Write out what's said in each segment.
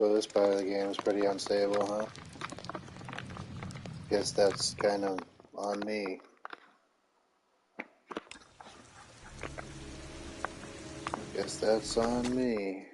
So this part of the game is pretty unstable, huh? Guess that's kind of on me. Guess that's on me.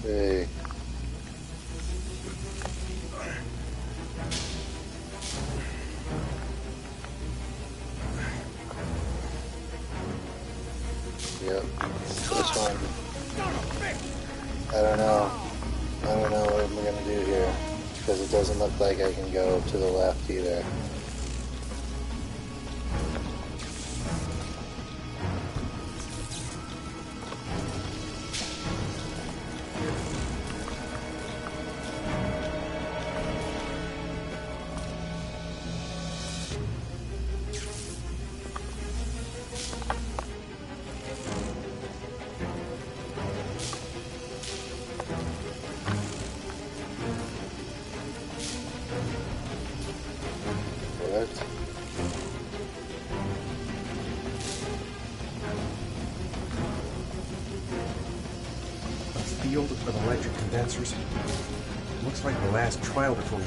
Hey. Yep. This one. I don't know what I'm gonna do here. Because it doesn't look like I can go to the left either. Field of electric condensers. Looks like the last trial before we...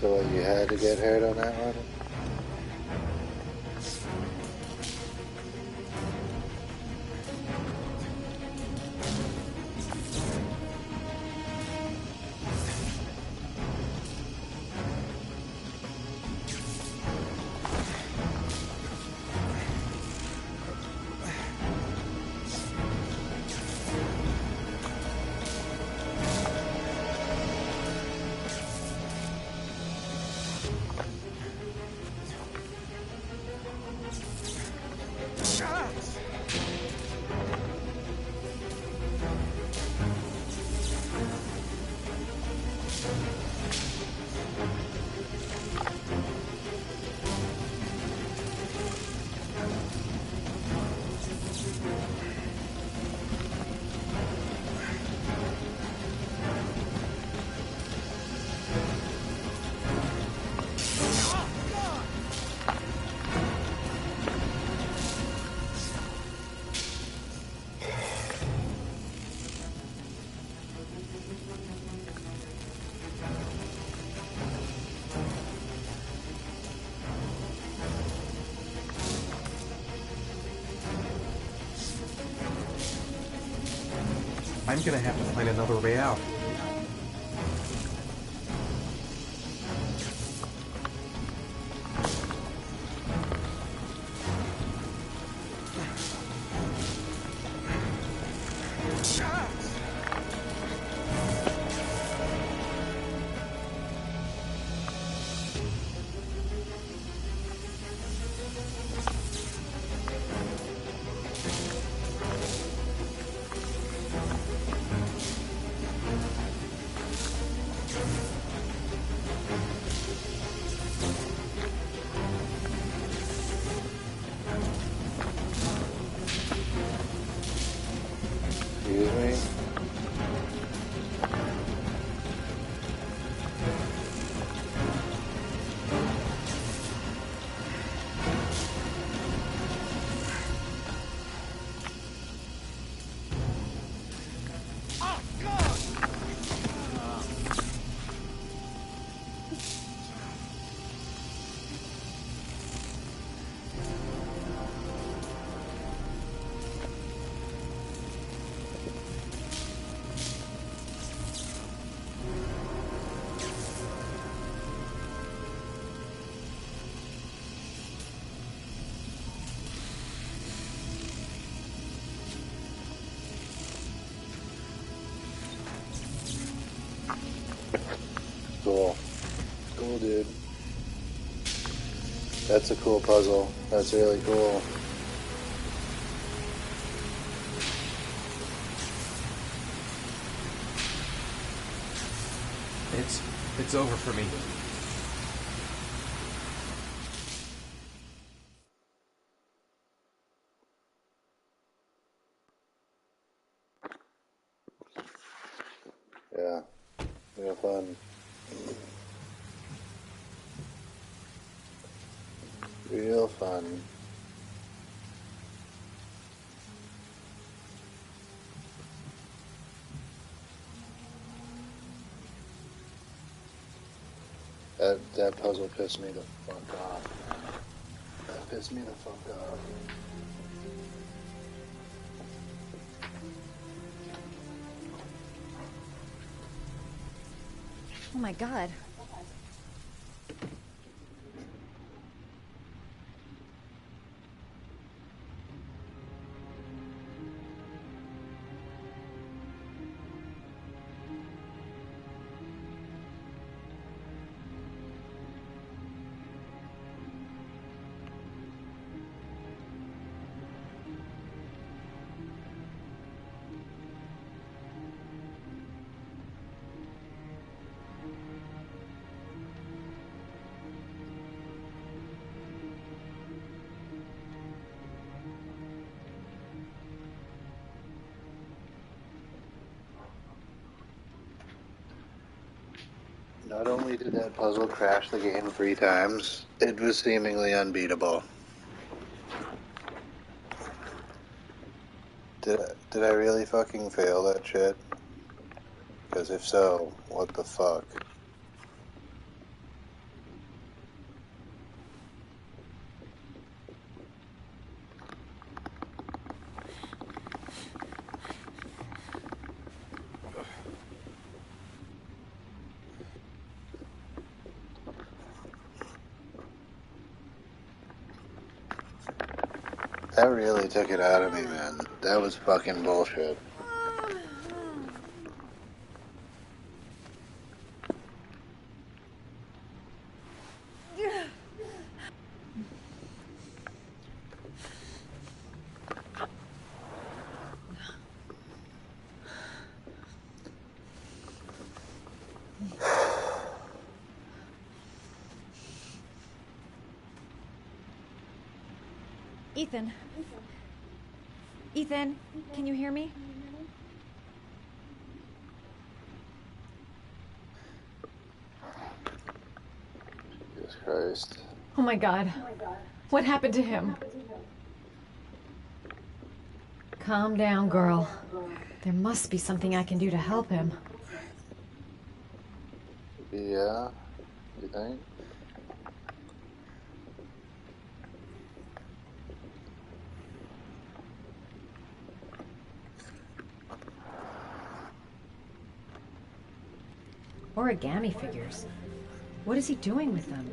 So you had to get hurt on that one? I'm gonna have to find another way out. Excuse me? Cool. Cool, dude. That's a cool puzzle. That's really cool. It's over for me. Yeah. Real fun. Real fun. That puzzle pissed me the fuck off. That pissed me the fuck off. Oh my god. Not only did that puzzle crash the game 3 times, it was seemingly unbeatable. Did I really fucking fail that shit? Because if so, what the fuck? That really took it out of me, man. That was fucking bullshit. Ethan. Ethan, can you hear me? Jesus Christ. Oh my god. What happened to him? Calm down, girl. There must be something I can do to help him. Yeah? You think? Origami figures. What is he doing with them?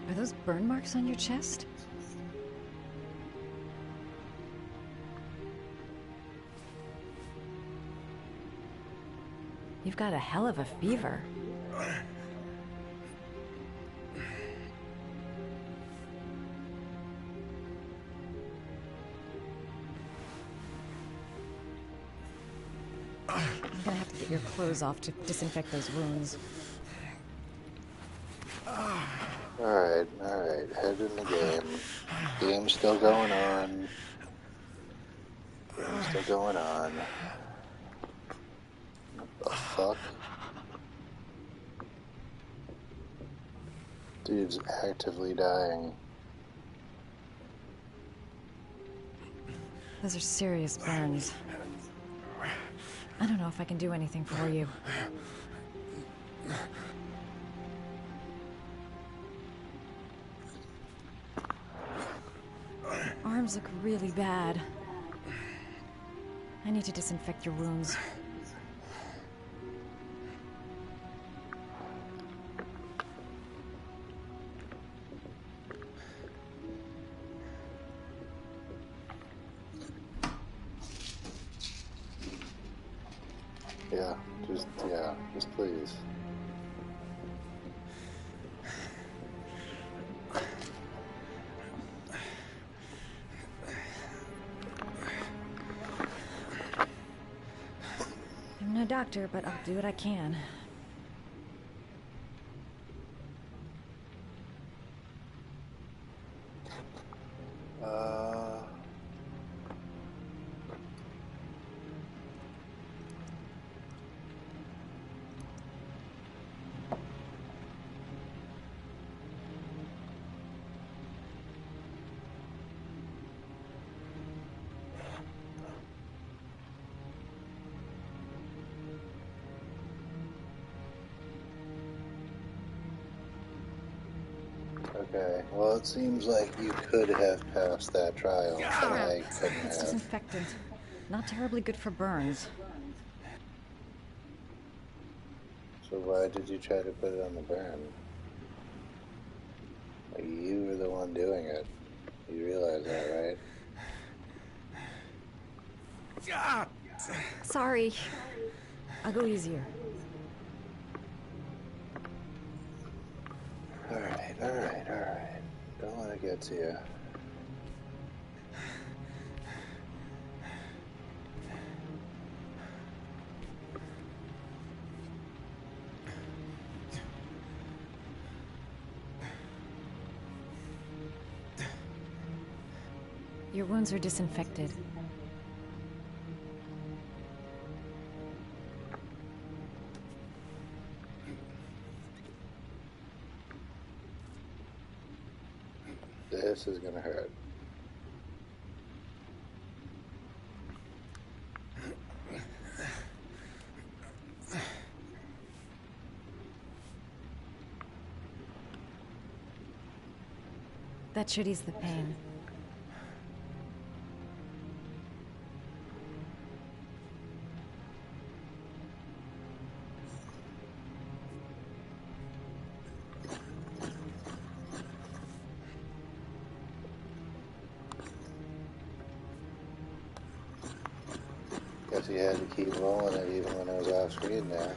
Are those burn marks on your chest? You've got a hell of a fever. I'm gonna have to get your clothes off to disinfect those wounds. Alright, head in the game. Game's still going on. Game's still going on. What the fuck? Dude's actively dying. Those are serious burns. I don't know if I can do anything for you. Arms look really bad. I need to disinfect your wounds. Just please. I'm no doctor, but I'll do what I can. Okay, well, it seems like you could have passed that trial, but I couldn't It's have. disinfectant. Not terribly good for burns. So why did you try to put it on the burn? Like, you were the one doing it. You realize that, right? Sorry. I'll go easier. Alright. Don't let it get to you. Your wounds are disinfected. This is gonna hurt. That should ease the pain. Guess he had to keep rolling it even when it was off screen now.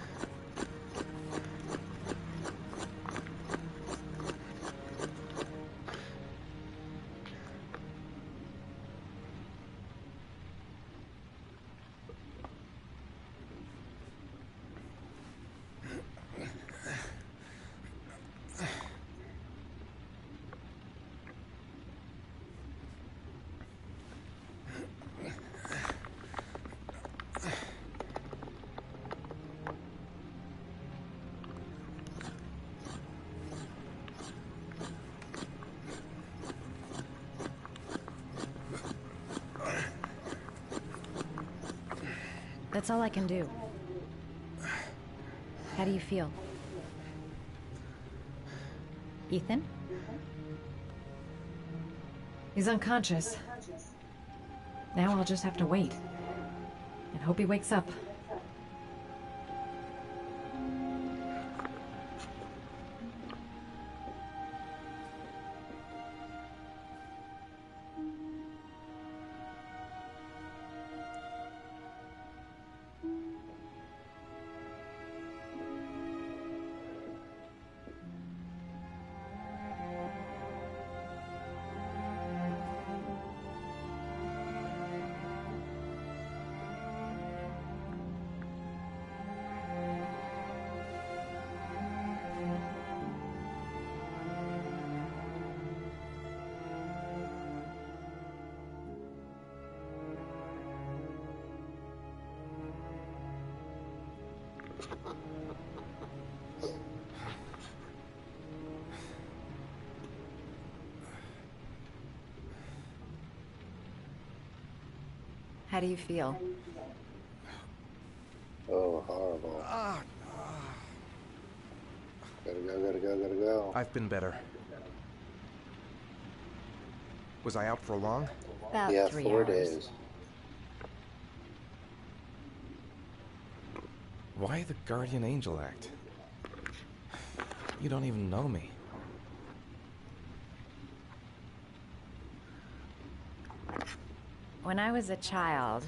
That's all I can do. How do you feel? Ethan? He's unconscious. Now I'll just have to wait. And hope he wakes up. How do you feel? Oh, horrible. Gotta go, gotta go, gotta go. I've been better. Was I out for long? About Yeah, 3 4 hours. days. Why the guardian angel act? You don't even know me. When I was a child,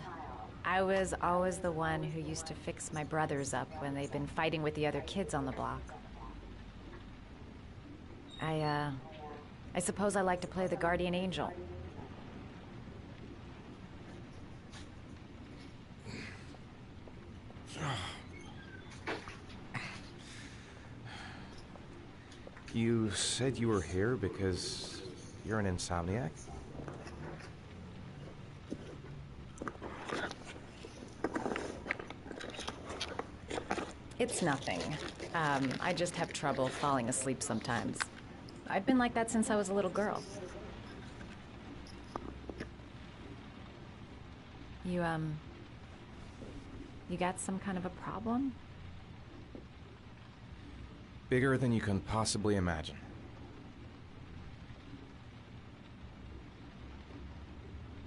I was always the one who used to fix my brothers up when they'd been fighting with the other kids on the block. I suppose I like to play the guardian angel. You said you were here because you're an insomniac? It's nothing. I just have trouble falling asleep sometimes. I've been like that since I was a little girl. You got some kind of a problem? Bigger than you can possibly imagine.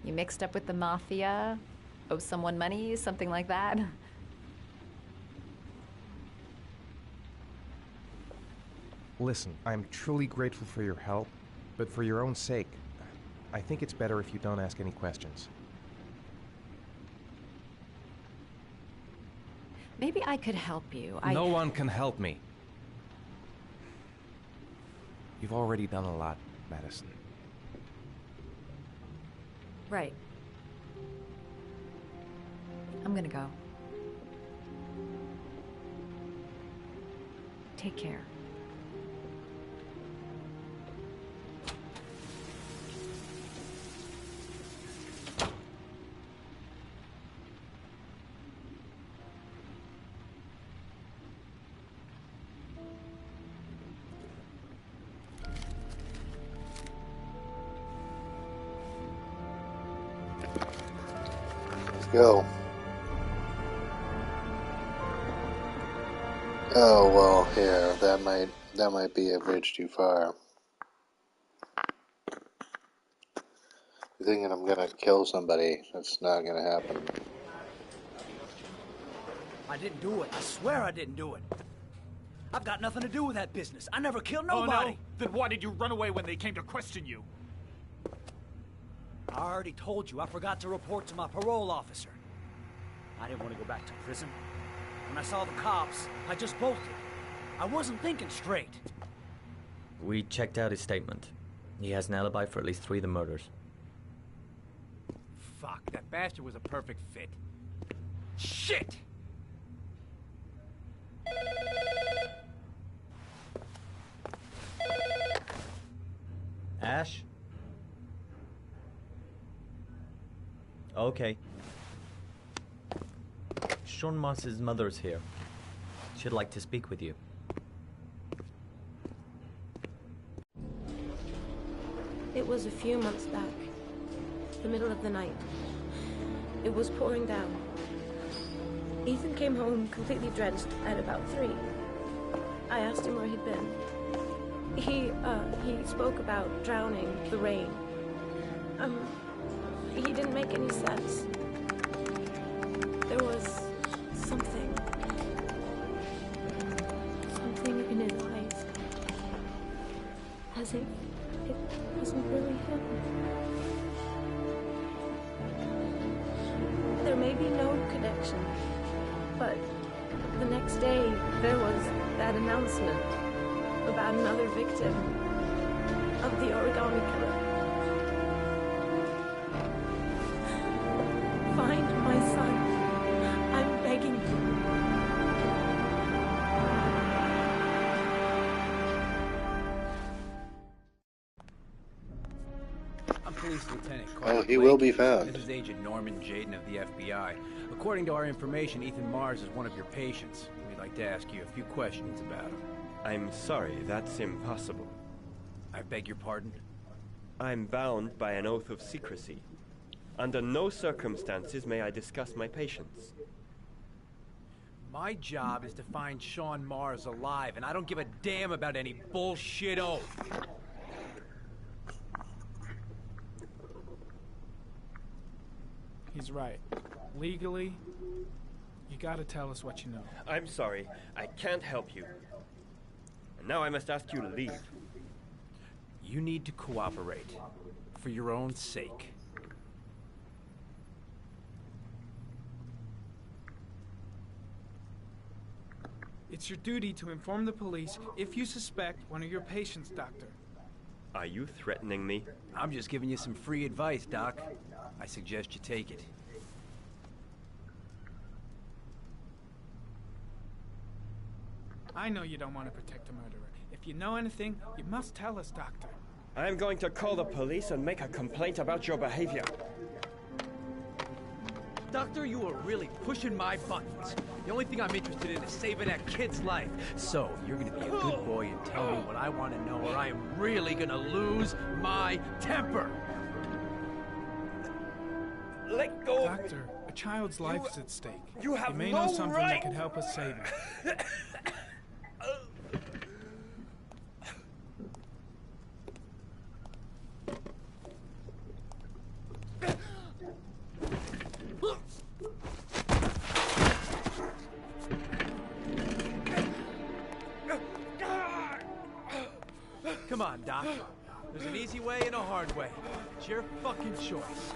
You mixed up with the mafia? Owe someone money? Something like that? Listen, I'm truly grateful for your help, but for your own sake, I think it's better if you don't ask any questions. Maybe I could help you. No one can help me. You've already done a lot, Madison. Right. I'm gonna go. Take care. Let's go. Oh well, here that might be a bridge too far. You're thinking I'm gonna kill somebody? That's not gonna happen. I didn't do it. I swear I didn't do it. I've got nothing to do with that business. I never killed nobody. Oh, no? Then why did you run away when they came to question you? I already told you I forgot to report to my parole officer. I didn't want to go back to prison. When I saw the cops, I just bolted. I wasn't thinking straight. We checked out his statement. He has an alibi for at least 3 of the murders. Fuck, that bastard was a perfect fit. Shit! Ash? Okay. Sean Moss's mother's here. She'd like to speak with you. It was a few months back. The middle of the night. It was pouring down. Ethan came home completely drenched at about 3. I asked him where he'd been. He spoke about drowning, the rain. He didn't make any sense. There was something in his eyes. As if it wasn't really him. There may be no connection, but the next day there was that announcement about another victim of the origami killer. Find my son. I'm begging you. I'm Police Lieutenant Oh, Carter he Blake. will be found. This is Agent Norman Jaden of the FBI. According to our information, Ethan Mars is one of your patients. We'd like to ask you a few questions about him. I'm sorry, that's impossible. I beg your pardon? I'm bound by an oath of secrecy. Under no circumstances may I discuss my patients. My job is to find Sean Mars alive, and I don't give a damn about any bullshit oath. He's right. Legally, you gotta tell us what you know. I'm sorry, I can't help you. And now I must ask you to leave. You need to cooperate. For your own sake. It's your duty to inform the police if you suspect one of your patients, Doctor. Are you threatening me? I'm just giving you some free advice, Doc. I suggest you take it. I know you don't want to protect a murderer. If you know anything, you must tell us, Doctor. I'm going to call the police and make a complaint about your behavior. Doctor, you are really pushing my buttons. The only thing I'm interested in is saving that kid's life. So, you're gonna be a good boy and tell me what I want to know, or I am really gonna lose my temper. Let go! Doctor, a child's life is at stake. You have may no know something right. that could help us save him. Come on, Doc. There's an easy way and a hard way. It's your fucking choice.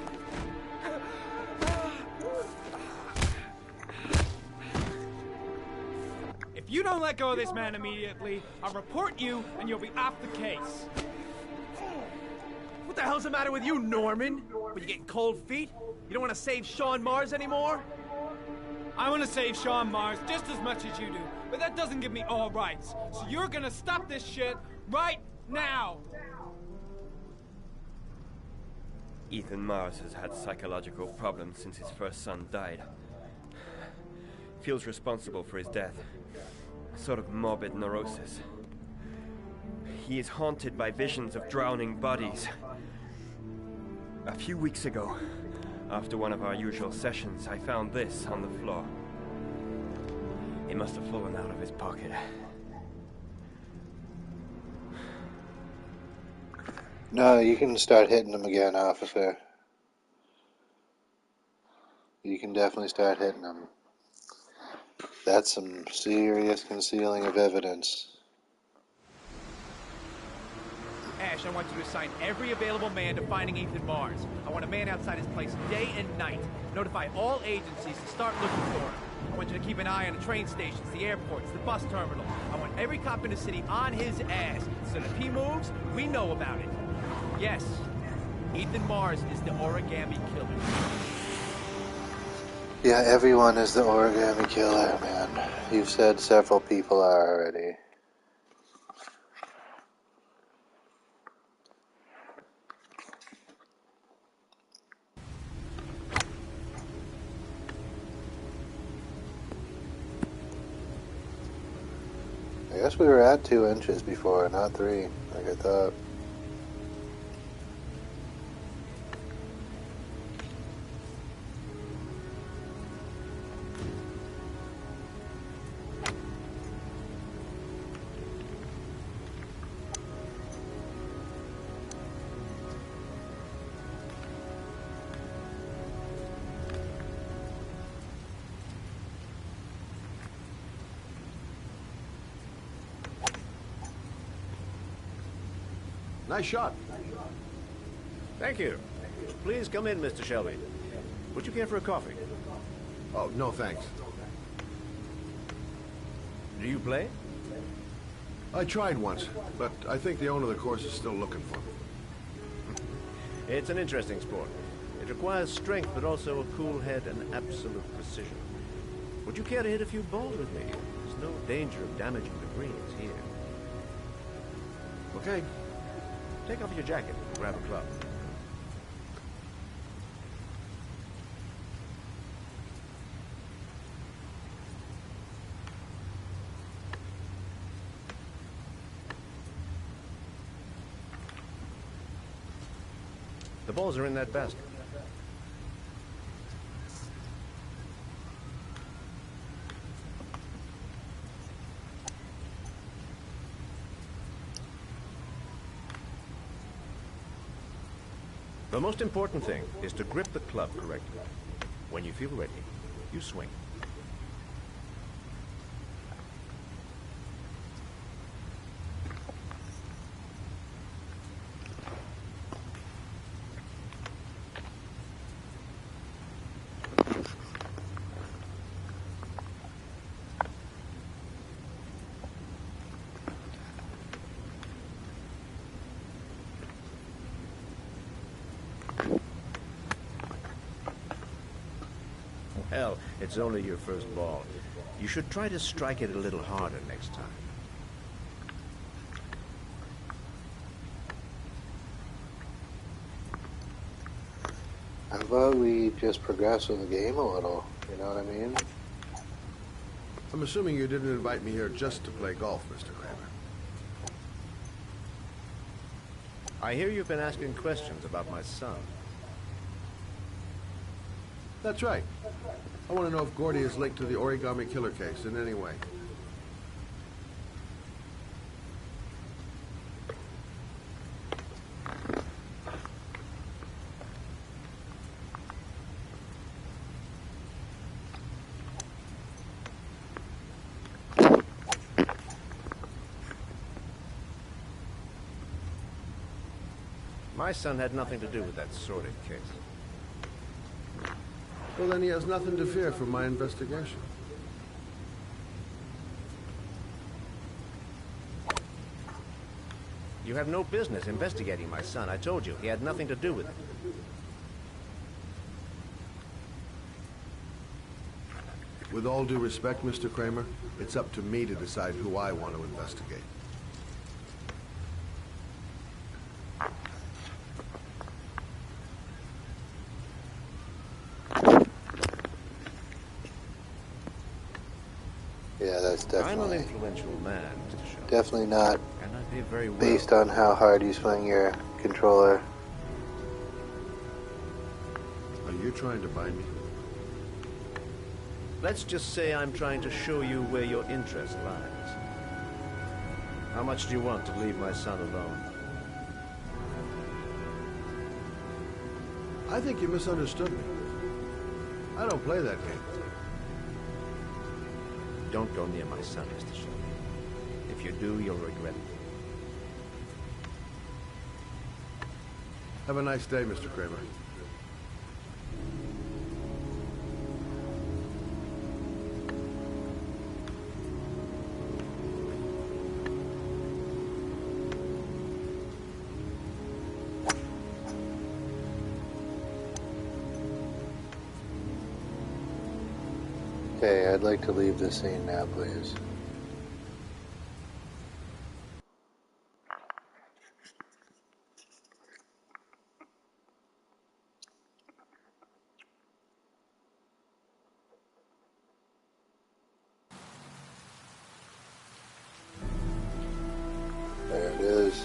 If you don't let go of this man immediately, I'll report you and you'll be off the case. What the hell's the matter with you, Norman? What, you getting cold feet? You don't want to save Sean Mars anymore? I want to save Sean Mars just as much as you do, but that doesn't give me all rights. So you're gonna stop this shit right now. Ethan Mars has had psychological problems since his first son died. Feels responsible for his death. A sort of morbid neurosis. He is haunted by visions of drowning bodies. A few weeks ago, after one of our usual sessions, I found this on the floor. It must have fallen out of his pocket. No, you can start hitting him again, officer. You can definitely start hitting him. That's some serious concealing of evidence. Ash, I want you to assign every available man to finding Ethan Mars. I want a man outside his place day and night. Notify all agencies to start looking for him. I want you to keep an eye on the train stations, the airports, the bus terminal. I want every cop in the city on his ass, so that if he moves, we know about it. Yes, Ethan Mars is the origami killer. Yeah, everyone is the origami killer, man. You've said several people are already. I guess we were at 2 inches before, not 3, like I thought. Nice shot. Thank you. Please come in, Mr. Shelby. Would you care for a coffee? Oh, no thanks. Do you play? I tried once, but I think the owner of the course is still looking for me. It's an interesting sport. It requires strength, but also a cool head and absolute precision. Would you care to hit a few balls with me? There's no danger of damaging the greens here. Okay. Take off your jacket and grab a club. The balls are in that basket. The most important thing is to grip the club correctly. When you feel ready, you swing. Hell, it's only your first ball. You should try to strike it a little harder next time. How about we just progress with the game a little? You know what I mean? I'm assuming you didn't invite me here just to play golf, Mr. Kramer. I hear you've been asking questions about my son. That's right. I want to know if Gordy is linked to the origami killer case in any way. My son had nothing to do with that sordid case. Well, then he has nothing to fear from my investigation. You have no business investigating my son. I told you, he had nothing to do with it. With all due respect, Mr. Kramer, it's up to me to decide who I want to investigate. Yeah, that's I'm an definitely influential man, Mr. Shaw. definitely not And I pay very well. based on how hard you swing your controller. Are you trying to buy me? Let's just say I'm trying to show you where your interest lies. How much do you want to leave my son alone? I think you misunderstood me. I don't play that game. Don't go near my son, Mr. Shaw. If you do, you'll regret it. Have a nice day, Mr. Kramer. Okay, I'd like to leave this scene now, please. There it is.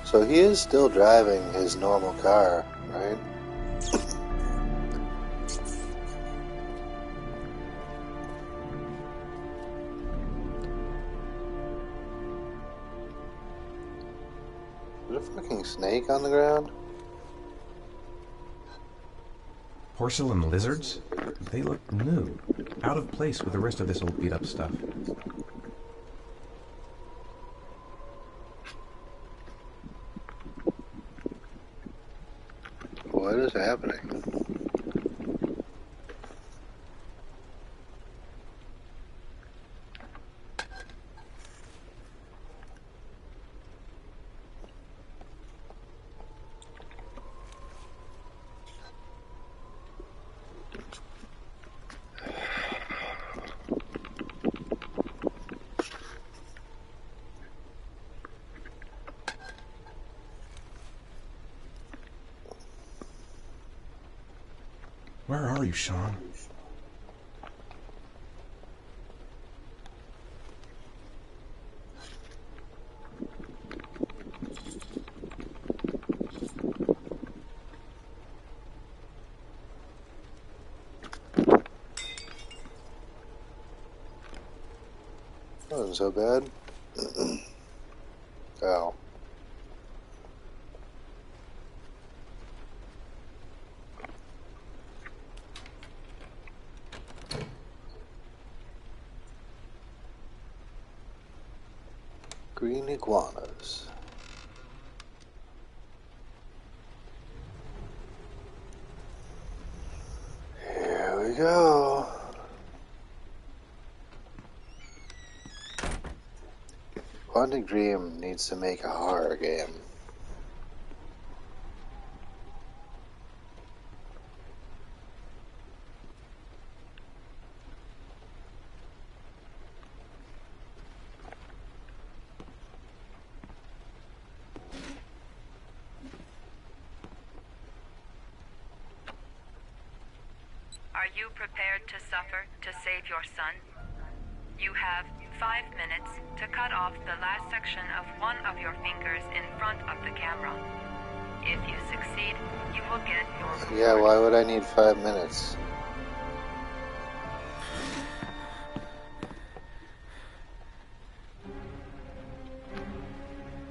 So he is still driving his normal car, right? fucking snake on the ground? Porcelain lizards? They look new, out of place with the rest of this old beat-up stuff. What is happening? Where are you, Sean? That wasn't so bad. Oh. Green iguanas. Here we go. Quantic Dream needs to make a horror game. Are you prepared to suffer to save your son? You have 5 minutes to cut off the last section of one of your fingers in front of the camera. If you succeed, you will get your... Yeah, why would I need 5 minutes?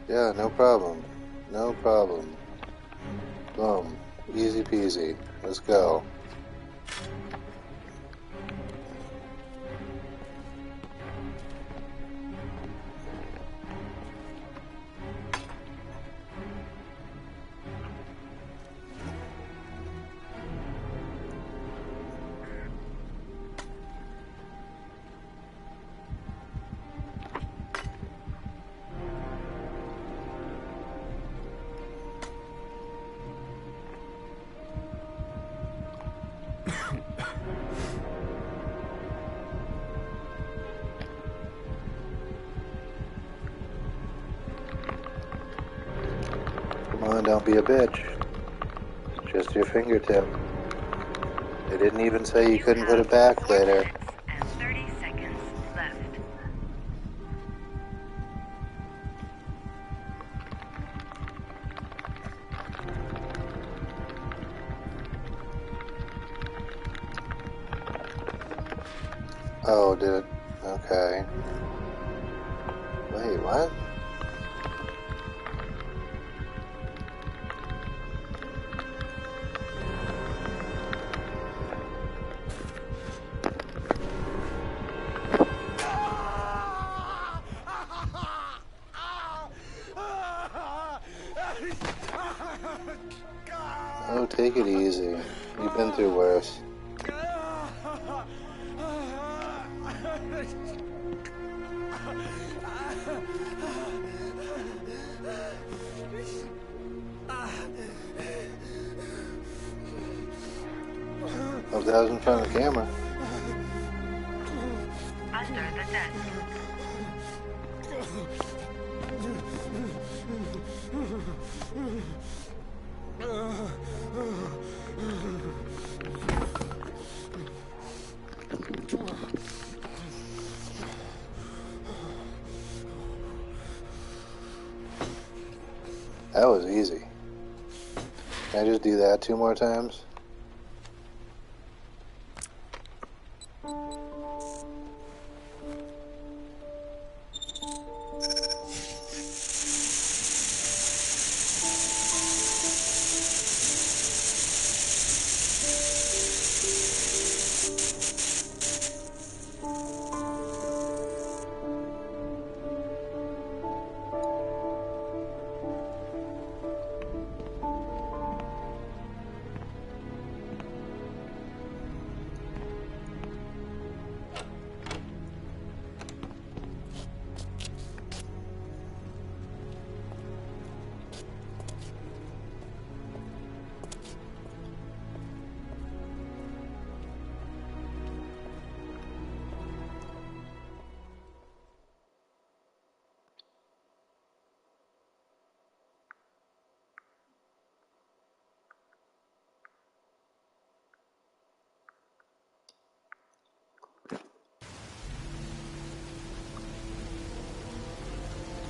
Yeah, no problem. No problem. Boom. Easy peasy. Let's go. Come on, don't be a bitch. It's just your fingertip. They didn't even say you couldn't put it back later. 4 minutes and 30 seconds left. Oh, did it? Okay. Wait, what? Oh, take it easy. You've been through worse. Hope that was in front of the camera. Under the desk. That was easy. Can I just do that 2 more times?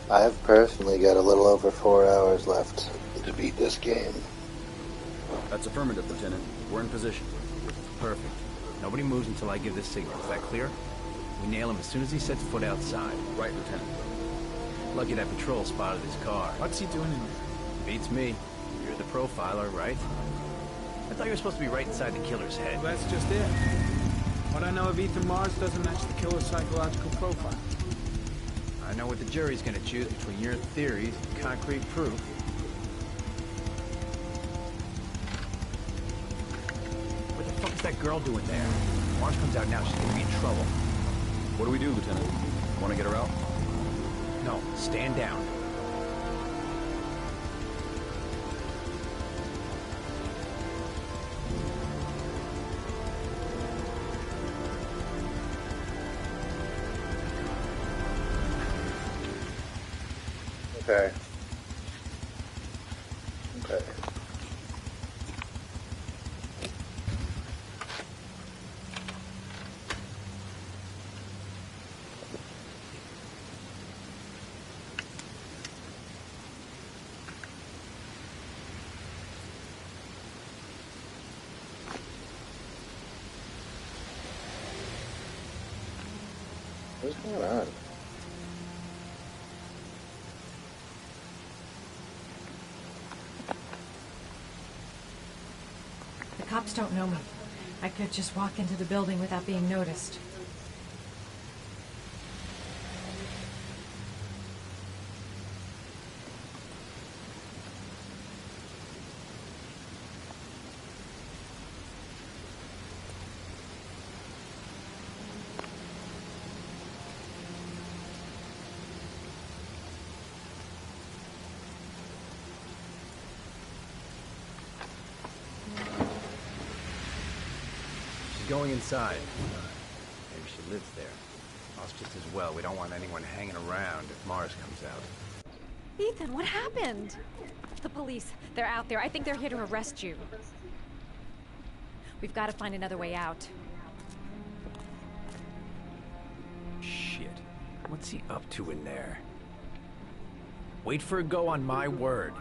I've personally got a little over 4 hours left to beat this game. That's affirmative, Lieutenant. We're in position. Perfect. Nobody moves until I give the signal. Is that clear? We nail him as soon as he sets foot outside. Right, Lieutenant. Lucky that patrol spotted his car. What's he doing in there? Beats me. You're the profiler, right? I thought you were supposed to be right inside the killer's head. Well, that's just it. What I know of Ethan Mars doesn't match the killer's psychological profile. I know what the jury's gonna choose between your theories and concrete proof. What the fuck is that girl doing there? Mars comes out now, she's gonna be in trouble. What do we do, Lieutenant? Want to get her out? No, stand down. Okay. Okay. What's going on? The cops don't know me. I could just walk into the building without being noticed. Going inside. Maybe she lives there. Us just as well. We don't want anyone hanging around if Mars comes out. Ethan, what happened? The police. They're out there. I think they're here to arrest you. We've got to find another way out. Shit. What's he up to in there? Wait for a go on my word.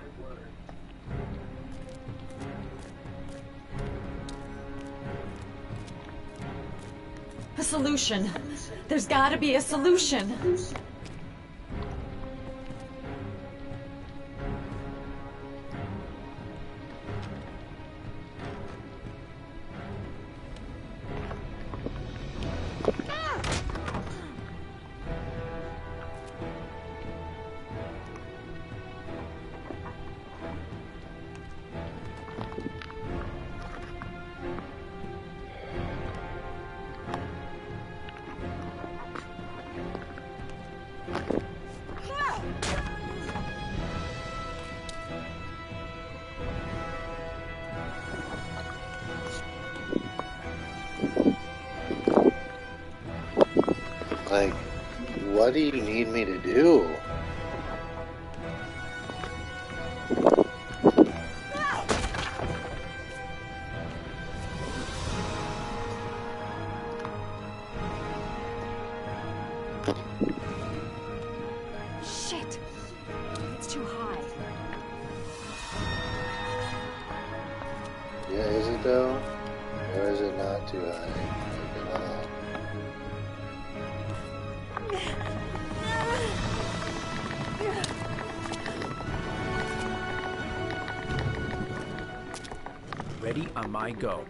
A solution. There's got to be a solution. Like, what do you need me to do? Shit! It's too high. Yeah, is it though? Or is it not too high? Like at all? Ready on my go.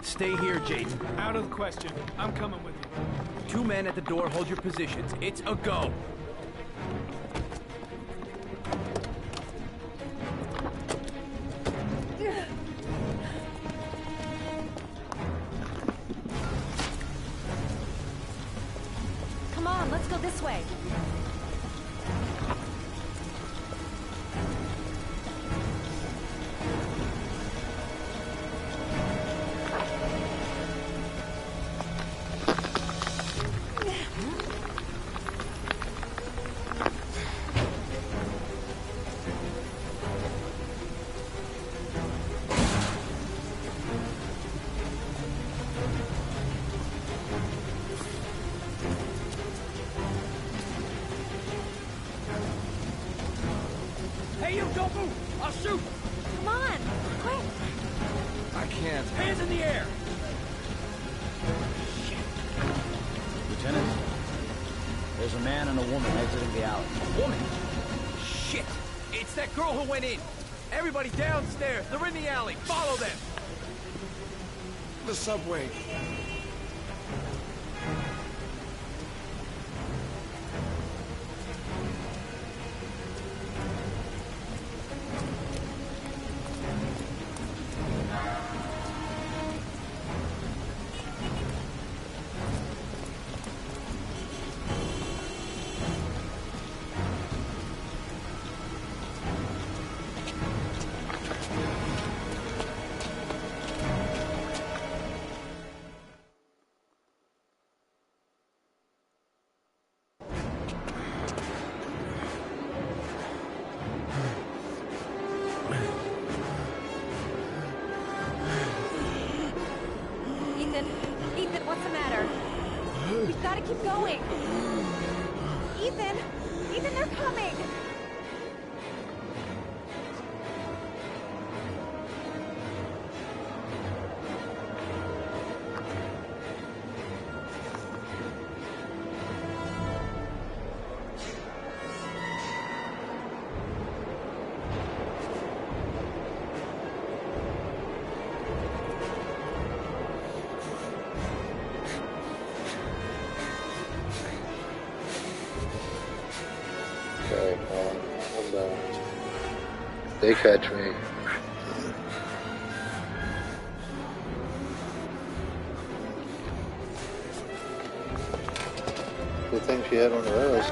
Stay here, Jaden. Out of the question. I'm coming with you. 2 men at the door, hold your positions. It's a go. Come on, let's go this way. Don't move! I'll shoot! Come on! Quick! I can't. Hands in the air! Lieutenant, there's a man and a woman exiting the alley. Woman? Shit! It's that girl who went in! Everybody downstairs! They're in the alley! Follow them! The subway. Ethan, what's the matter? We've got to keep going. Ethan, they're coming. Okay, I'm done. They catch me. Good thing she had one of those.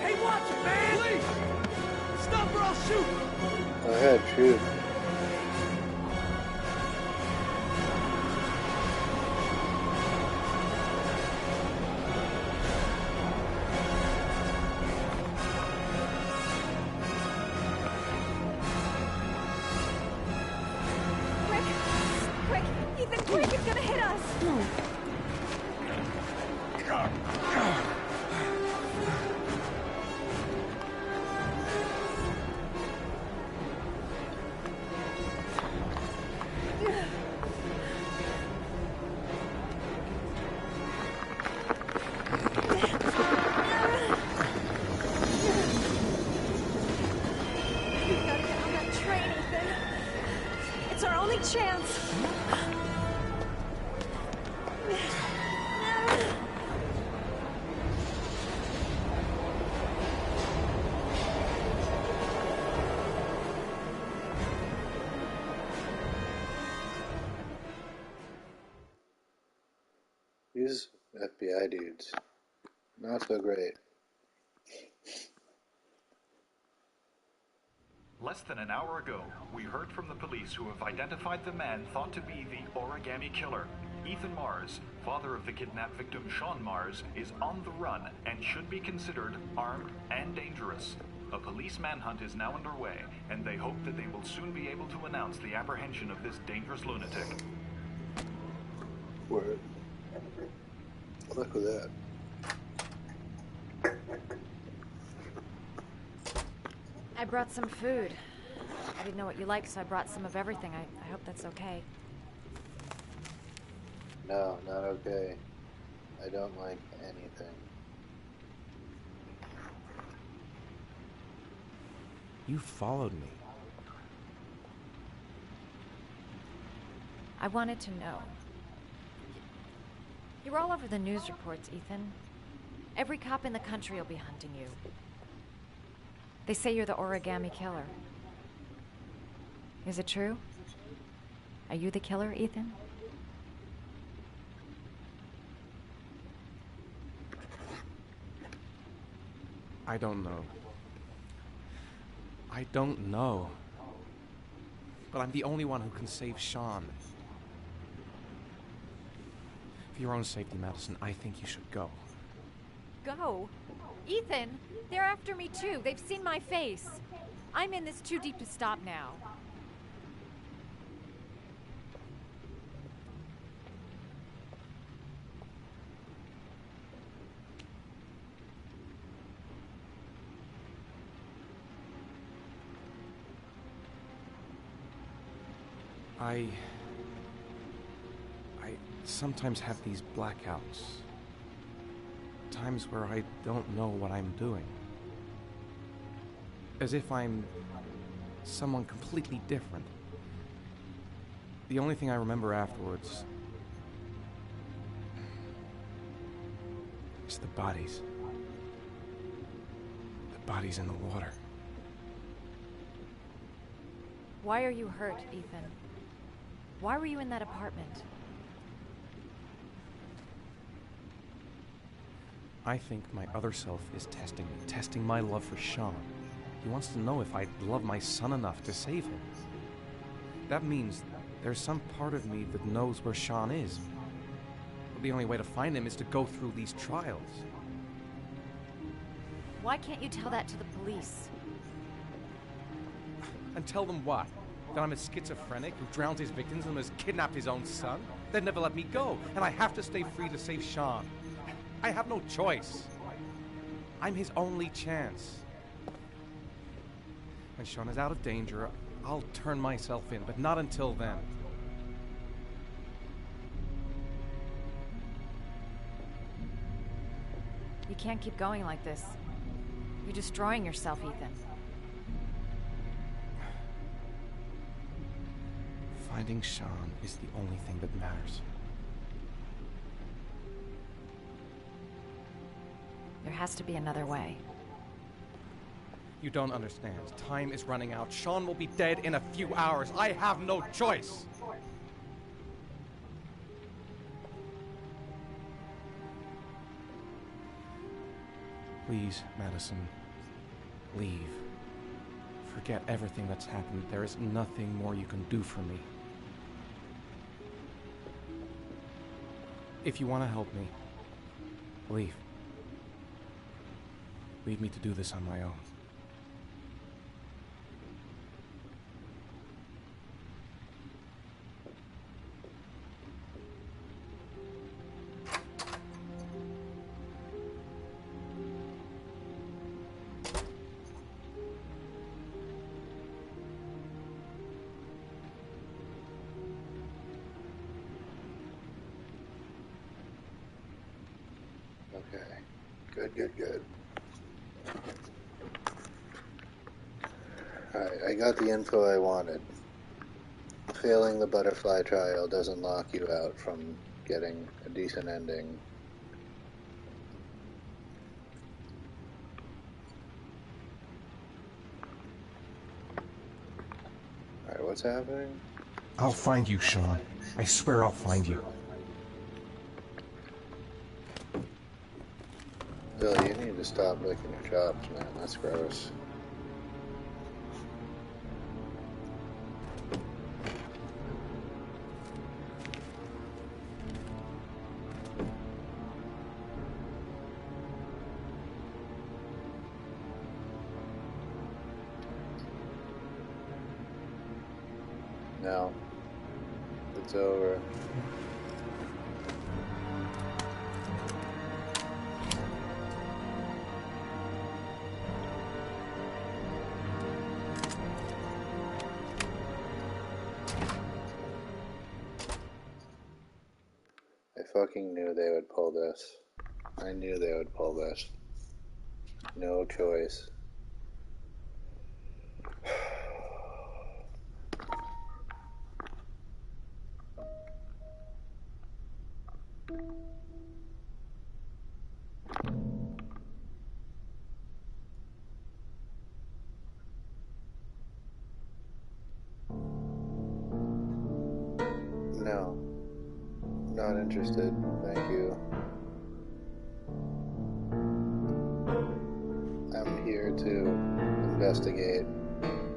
Hey, watch it, man! Please! Stop or I'll shoot! Go ahead, shoot. Quick, Ethan, quick, it's gonna hit us. We've got to get on that train, Ethan. It's our only chance. These FBI dudes, not so great. Less than an hour ago, we heard from the police who have identified the man thought to be the origami killer. Ethan Mars, father of the kidnapped victim Sean Mars, is on the run and should be considered armed and dangerous. A police manhunt is now underway, and they hope that they will soon be able to announce the apprehension of this dangerous lunatic. Word. Look at that. I brought some food. I didn't know what you liked, so I brought some of everything. I hope that's okay. No, not okay. I don't like anything. You followed me. I wanted to know. You're all over the news reports, Ethan. Every cop in the country will be hunting you. They say you're the origami killer. Is it true? Are you the killer, Ethan? I don't know. I don't know. But I'm the only one who can save Sean. For your own safety, Madison, I think you should go. Go? Ethan, they're after me too. They've seen my face. I'm in this too deep to stop now. I sometimes have these blackouts. Times where I don't know what I'm doing. As if I'm someone completely different. The only thing I remember afterwards is the bodies. The bodies in the water. Why are you hurt, Ethan? Why were you in that apartment? I think my other self is testing me, testing my love for Sean. He wants to know if I love my son enough to save him. That means there's some part of me that knows where Sean is. The only way to find him is to go through these trials. Why can't you tell that to the police? And tell them what? That I'm a schizophrenic who drowns his victims and has kidnapped his own son? They'd never let me go, and I have to stay free to save Sean. I have no choice. I'm his only chance. When Sean is out of danger, I'll turn myself in, but not until then. You can't keep going like this. You're destroying yourself, Ethan. Finding Sean is the only thing that matters. There has to be another way. You don't understand. Time is running out. Sean will be dead in a few hours. I have no choice. Please, Madison, leave. Forget everything that's happened. There is nothing more you can do for me. If you want to help me, leave. Leave me to do this on my own. Okay. Good. Alright, I got the info I wanted. Failing the butterfly trial doesn't lock you out from getting a decent ending. Alright, what's happening? I'll find you, Sean. I swear I'll find you. Bill, you need to stop licking your chops, man. That's gross. No. It's over. I fucking knew they would pull this. I knew they would pull this. No choice. No. Not interested, thank you. I'm here to investigate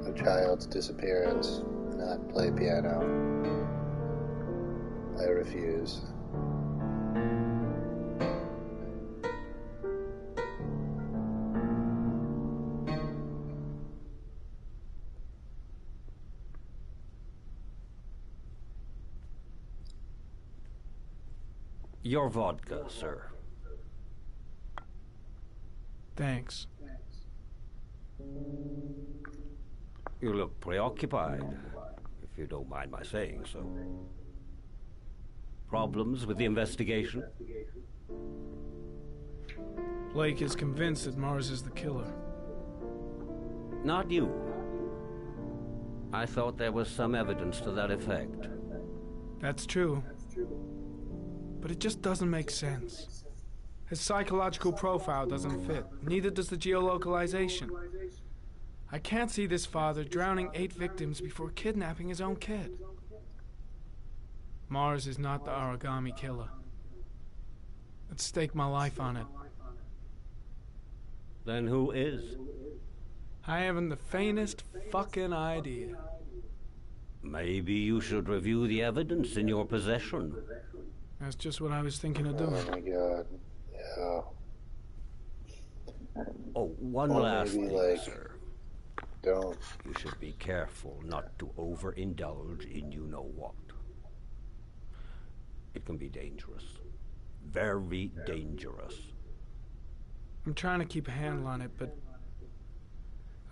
a child's disappearance, not play piano. I refuse. Your vodka, sir. Thanks. You look preoccupied. you don't mind my saying so. Problems with the investigation? Blake is convinced that Mars is the killer. Not you. I thought there was some evidence to that effect. That's true. But it just doesn't make sense. His psychological profile doesn't fit. Neither does the geolocalization. I can't see this father drowning 8 victims before kidnapping his own kid. Mars is not the origami killer. I'd stake my life on it. Then who is? I haven't the faintest fucking idea. Maybe you should review the evidence in your possession. That's just what I was thinking of doing. Oh my god. Yeah. Oh, one Or last maybe, thing, like, sir. Don't. You should be careful not to overindulge in you-know-what. It can be dangerous. Very dangerous. I'm trying to keep a handle on it, but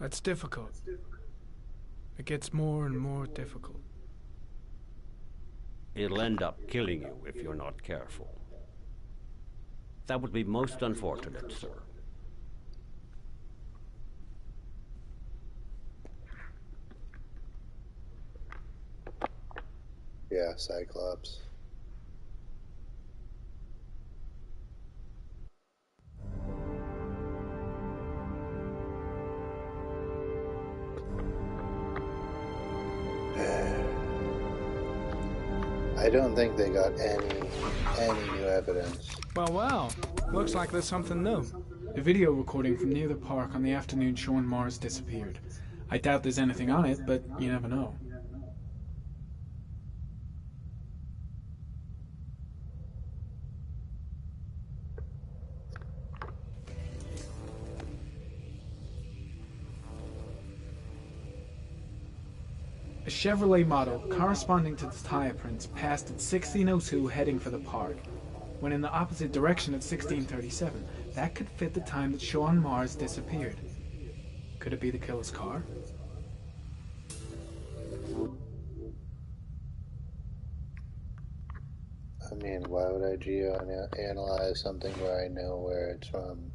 that's difficult. It gets more and more difficult. It'll end up killing you if you're not careful. That would be most unfortunate, sir. Yeah, Cyclops. I don't think they got any new evidence. Well, looks like there's something new. A video recording from near the park on the afternoon Sean Mars disappeared. I doubt there's anything on it, but you never know. A Chevrolet model corresponding to the tire prints passed at 1602 heading for the park, when in the opposite direction at 1637. That could fit the time that Sean Mars disappeared. Could it be the killer's car? I mean, why would I geo-analyze something where I know where it's from?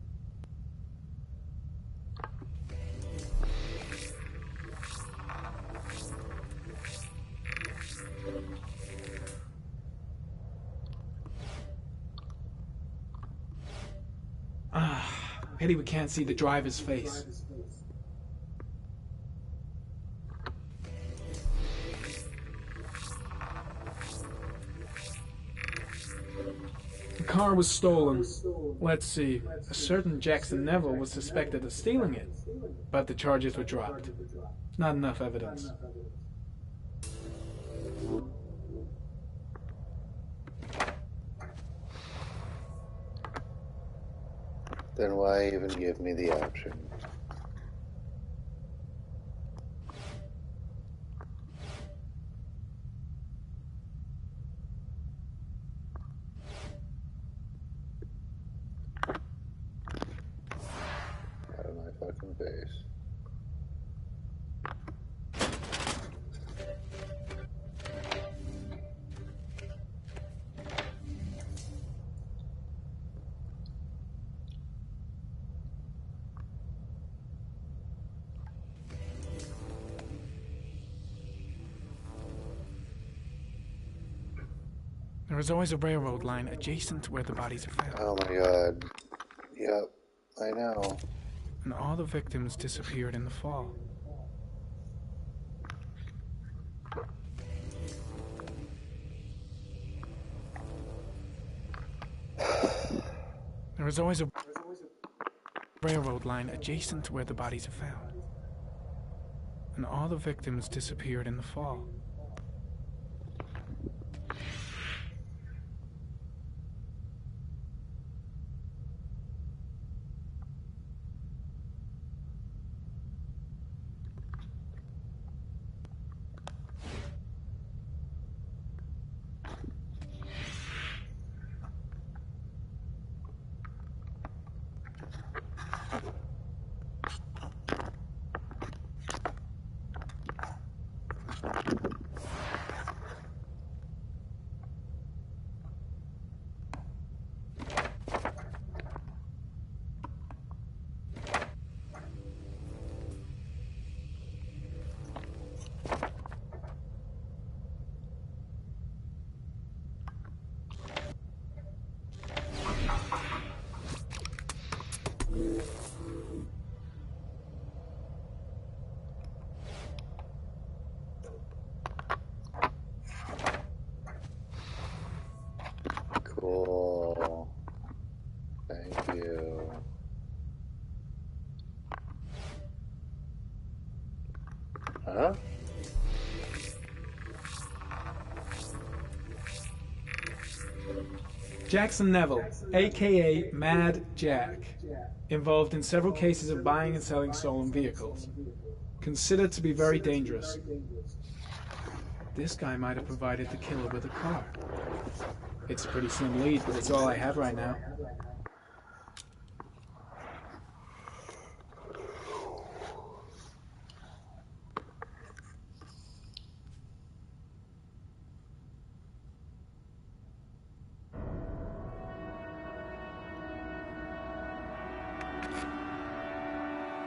Pity we can't see the driver's face. The car was stolen. Let's see. A certain Jackson Neville was suspected of stealing it, but the charges were dropped. Not enough evidence. Then why even give me the option? Out of my fucking face. There is always a railroad line adjacent to where the bodies are found. Oh my god. Yep, I know. And all the victims disappeared in the fall. There is always a railroad line adjacent to where the bodies are found. And all the victims disappeared in the fall. Cool. Thank you. Huh? Jackson Neville, aka Mad Jack, involved in several cases of buying and selling stolen vehicles. Considered to be very dangerous. This guy might have provided the killer with a car. It's a pretty slim lead, but it's all I have right now.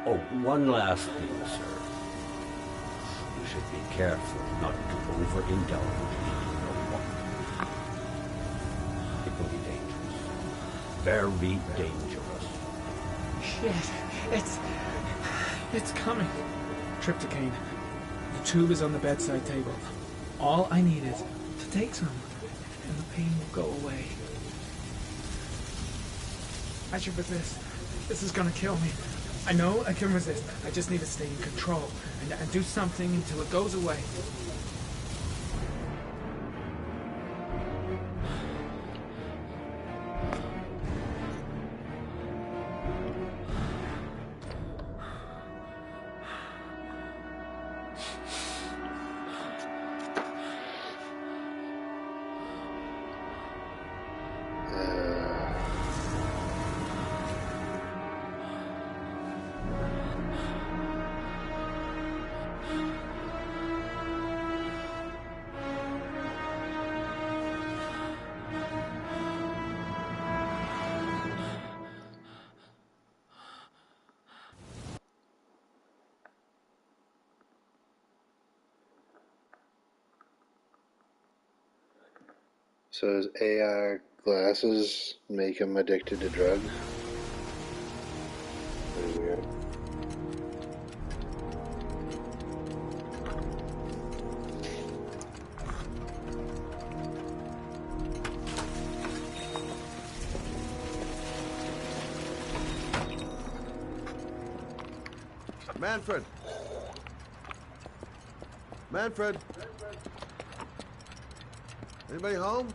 Oh, one last thing, sir. You should be careful not to overindulge in your walk. It will be dangerous. Very dangerous. Shit, it's coming. Trypticane. The tube is on the bedside table. All I need is to take some, and the pain will go away. I should resist. This is gonna kill me. I know I can resist. I just need to stay in control and do something until it goes away. So does AR glasses make him addicted to drugs? Pretty weird. Manfred! Manfred! Anybody home?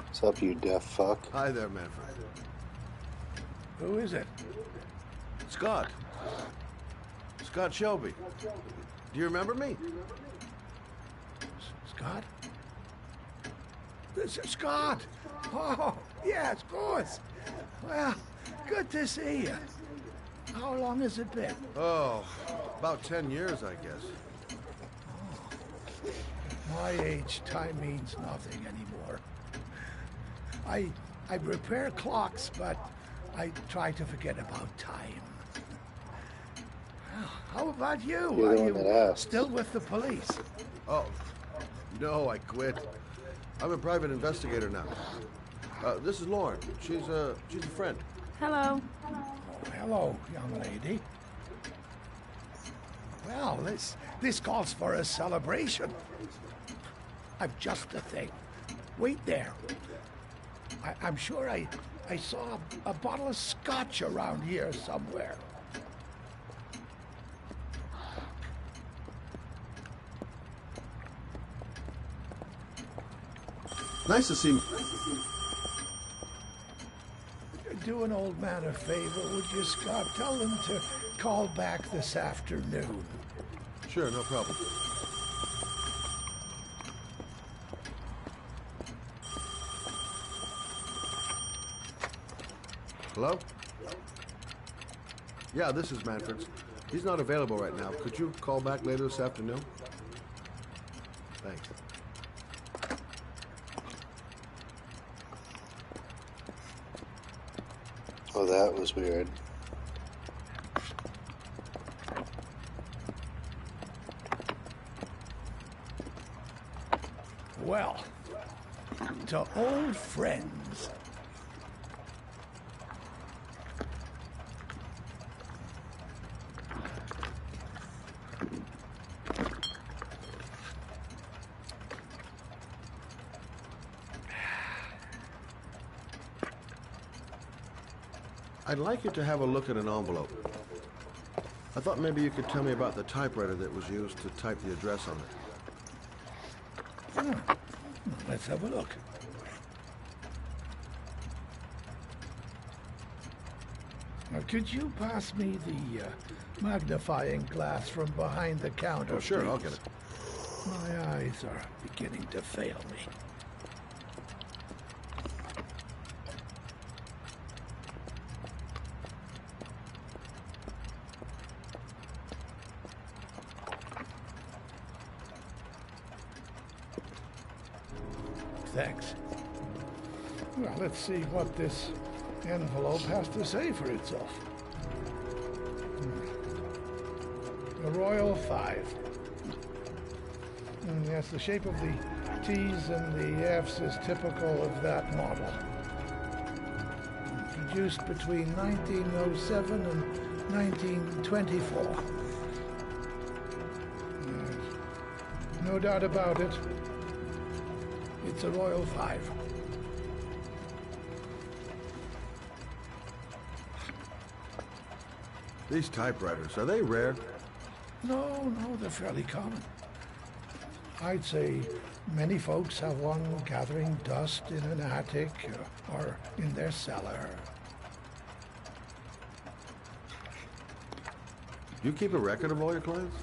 What's up, you deaf fuck? Hi there, Manfred. Who is it? Scott. Scott Shelby. Do you remember me? Scott? This is Scott. Oh, yes, of course. Well, good to see you. How long has it been? Oh, about 10 years, I guess. Oh, my age, time means nothing anymore. I repair clocks, but I try to forget about time. Well, how about you? You're the one that asked. Still with the police? Oh, no, I quit. I'm a private investigator now. This is Lauren. She's a friend. Hello. Oh, hello, young lady. Well, this calls for a celebration. I've just the thing. Wait there. I'm sure I saw a bottle of scotch around here somewhere. Nice to see you. Do an old man a favor, would you, Scott? Tell them to call back this afternoon. Sure, no problem. Hello? Yeah, this is Manfred's. He's not available right now. Could you call back later this afternoon? Thanks. Oh, that was weird. Well, to old friends, I'd like you to have a look at an envelope. I thought maybe you could tell me about the typewriter that was used to type the address on it. Oh, let's have a look. Now, could you pass me the magnifying glass from behind the counter? Oh, sure, please? I'll get it. My eyes are beginning to fail me. Thanks. Well, let's see what this envelope has to say for itself. The Royal 5. Yes, the shape of the T's and the F's is typical of that model. Produced between 1907 and 1924. Yes. No doubt about it. It's a Royal 5. These typewriters, are they rare? No, they're fairly common. I'd say many folks have one gathering dust in an attic or in their cellar. You keep a record of all your clients?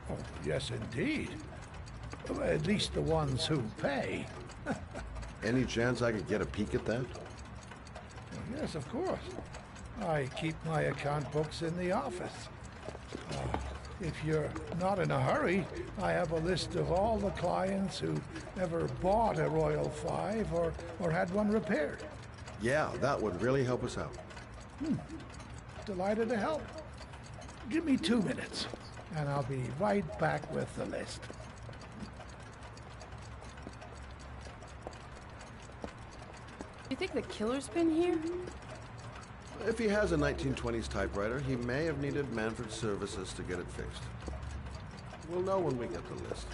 Oh, yes, indeed. At least the ones who pay. Any chance I could get a peek at that? Well, yes, of course. I keep my account books in the office. If you're not in a hurry, I have a list of all the clients who ever bought a Royal 5 or had one repaired. Yeah, that would really help us out. Delighted to help. Give me 2 minutes, and I'll be right back with the list. You think the killer's been here? If he has a 1920s typewriter, he may have needed Manfred's services to get it fixed. We'll know when we get the list.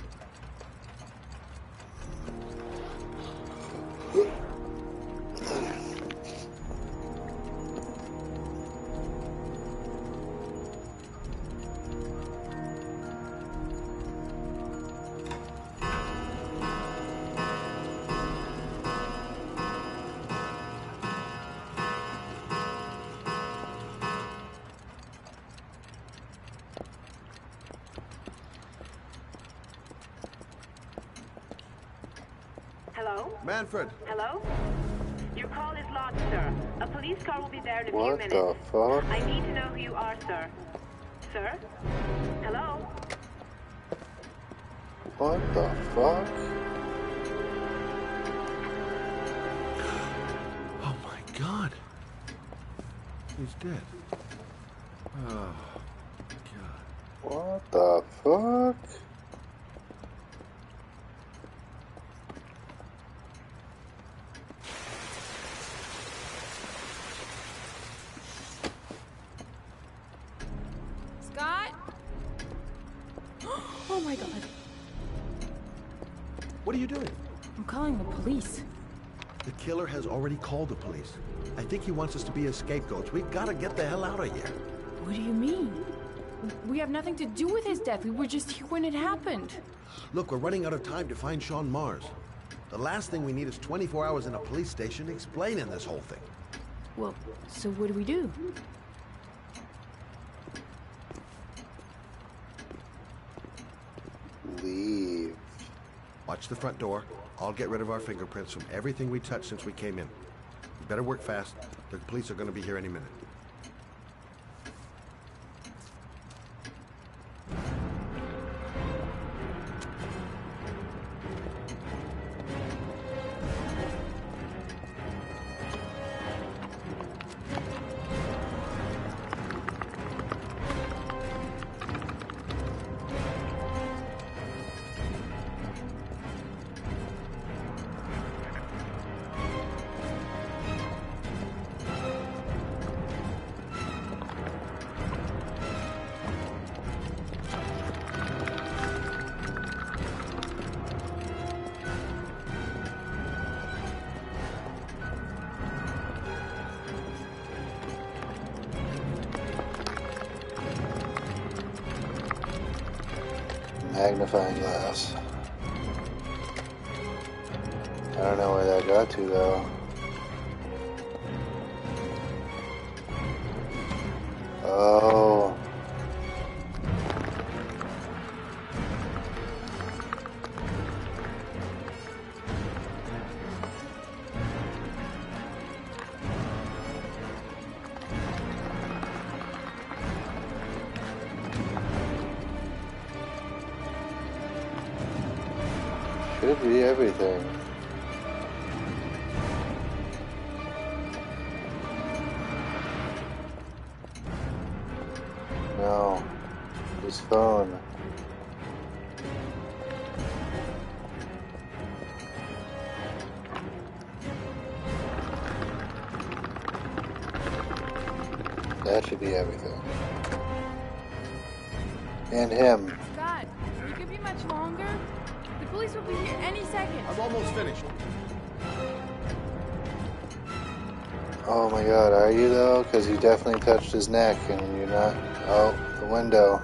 Hello? Manfred! Hello? Your call is lodged, sir. A police car will be there in a few What minutes. the fuck? I need to know who you are, sir. Sir? Hello? What the fuck? Oh my God! He's dead. Oh, God. What the fuck? Scott? Oh my God. What are you doing? I'm calling the police. The killer has already called the police. I think he wants us to be his scapegoats. We gotta get the hell out of here. What do you mean? We have nothing to do with his death. We were just here when it happened. Look, we're running out of time to find Sean Mars. The last thing we need is 24 hours in a police station explaining this whole thing. Well, so what do we do? Leave. Watch the front door. I'll get rid of our fingerprints from everything we touched since we came in. You better work fast. The police are going to be here any minute. Magnifying glass. I don't know where that got to though. Oh. Should be everything. No. His phone. That should be everything. And him. Scott, you could be much longer. The police will be here any second. I'm almost finished. Oh my god, are you though? Because you definitely touched his neck and you're not... Oh, the window.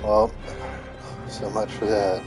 Well, so much for that.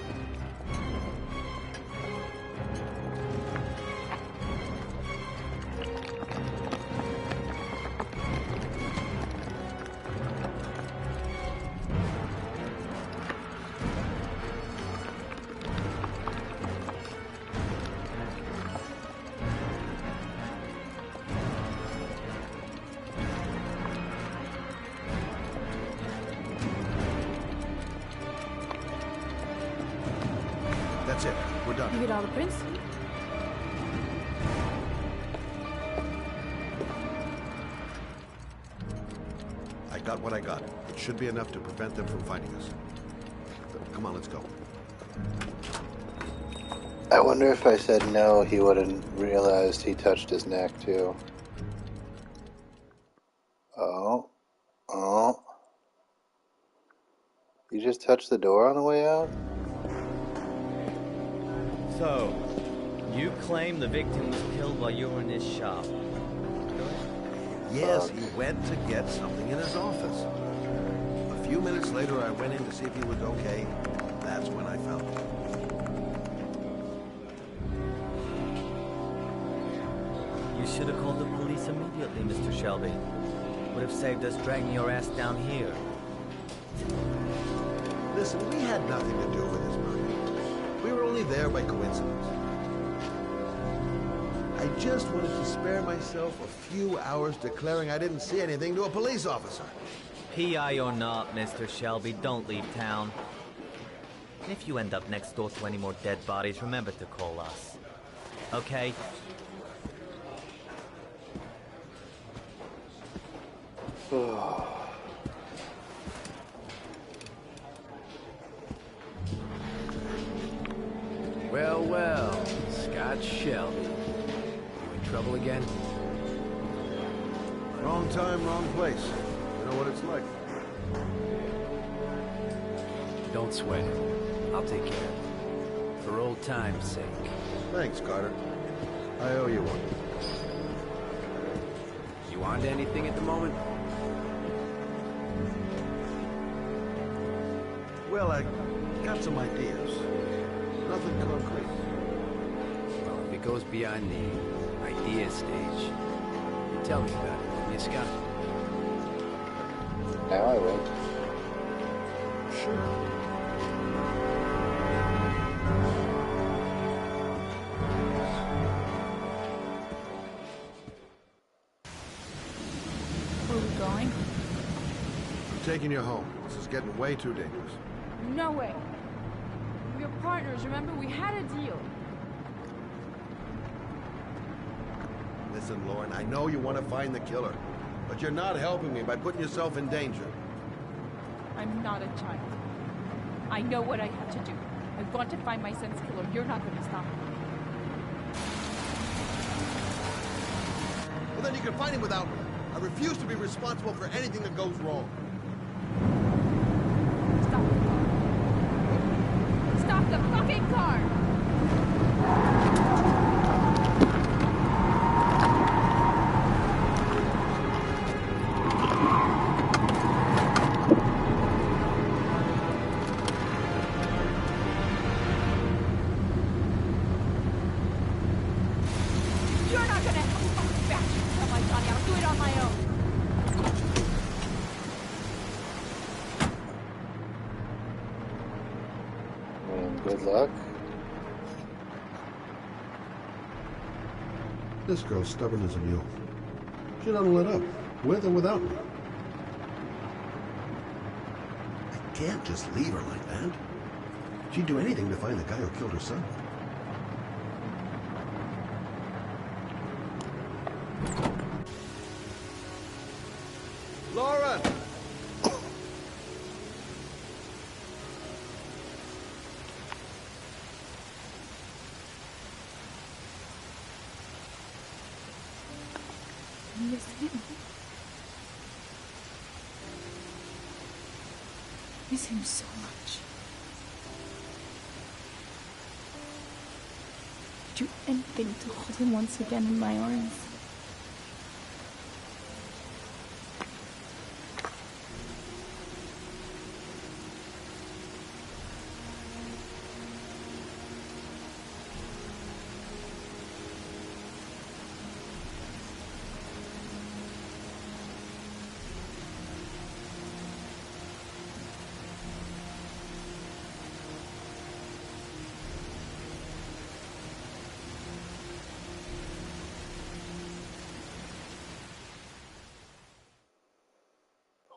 That's it. We're done. You get all the prints? I got what I got. It should be enough to prevent them from finding us. Come on, let's go. I wonder if I said no, he wouldn't realized he touched his neck too. Oh. Oh. You just touched the door on the way out? So, you claim the victim was killed while you were in his shop. Yes, he went to get something in his office. A few minutes later, I went in to see if he was okay. That's when I found him. You should have called the police immediately, Mr. Shelby. Would have saved us dragging your ass down here. Listen, we had nothing to do with this murder. We were only there by coincidence. I just wanted to spare myself a few hours declaring I didn't see anything to a police officer. PI or not, Mr. Shelby, don't leave town. And if you end up next door to any more dead bodies, remember to call us. Okay? Well, well, Scott Shelby. You in trouble again? Wrong time, wrong place. You know what it's like. Don't sweat it. I'll take care of it. For old time's sake. Thanks, Carter. I owe you one. You on to anything at the moment? Well, I got some ideas. Nothing concrete. Well, if it goes beyond the idea stage, you tell me about it, will you, Scott? Now I will. Sure. Where are we going? I'm taking you home. This is getting way too dangerous. No way. We're partners, remember? We had a deal. Listen, Lauren, I know you want to find the killer, but you're not helping me by putting yourself in danger. I'm not a child. I know what I have to do. I want to find my son's killer. You're not going to stop me. Well, then you can find him without me. I refuse to be responsible for anything that goes wrong. Stop the car. Stop the fucking car! You're not gonna help me back to my Johnny. I'll do it on my own. Good luck. This girl's stubborn as a mule. She doesn't let up, with or without me. I can't just leave her like that. She'd do anything to find the guy who killed her son. Lauren! Miss him. Miss him so much. I'd do anything to hold him once again in my arms.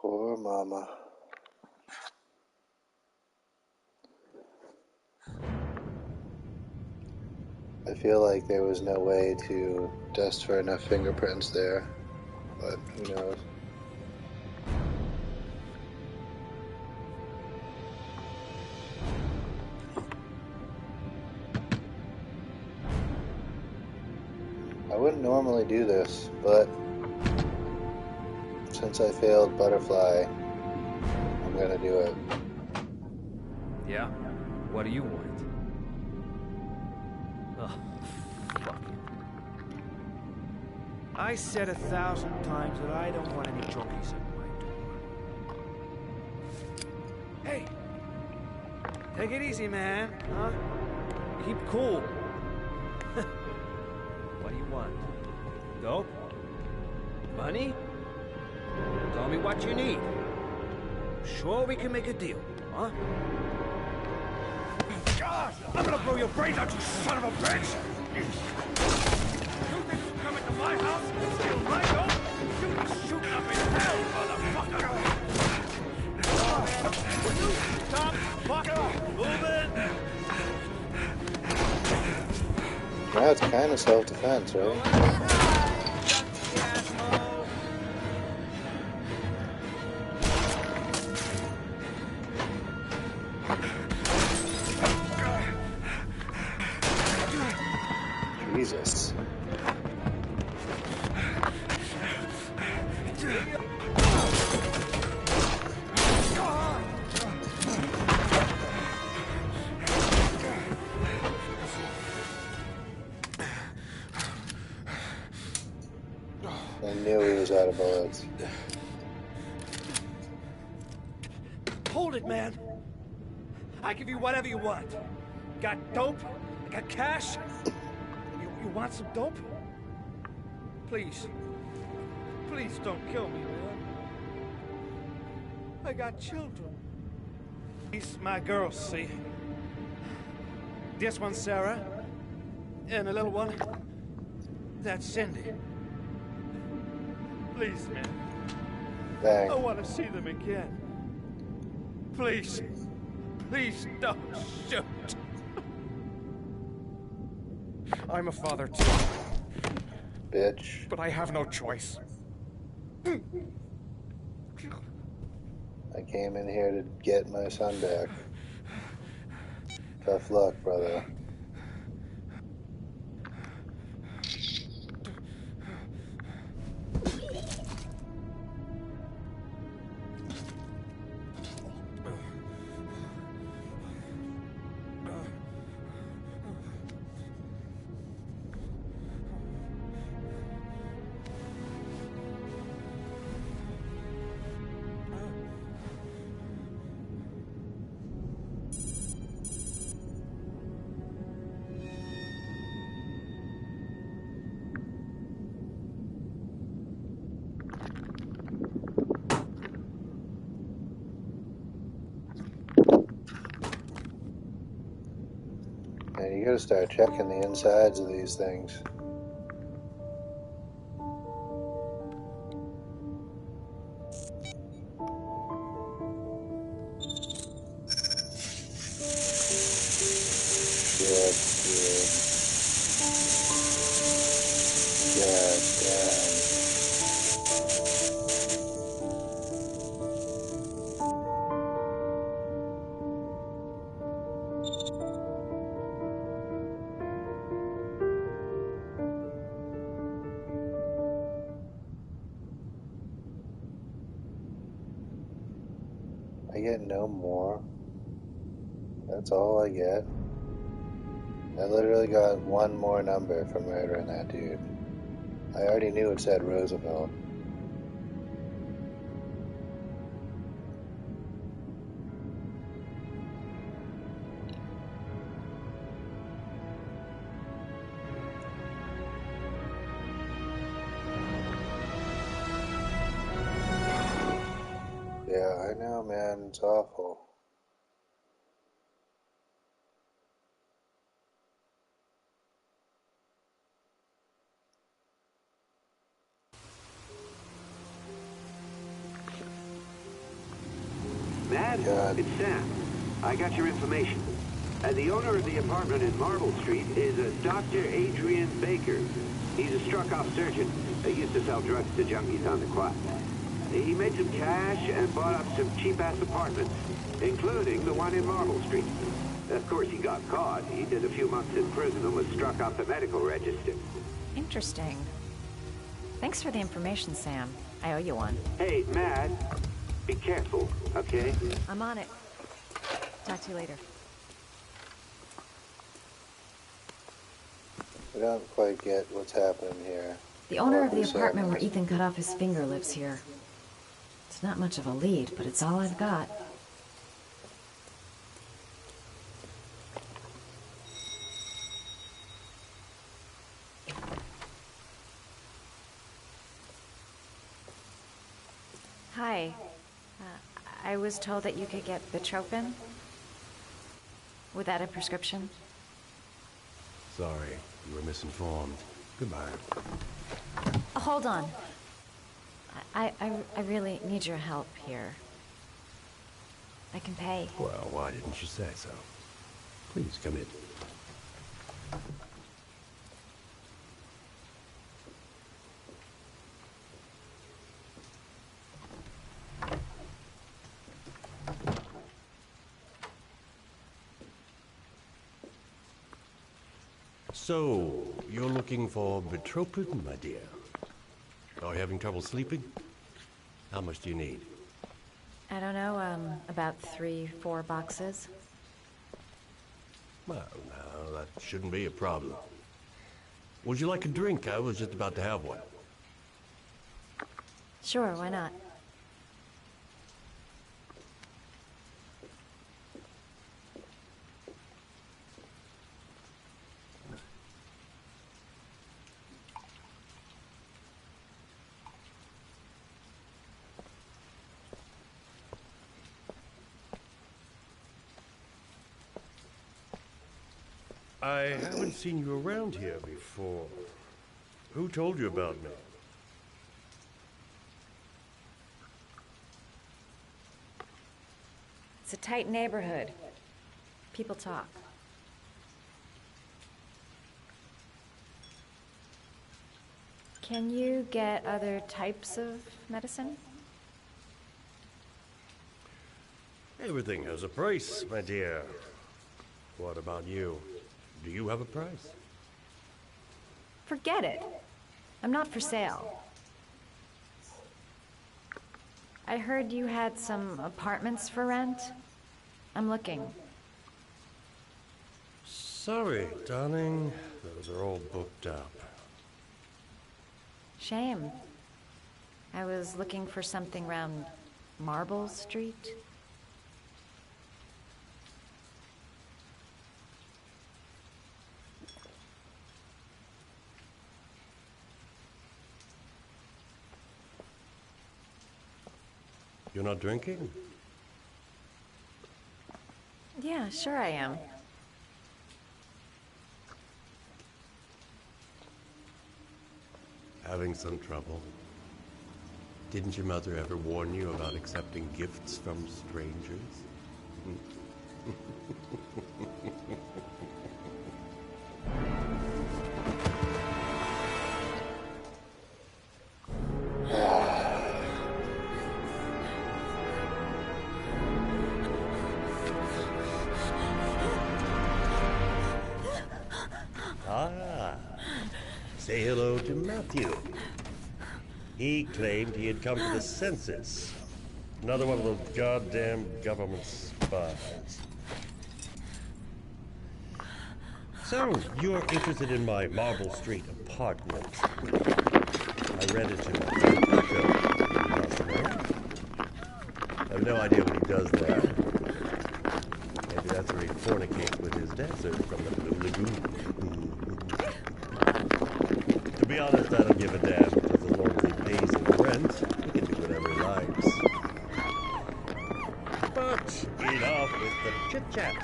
Poor mama. I feel like there was no way to dust for enough fingerprints there, but who knows. I wouldn't normally do this, but since I failed Butterfly, I'm gonna do it. Yeah? What do you want? Oh, fuck it. I said 1,000 times that I don't want any drunkies at my door. Hey! Take it easy, man, huh? Keep cool. What do you want? Dope? Money? Tell me what you need. Sure we can make a deal, huh? God! I'm gonna blow your brains out, you son of a bitch! You think you come into my house and steal my dope? You'll be shooting up in hell, motherfucker! Will you stop fucking moving? Now it's kind of self-defense, right? Jesus. I knew he was out of bullets. Hold it, man. I give you whatever you want. Got dope? Got cash? You want some dope? Please. Please don't kill me, man. I got children. These my girls, see? This one's Sarah. And the little one, that's Cindy. Please, man. Dang. I want to see them again. Please. Please don't shoot. I'm a father too. Bitch. But I have no choice. I came in here to get my son back. Tough luck, brother. You gotta start checking the insides of these things. I get no more. That's all I get. I literally got one more number for murdering that dude. I already knew it said Roosevelt. Yeah, I know, man. It's awful. Matt, it's Sam. I got your information. The owner of the apartment in Marble Street is a Dr. Adrian Baker. He's a struck-off surgeon. He used to sell drugs to junkies on the quad. He made some cash and bought up some cheap-ass apartments, including the one in Marble Street. Of course, he got caught. He did a few months in prison and was struck off the medical register. Interesting. Thanks for the information, Sam. I owe you one. Hey, Matt, be careful, okay? I'm on it. Talk to you later. I don't quite get what's happening here. The owner of the apartment where Ethan cut off his finger lives here. It's not much of a lead, but it's all I've got. Hi. I was told that you could get Bitropin. Without a prescription. Sorry, you were misinformed. Goodbye. Hold on. I really need your help here. I can pay. Well, why didn't you say so? Please, come in. So, you're looking for Bitropin, my dear? Are you having trouble sleeping? How much do you need? I don't know, about 3-4 boxes. Well, no, that shouldn't be a problem. Would you like a drink? I was just about to have one. Sure, why not? I haven't seen you around here before. Who told you about me? It's a tight neighborhood. People talk. Can you get other types of medicine? Everything has a price, my dear. What about you? Do you have a price? Forget it. I'm not for sale. I heard you had some apartments for rent. I'm looking. Sorry, darling. Those are all booked up. Shame. I was looking for something around Marble Street. You're not drinking? Yeah, sure I am. Having some trouble? Didn't your mother ever warn you about accepting gifts from strangers? Say hello to Matthew. He claimed he had come to the census. Another one of those goddamn government spies. So, you're interested in my Marble Street apartment. I rented to Paco. I have no idea what he does there. Maybe that's where he fornicates with his dancer from the Blue Lagoon. To be honest, I don't give a damn, because as long as he pays his rent, he can do whatever he likes. But enough with the chit-chat.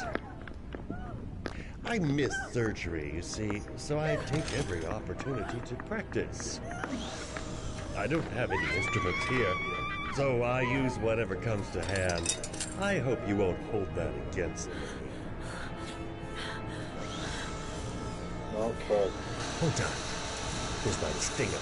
I miss surgery, you see, so I take every opportunity to practice. I don't have any instruments here, so I use whatever comes to hand. I hope you won't hold that against me. Okay. Hold on. This might sting him.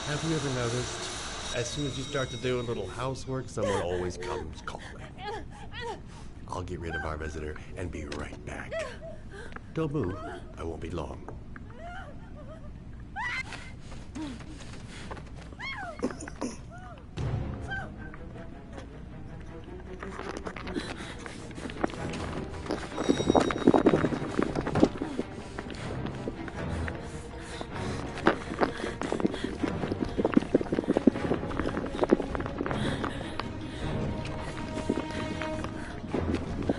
Have you ever noticed, as soon as you start to do a little housework, someone always comes calling? I'll get rid of our visitor and be right back. Don't move. I won't be long.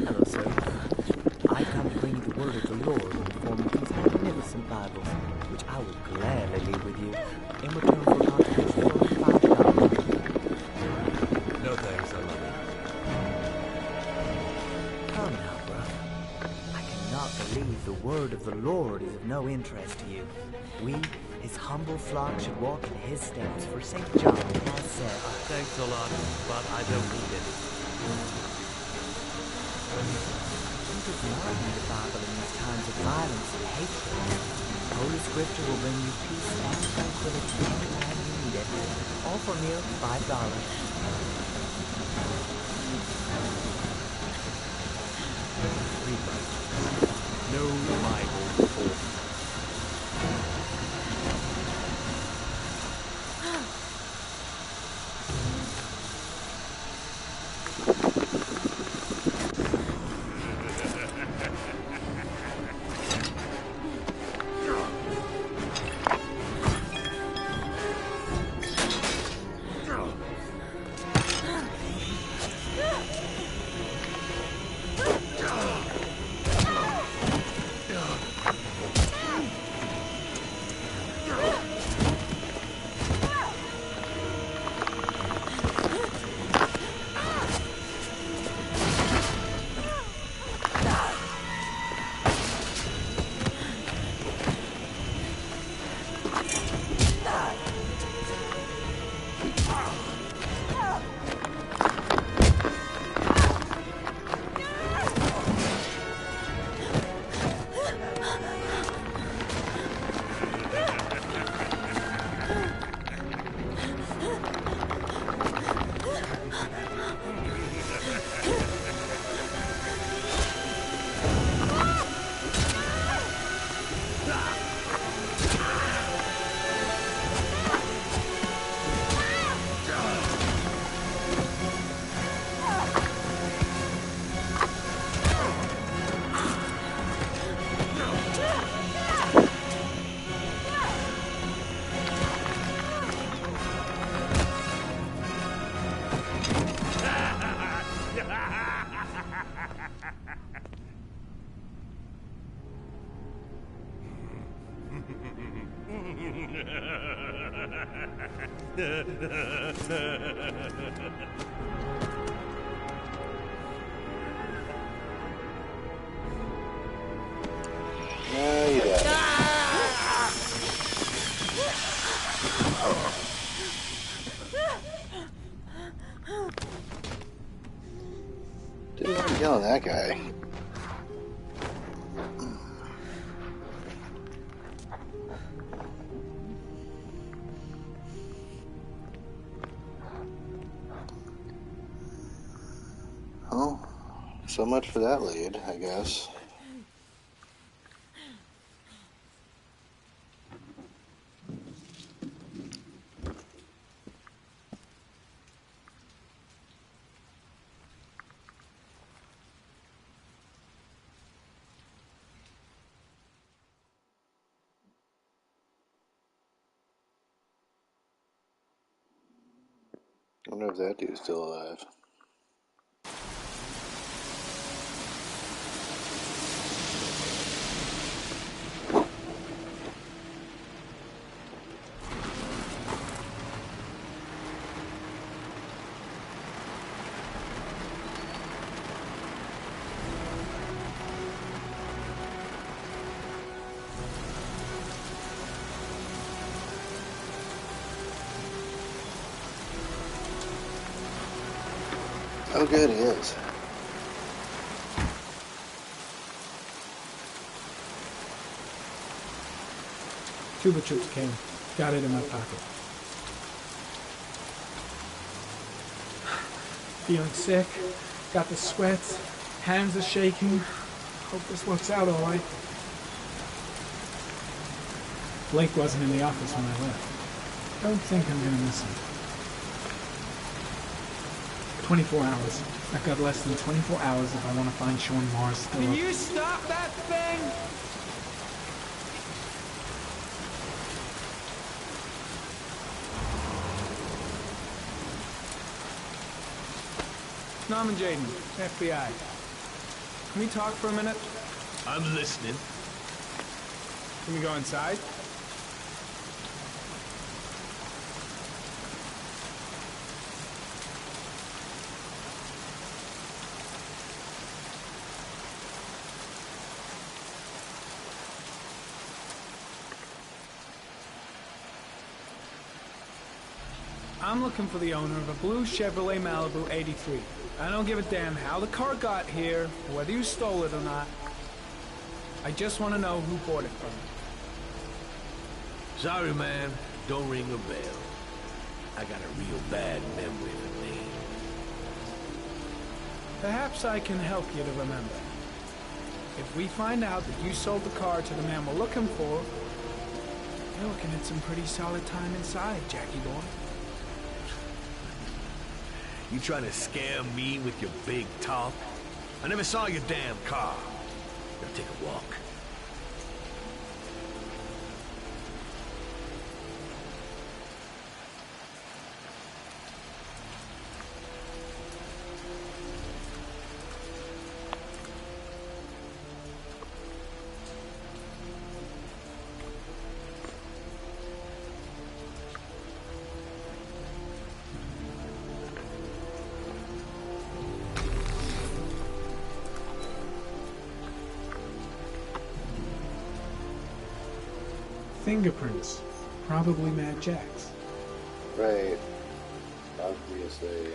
Hello, sir. I come to bring you the word of the Lord in the form of these magnificent Bibles, which I will gladly leave with you in return for a contribution of only $5. No thanks, I love it. Come now, brother. I cannot believe the word of the Lord is of no interest to you. We, his humble flock, should walk in his steps, for St. John has said. Thanks a lot, but I don't need it. You does not need a Bible in these times of violence and hatred. Holy Scripture will bring you peace and tranquility anytime you need it. All for mere $5. Read Bible. No Bible for No, you don't. Didn't like yelling at that guy. Oh, so much for that lead, I guess. I wonder if that dude's still alive. Oh, good, he is. Tuba chips came. Got it in my pocket. Feeling sick. Got the sweats. Hands are shaking. Hope this works out all right. Blake wasn't in the office when I left. Don't think I'm gonna miss him. 24 hours. I've got less than 24 hours if I want to find Sean Mars still Can up. you stop that thing? Norman Jaden, FBI. Can we talk for a minute? I'm listening. Can we go inside? I'm looking for the owner of a blue Chevrolet Malibu 83. I don't give a damn how the car got here, or whether you stole it or not. I just want to know who bought it from you. Sorry, man. Don't ring a bell. I got a real bad memory for names. Perhaps I can help you to remember. If we find out that you sold the car to the man we're looking for, you're looking at some pretty solid time inside, Jackie boy. You trying to scare me with your big talk? I never saw your damn car. Now take a walk. Fingerprints. Probably Mad Jack's. Right. Obviously.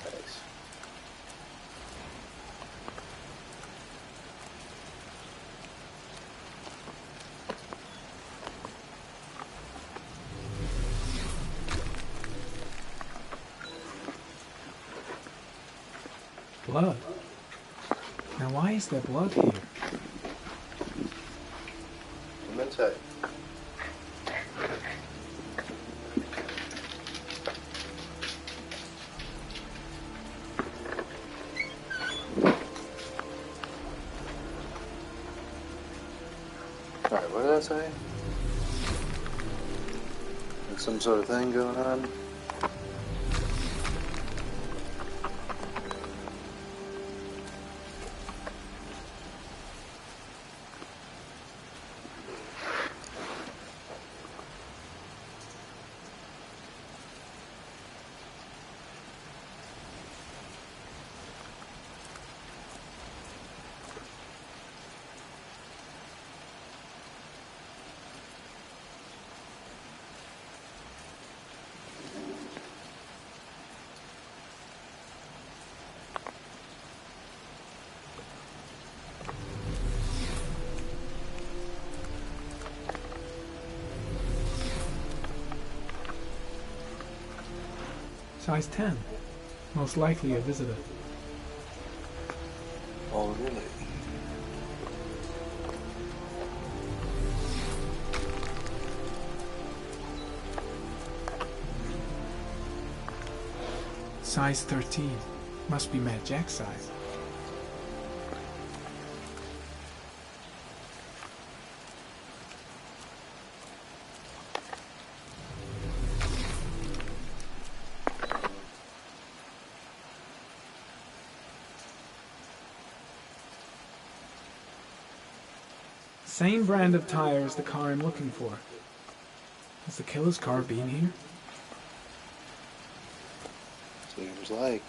Nice. Blood. Now why is there blood here? Come inside. Alright, what did I say? like some sort of thing going on. Size 10. Most likely a visitor. Oh, really? Size 13. Must be Mad Jack's size. Same brand of tire as the car I'm looking for. Has the killer's car been here? Seems like.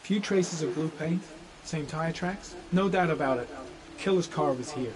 Few traces of blue paint. Same tire tracks. No doubt about it. Killer's car was here.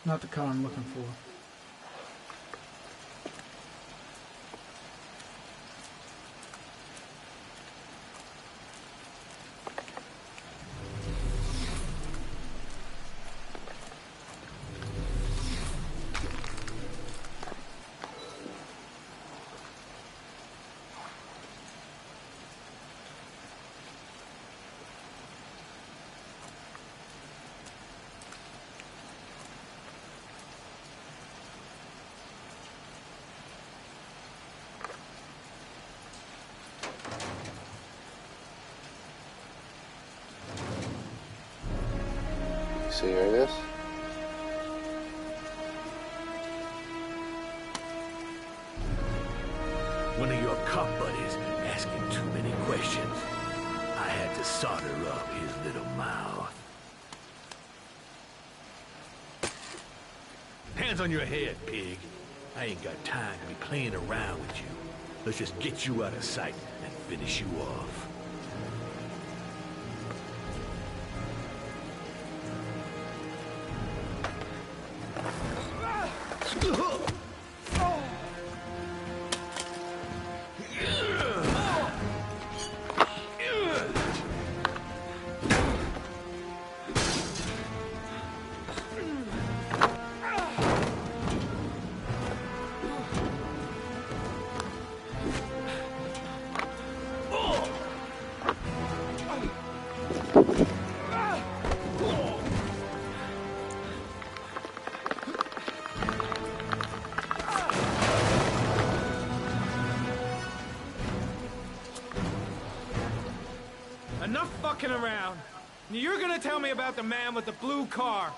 Not the car I'm looking for. Serious? One of your cop buddies asking too many questions. I had to solder up his little mouth. Hands on your head, pig. I ain't got time to be playing around with you. Let's just get you out of sight and finish you off. Enough fucking around. You're gonna tell me about the man with the blue car.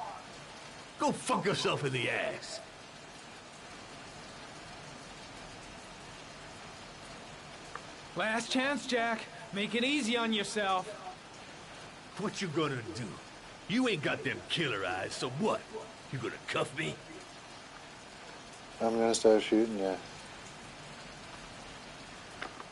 Go fuck yourself in the ass. Last chance, Jack. Make it easy on yourself. What you gonna do? You ain't got them killer eyes, so what? You gonna cuff me? I'm gonna start shooting you.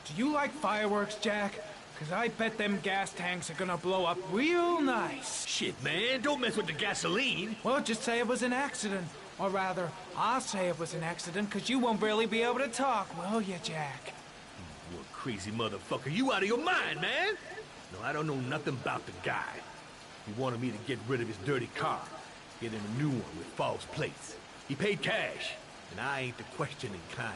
Do you like fireworks, Jack? Because I bet them gas tanks are gonna blow up real nice. Shit, man, don't mess with the gasoline. Well, just say it was an accident. Or rather, I'll say it was an accident, because you won't really be able to talk, will you, Jack? You crazy motherfucker. You out of your mind, man. No, I don't know nothing about the guy. He wanted me to get rid of his dirty car. Get him a new one with false plates. He paid cash, and I ain't the questioning kind.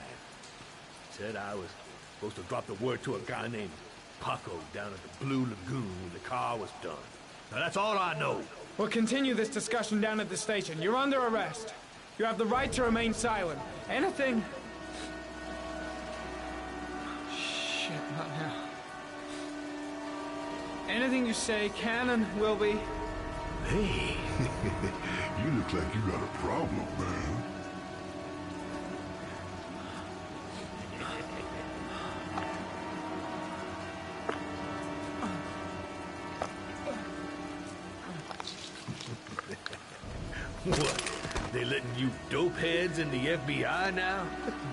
Said I was supposed to drop the word to a guy named Paco down at the Blue Lagoon when the car was done. Now that's all I know. We'll continue this discussion down at the station. You're under arrest. You have the right to remain silent. Anything... Shit, not now. Anything you say can and will be... Hey, you look like you got a problem, man. What? They letting you dope heads in the FBI now?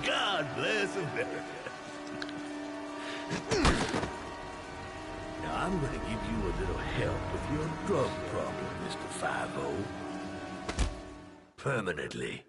God bless America. Now I'm gonna give you a little help with your drug problem, Mr. 5-0. Permanently.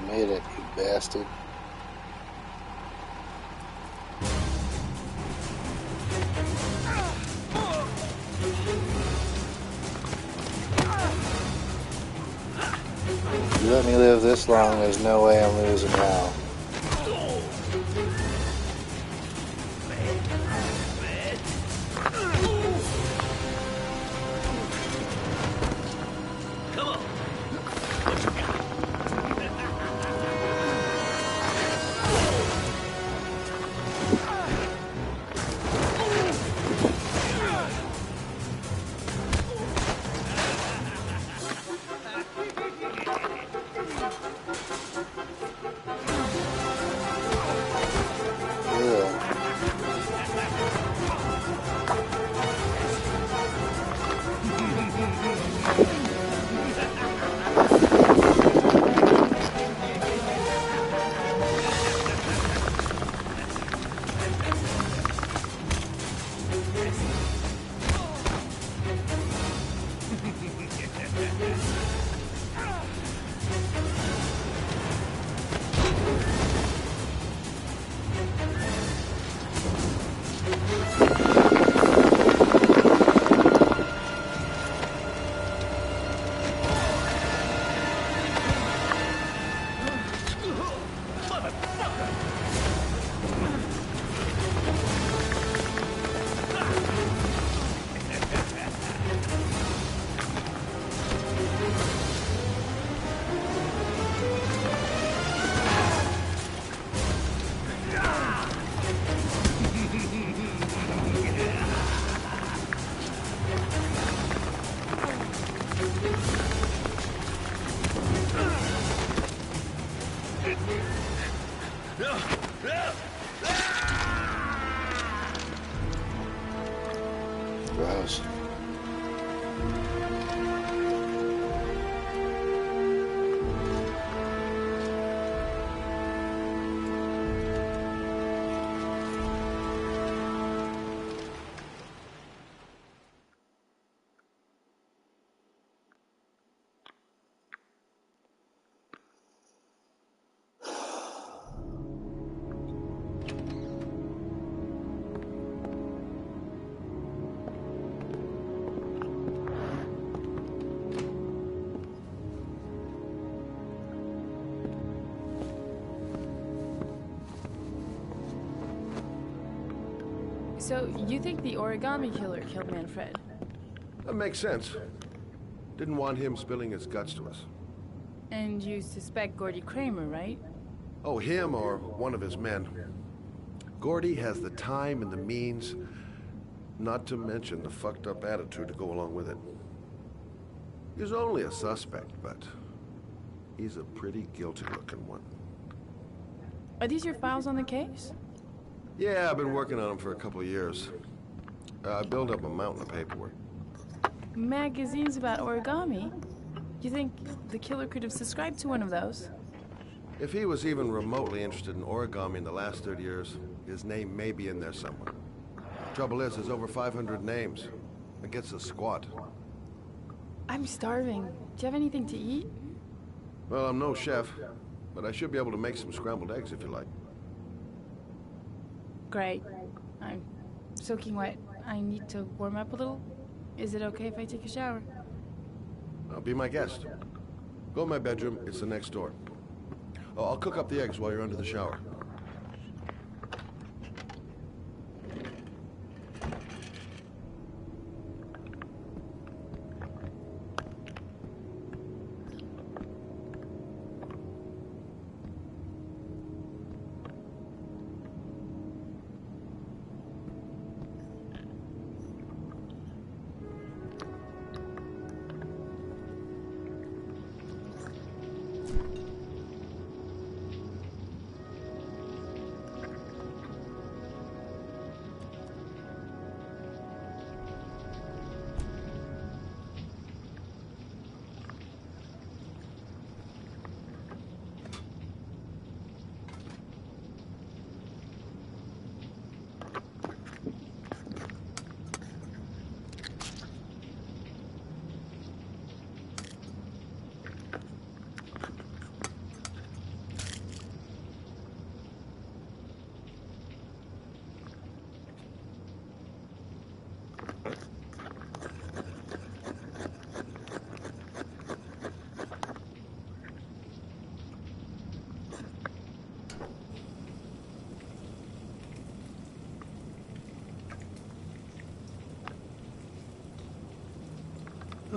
Made it, you bastard. If you let me live this long, there's no way I'm losing now. Gross. So, you think the origami killer killed Manfred? That makes sense. Didn't want him spilling his guts to us. And you suspect Gordy Kramer, right? Oh, him or one of his men. Gordy has the time and the means, not to mention the fucked up attitude to go along with it. He's only a suspect, but he's a pretty guilty looking one. Are these your files on the case? Yeah, I've been working on him for a couple of years. I built up a mountain of paperwork. Magazines about origami? You think the killer could have subscribed to one of those? If he was even remotely interested in origami in the last 30 years, his name may be in there somewhere. Trouble is, there's over 500 names. It gets a squat. I'm starving. Do you have anything to eat? Well, I'm no chef, but I should be able to make some scrambled eggs if you like. Great. I'm soaking wet. I need to warm up a little. Is it okay if I take a shower? Be my guest. Go in my bedroom. It's the next door. Oh, I'll cook up the eggs while you're under the shower.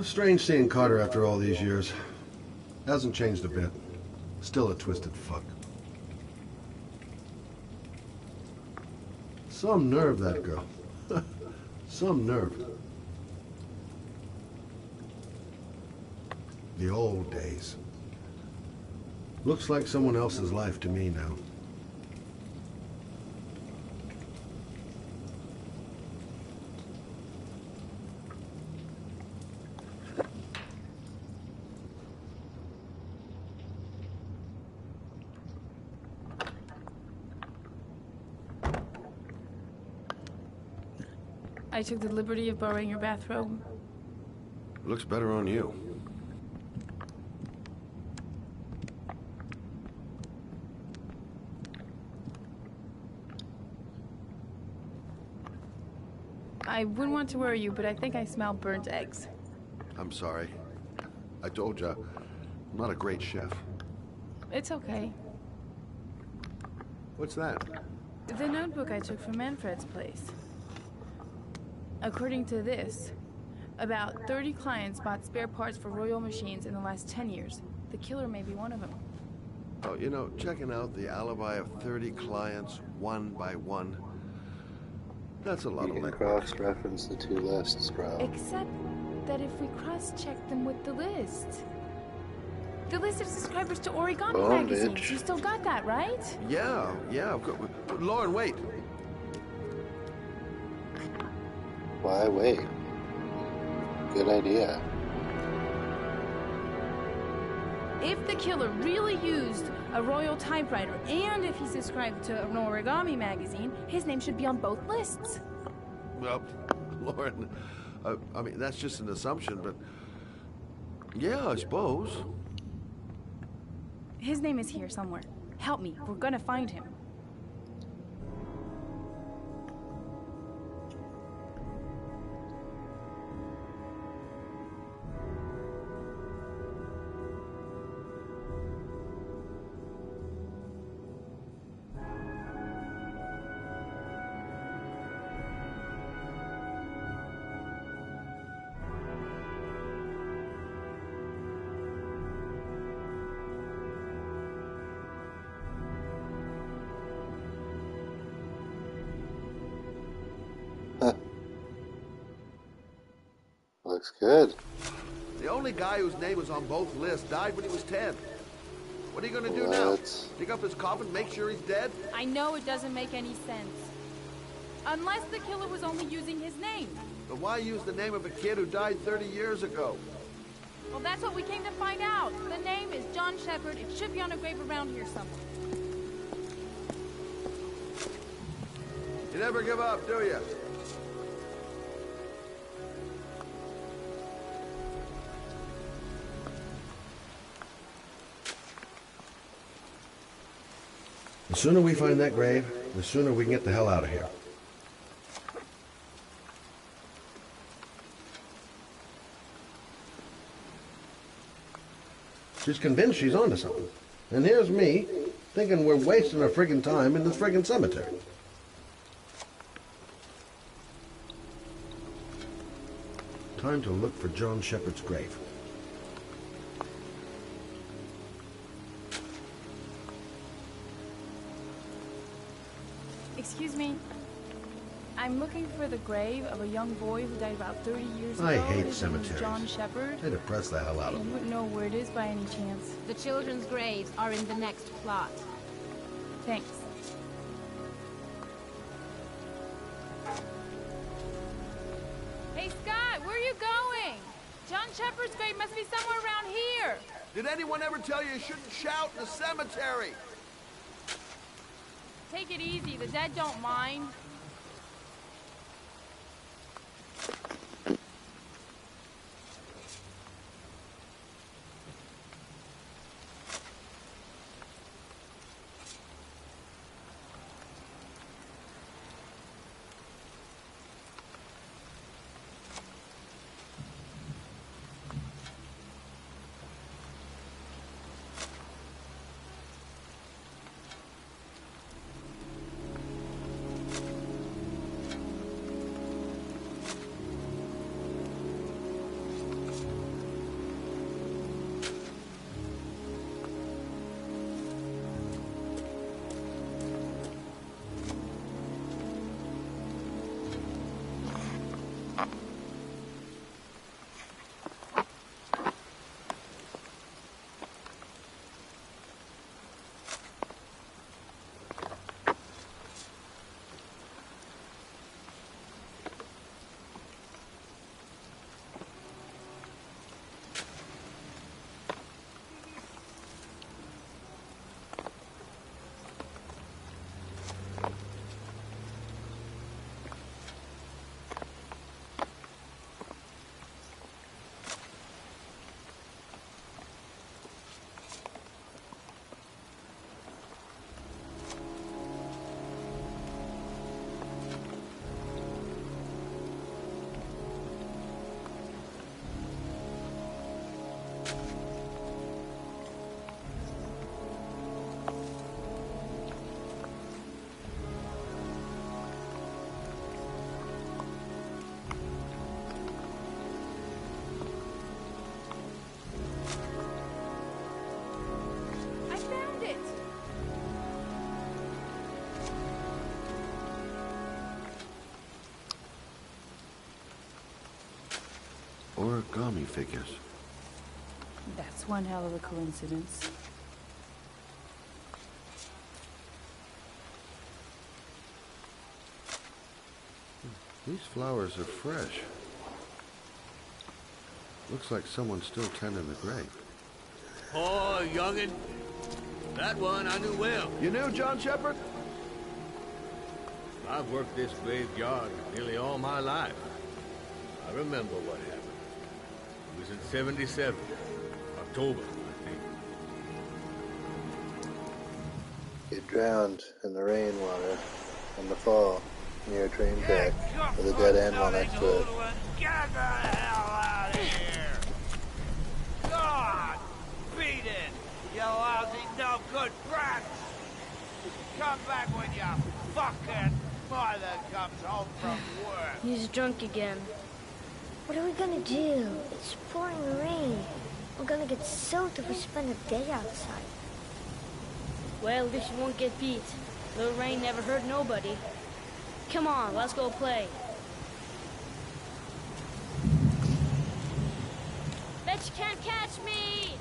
Strange seeing Carter after all these years. Hasn't changed a bit. Still a twisted fuck. Some nerve, that girl. Some nerve. The old days. Looks like someone else's life to me now. I took the liberty of borrowing your bathrobe. Looks better on you. I wouldn't want to worry you, but I think I smell burnt eggs. I'm sorry. I told you, I'm not a great chef. It's okay. What's that? The notebook I took from Manfred's place. According to this, about 30 clients bought spare parts for Royal machines in the last 10 years. The killer may be one of them. Oh, you know, checking out the alibi of 30 clients, one by one. That's a lot of legwork. Cross-reference the two lists, bro. Except that if we cross-check them with the list... The list of subscribers to Origami magazines. Bitch. You still got that, right? Yeah. Lauren, wait. Why wait? Good idea. If the killer really used a Royal typewriter, and if he subscribed to an Origami magazine, his name should be on both lists. Well, Lauren, I mean, that's just an assumption, but... Yeah, I suppose. His name is here somewhere. Help me. We're gonna find him. looks good. The only guy whose name was on both lists died when he was 10. What are you gonna do now? Dig up his coffin, make sure he's dead? I know it doesn't make any sense. Unless the killer was only using his name. But why use the name of a kid who died 30 years ago? Well, that's what we came to find out. The name is John Shepard. It should be on a grave around here somewhere. You never give up, do you? The sooner we find that grave, the sooner we can get the hell out of here. She's convinced she's onto something. And here's me, thinking we're wasting our friggin' time in this friggin' cemetery. Time to look for John Shepard's grave. Excuse me. I'm looking for the grave of a young boy who died about 30 years ago. I hate His name was cemeteries. John Shepard. They depress the hell out of You me. wouldn't know where it is by any chance. The children's graves are in the next plot. Thanks. Hey, Scott, where are you going? John Shepard's grave must be somewhere around here. Did anyone ever tell you shouldn't shout in the cemetery? Take it easy. The dead don't mind. Origami figures. That's one hell of a coincidence. These flowers are fresh. Looks like someone's still tending the grave. Oh, youngin'. That one I knew well. You knew John Shepard? I've worked this graveyard nearly all my life. I remember what happened. It was in 77. October, I think. Get drowned in the rainwater in the fall near a train track with a dead animal next to it. Get the hell out of here! God! Beat it! You lousy, no good brats! Come back when your fucking mother comes home from work! He's drunk again. What are we gonna do? It's pouring rain. We're gonna get soaked if we spend the day outside. Well, at least you won't get beat. Little rain never hurt nobody. Come on, let's go play. Bitch can't catch me!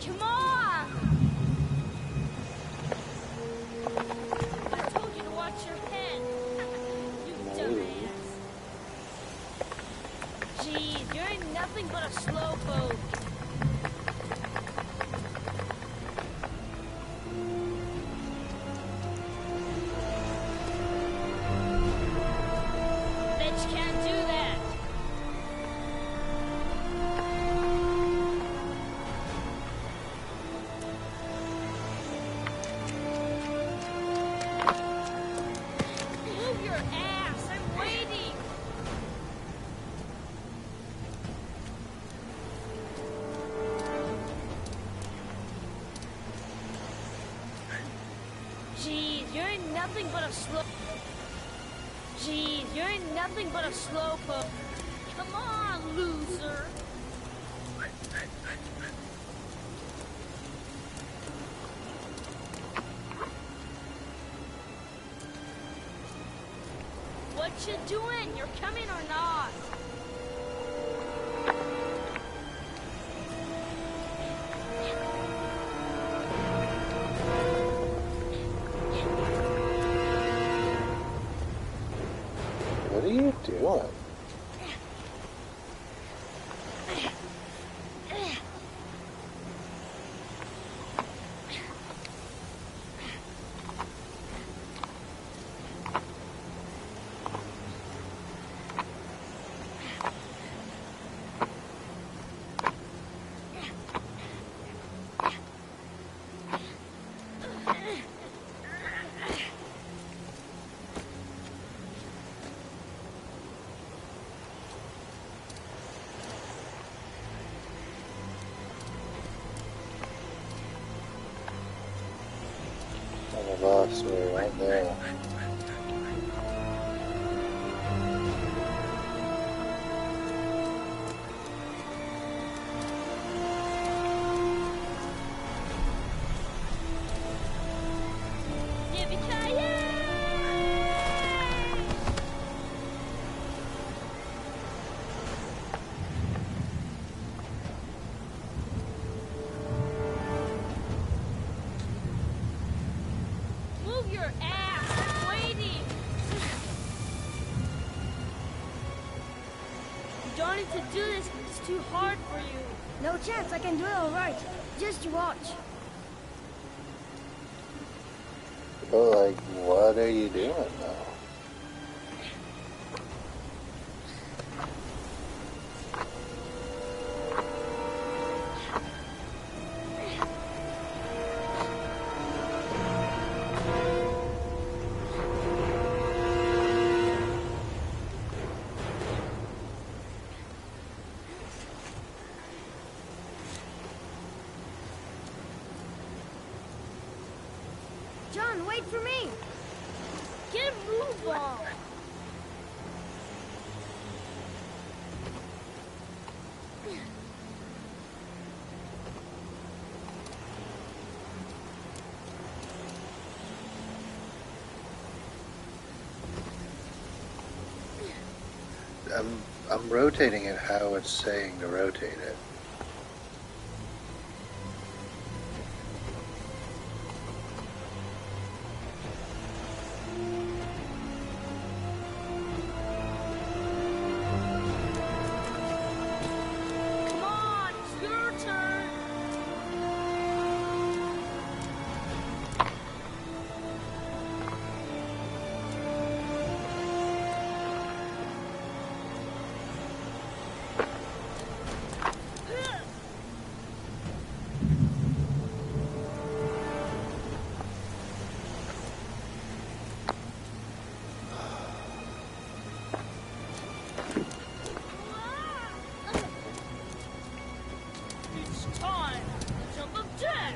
Come on! I told you to watch your head. You dumbass. Jeez, you're nothing but a slowpoke. Bitch can't do that. Move your ass. I'm waiting. Jeez, you're nothing but a slow... Jeez, you're nothing but a slowpoke. Come on, loser. What you doing? You're coming or not? What are you doing? I lost me right there. Move your ass. I'm waiting. You don't need to do this. It's too hard for you. No chance, I can do it all right. Just watch. But like, what are you doing though? John, wait for me! Get a move on! I'm rotating it how it's saying to rotate it. Come on, it's your turn! It's time to jump up dead!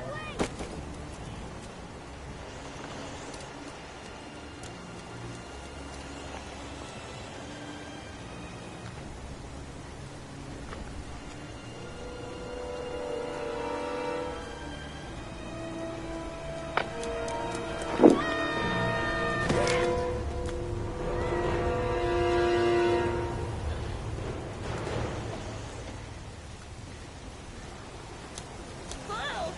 Whoa!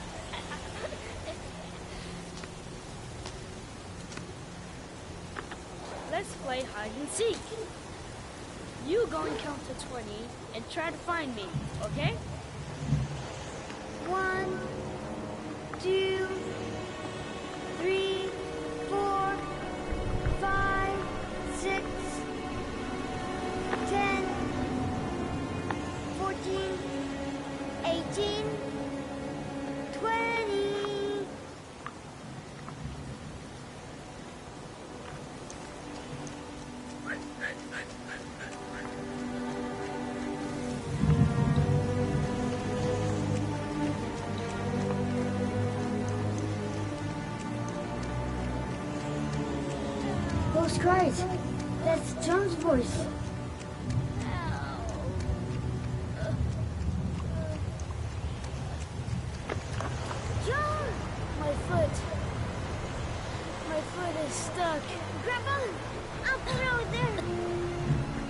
Let's play hide and seek. You go and count to 20 and try to find me, okay? 1, 2, 3, 4, 5, 6, 10, 14, 18, 20. Those cries, that's John's voice. John! My foot. My foot is stuck. Grab on! I'll put it over there.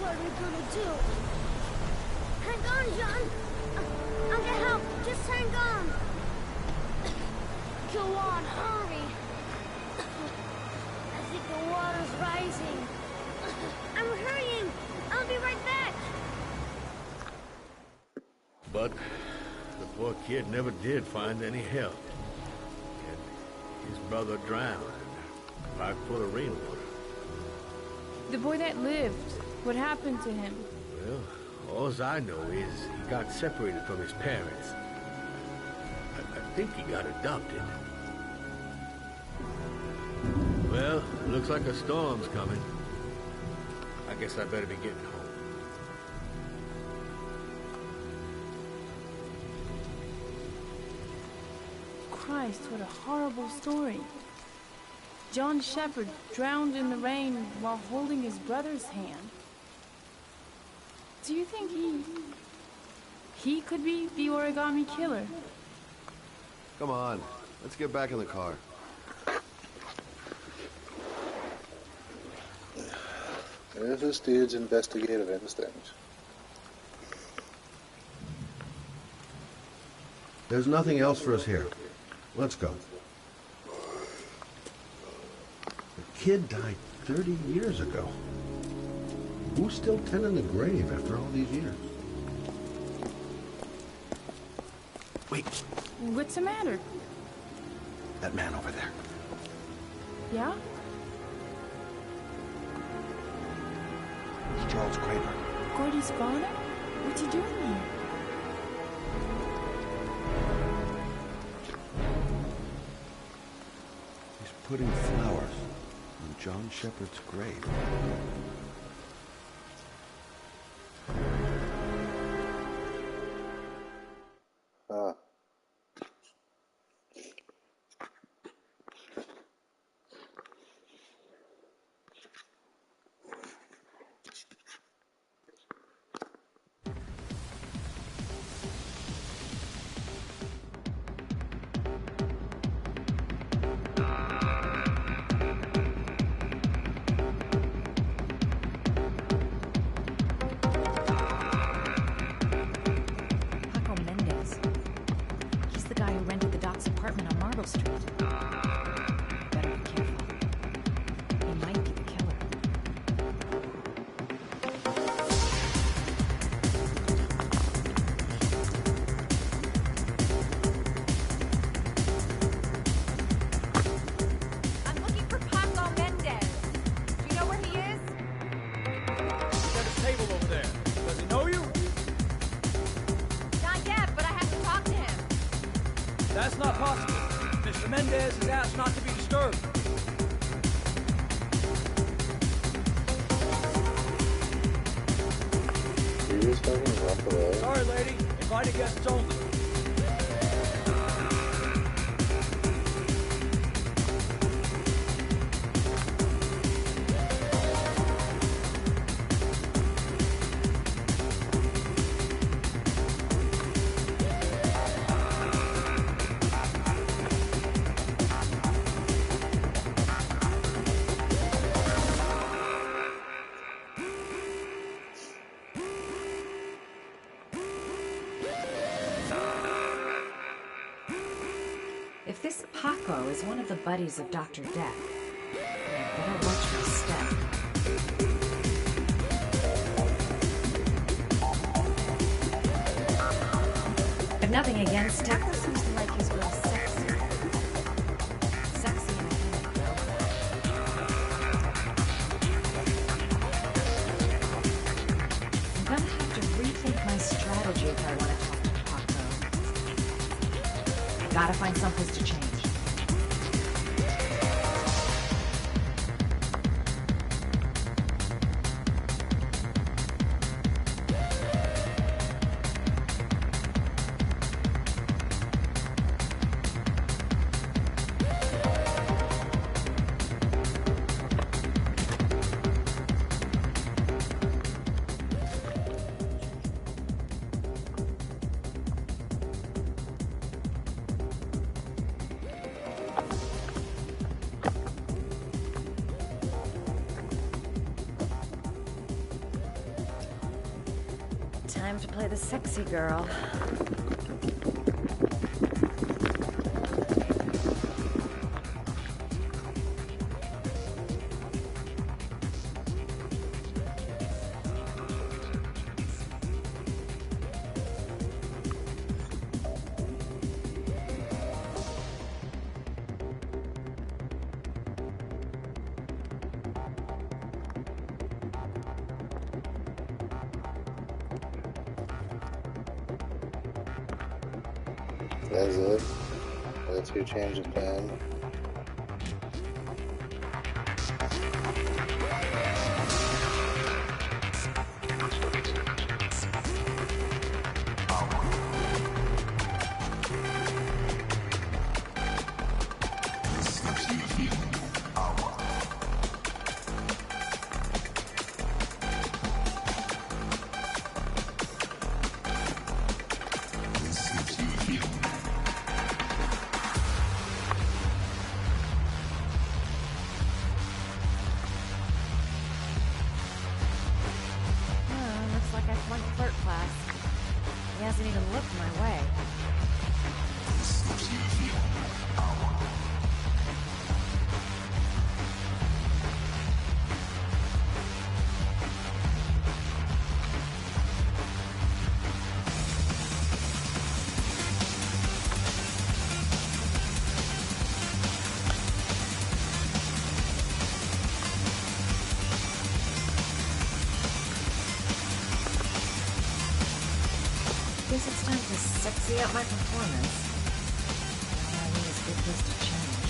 What are we gonna do? Hang on, John. I'll get help. Just hang on. Go on, hurry. I think the water's rising. I'm hurrying. I'll be right back. But the poor kid never did find any help. And his brother drowned in a pipe full of rainwater. The boy that lived, what happened to him? Well, all I know is he got separated from his parents. I think he got adopted. Well, looks like a storm's coming. I guess I better be getting home. Christ, what a horrible story. John Shepherd drowned in the rain while holding his brother's hand. Do you think he could be the origami killer? Come on, let's get back in the car. There's this dude's investigative instinct. There's nothing else for us here. Let's go. The kid died 30 years ago. Who's still tending the grave after all these years? Wait, What's the matter? that man over there. Yeah? It's Charles Kramer. Gordy's father? What's he doing here? putting flowers on John Shepard's grave. Huh. Apartment on Marble Street. Better be careful. He might be the killer. I'm looking for Paco Mendez. Do you know where he is? He's at a table over there. Does he know you? Not yet, but I have to talk to him. That's not possible. Mr. Mendez has asked not to be disturbed. You just fucking walk away. Sorry, lady. Invited guests only. If this Paco is one of the buddies of Dr. Death, I better watch my step. I've nothing against him. Paco seems to like his real sexy. Sexy in a hammock, though. I'm gonna have to rethink my strategy if I want to talk to Paco. Gotta find someplace to change. Time to play the sexy girl. That's it. That's your change of plan. Looks like I flunked flirt class. He hasn't even looked my way. Guess it's time to sexy up my performance. All I need is a good place to change.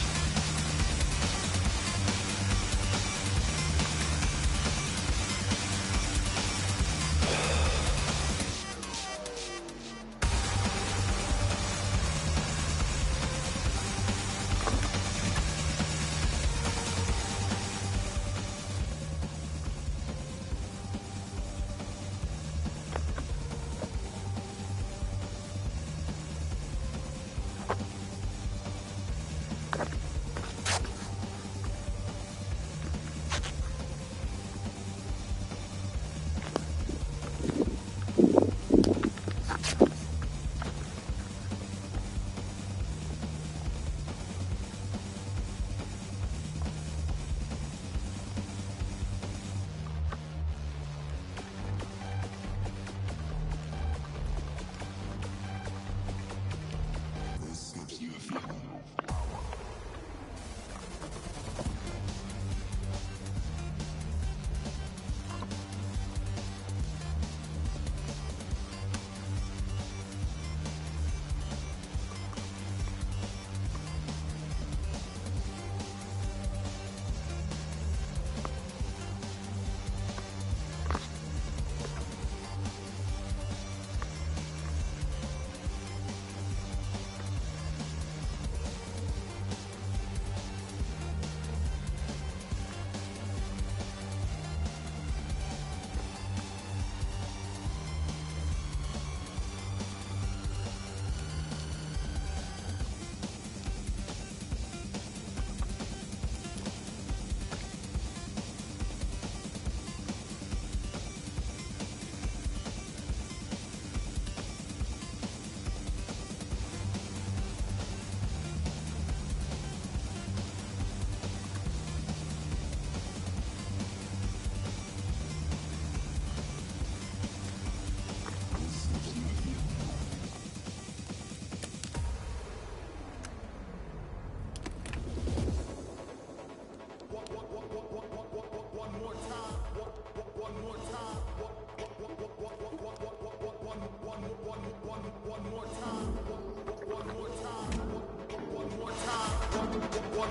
We'll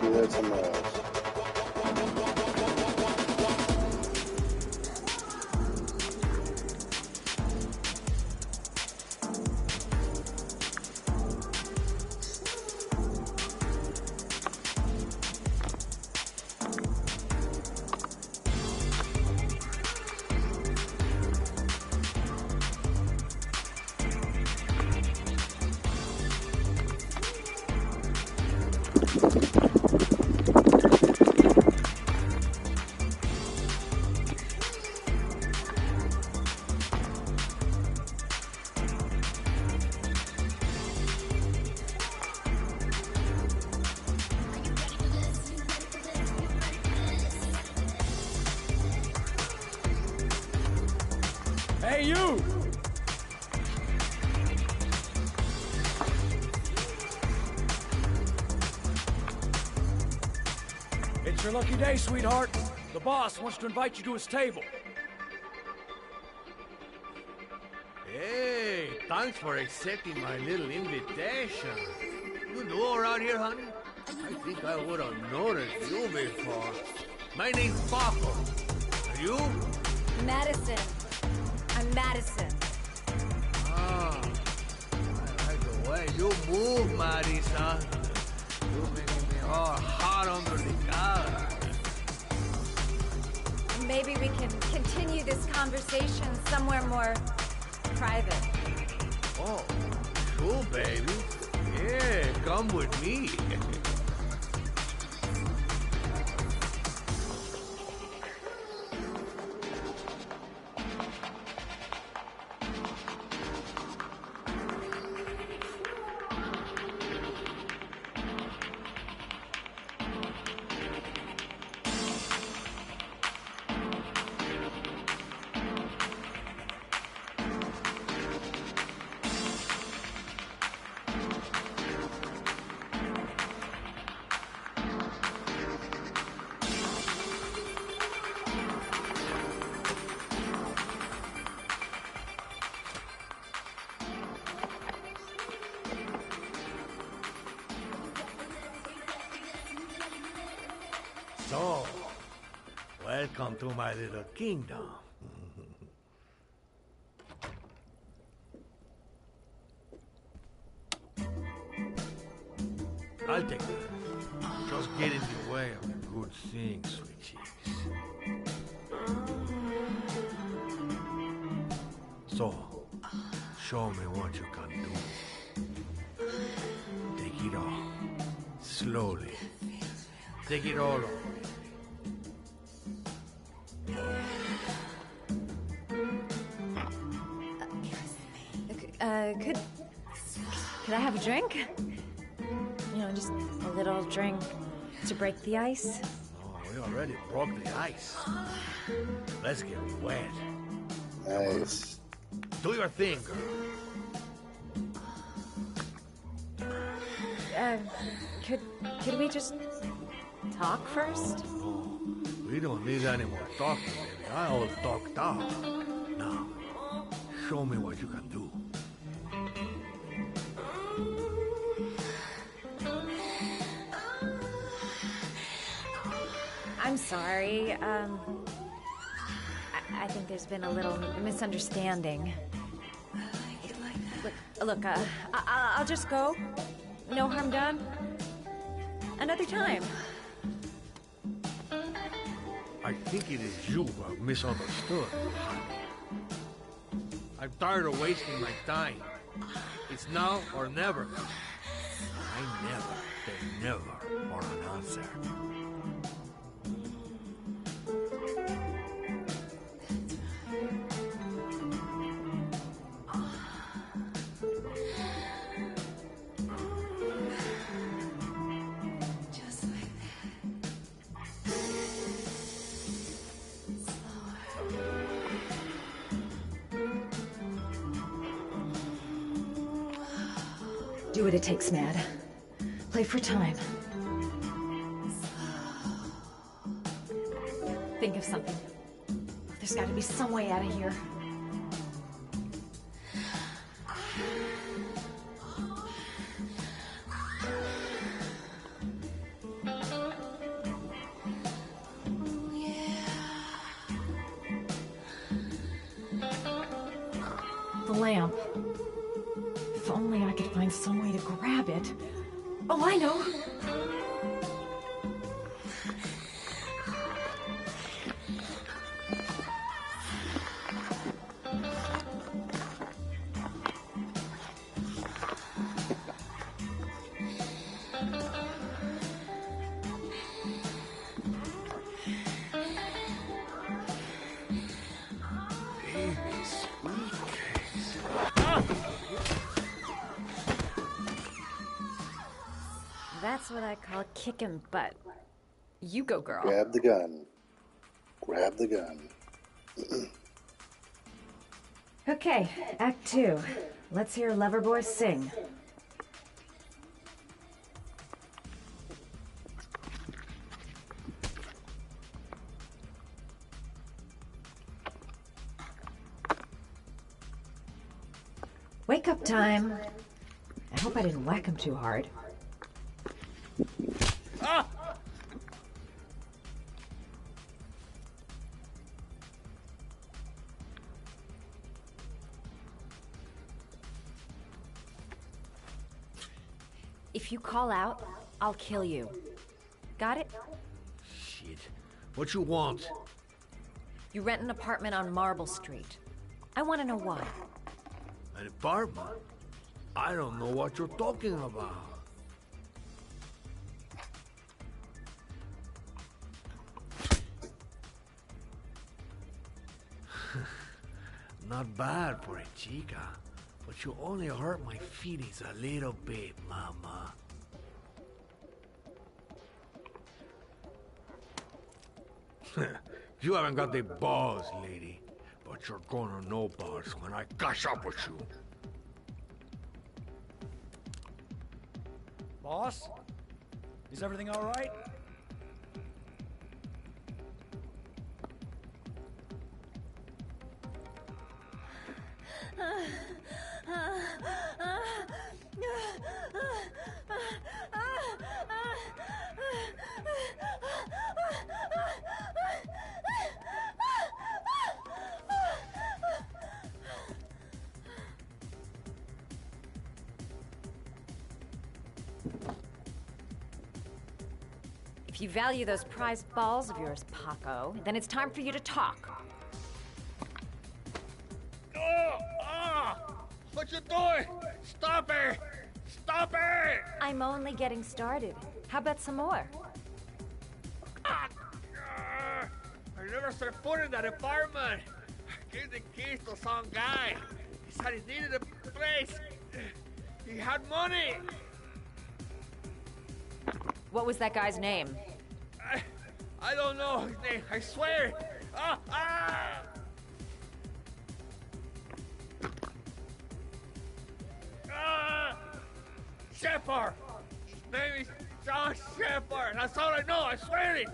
do that somewhere else. Hey, you! It's your lucky day, sweetheart. The boss wants to invite you to his table. Hey, thanks for accepting my little invitation. You new around here, honey? I think I would have noticed you before. My name's Paco. Are you? Madison. I'm Madison. Ah, I like the way you move, Marisa. You're making me all hot under the collar. Maybe we can continue this conversation somewhere more private. Oh, cool, baby. Yeah, come with me. So, welcome to my little kingdom. I'll take that. Just get in the way of the good thing, sweet cheeks. So, show me what you can do. Take it all. Slowly. Take it all over. Could I have a drink? You know, just a little drink to break the ice. Oh, we already broke the ice. Let's get wet. Nice. Do your thing, girl. Could we just talk first? No, we don't need any more talking, baby. I all talked out. Now, show me what you can do. I'm sorry. I think there's been a little misunderstanding. Look, I'll just go. No harm done. Another time. I think it is you who have misunderstood. I'm tired of wasting my time. It's now or never. I never say never for an answer. Do what it takes, Mad. Play for time. Think of something. There's got to be some way out of here. the lamp. If only I could find some way to grab it. Oh, I know! That's what I call kicking butt. You go, girl. Grab the gun. Grab the gun. Okay, Act 2. Let's hear Loverboy sing. Wake up time. I hope I didn't whack him too hard. Ah! If you call out, I'll kill you. Got it? Shit. What you want? You rent an apartment on Marble Street. I want to know why. An apartment? I don't know what you're talking about. Not bad for a chica, but you only hurt my feelings a little bit, mama. You haven't got the balls, lady, but you're gonna know balls when I catch up with you. Boss? Is everything all right? If you value those prized balls of yours, Paco, then it's time for you to talk. What you doing? Stop it! Stop it! I'm only getting started. How about some more? I never set foot in that apartment. I gave the keys to some guy. He said he needed a place. He had money. What was that guy's name? I don't know his name, I swear. Shepard! His name is John Shepard. That's all I know, I swear it.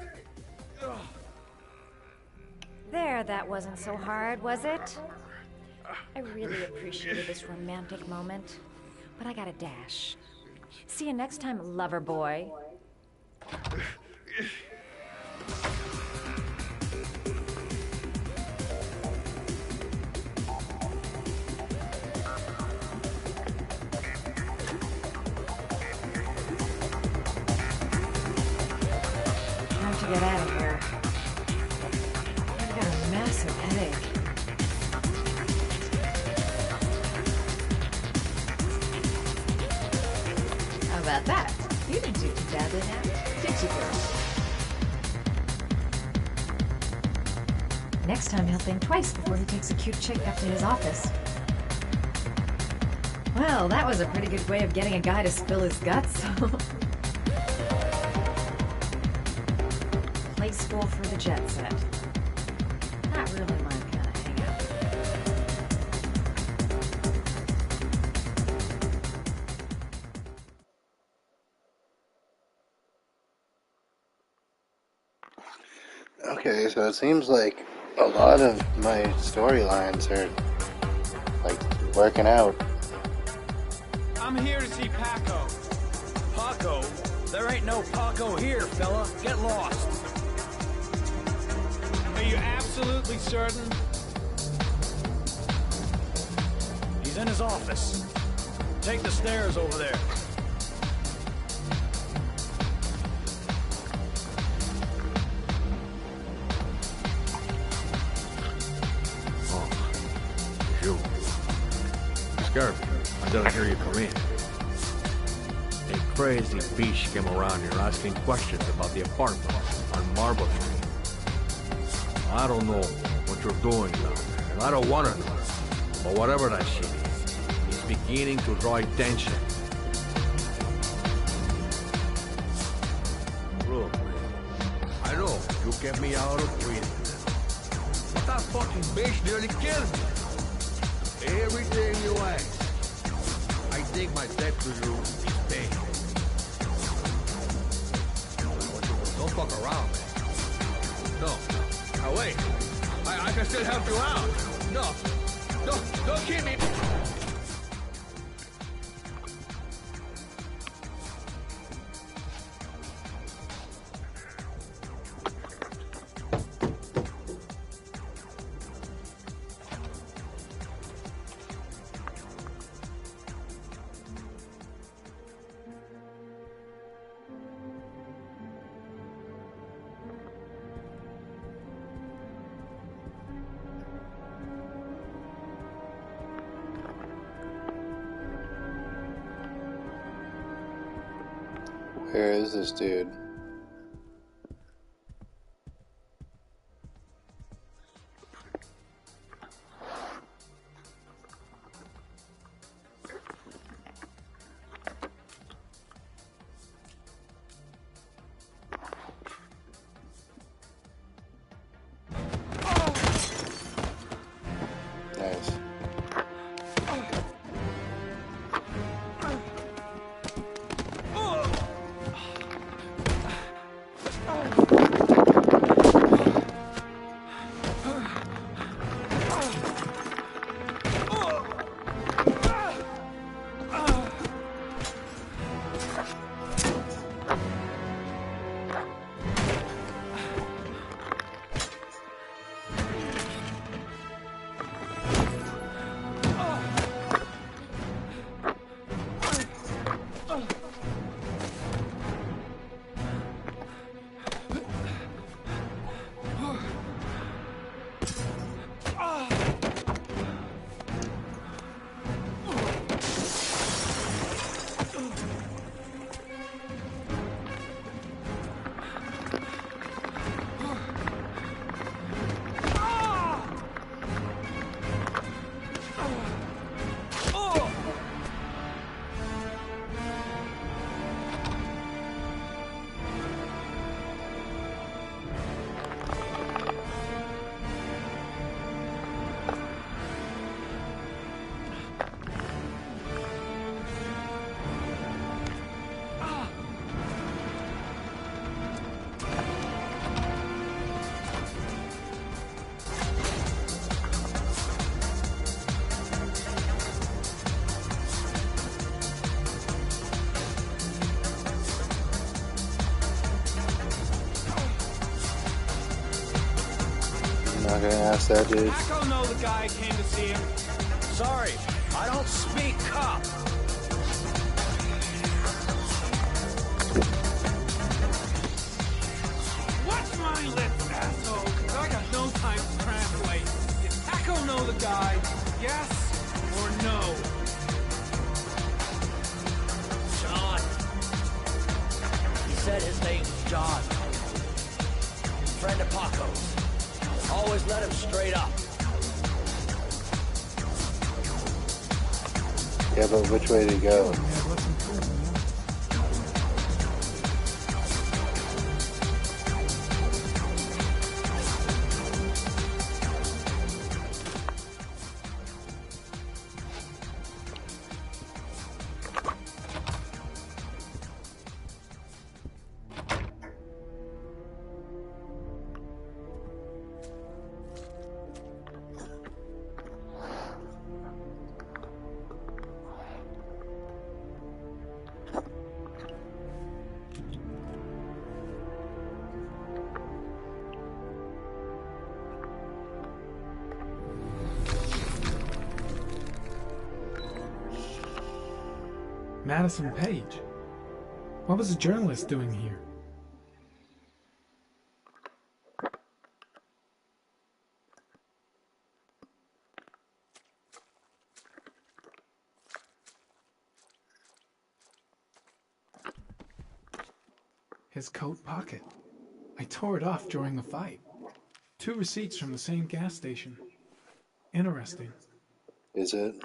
There, that wasn't so hard, was it? I really appreciated this romantic moment, but I gotta dash. See you next time, lover boy. Time to get out of here. I've got a massive headache. How about that? You didn't do too badly now, did you, girl? Next time he'll think twice before he takes a cute chick up to his office. Well, that was a pretty good way of getting a guy to spill his guts. Play school for the jet set. Not really my kind of hangout. Okay, so it seems like a lot of my storylines are, like, working out. I'm here to see Paco. Paco? There ain't no Paco here, fella. Get lost. Are you absolutely certain? He's in his office. Take the stairs over there. Oh, you. Scared me. I didn't hear you come in. A crazy bitch came around here asking questions about the apartment on Marble Street. I don't know what you're doing down there, and I don't want to know. But whatever that shit is, it's beginning to draw attention. Look, I know you kept me out of prison. But that fucking bitch nearly killed me. Everything you ask, I think my debt to you is paid. Don't fuck around, man. No. Now wait. I can still help you out. No. Don't keep me. Where is this dude? Nice. Not gonna ask that dude. I don't know the guy came to see him. Sorry, I don't speak cop. Watch my lips, asshole, 'cause I got no time to translate. Did Taco know the guy? Yes or no? John. He said his name was John. Friend of Paco's. Always let him straight up. Yeah, but which way to go? Madison Page? What was a journalist doing here? His coat pocket. I tore it off during the fight. 2 receipts from the same gas station. Interesting. Is it?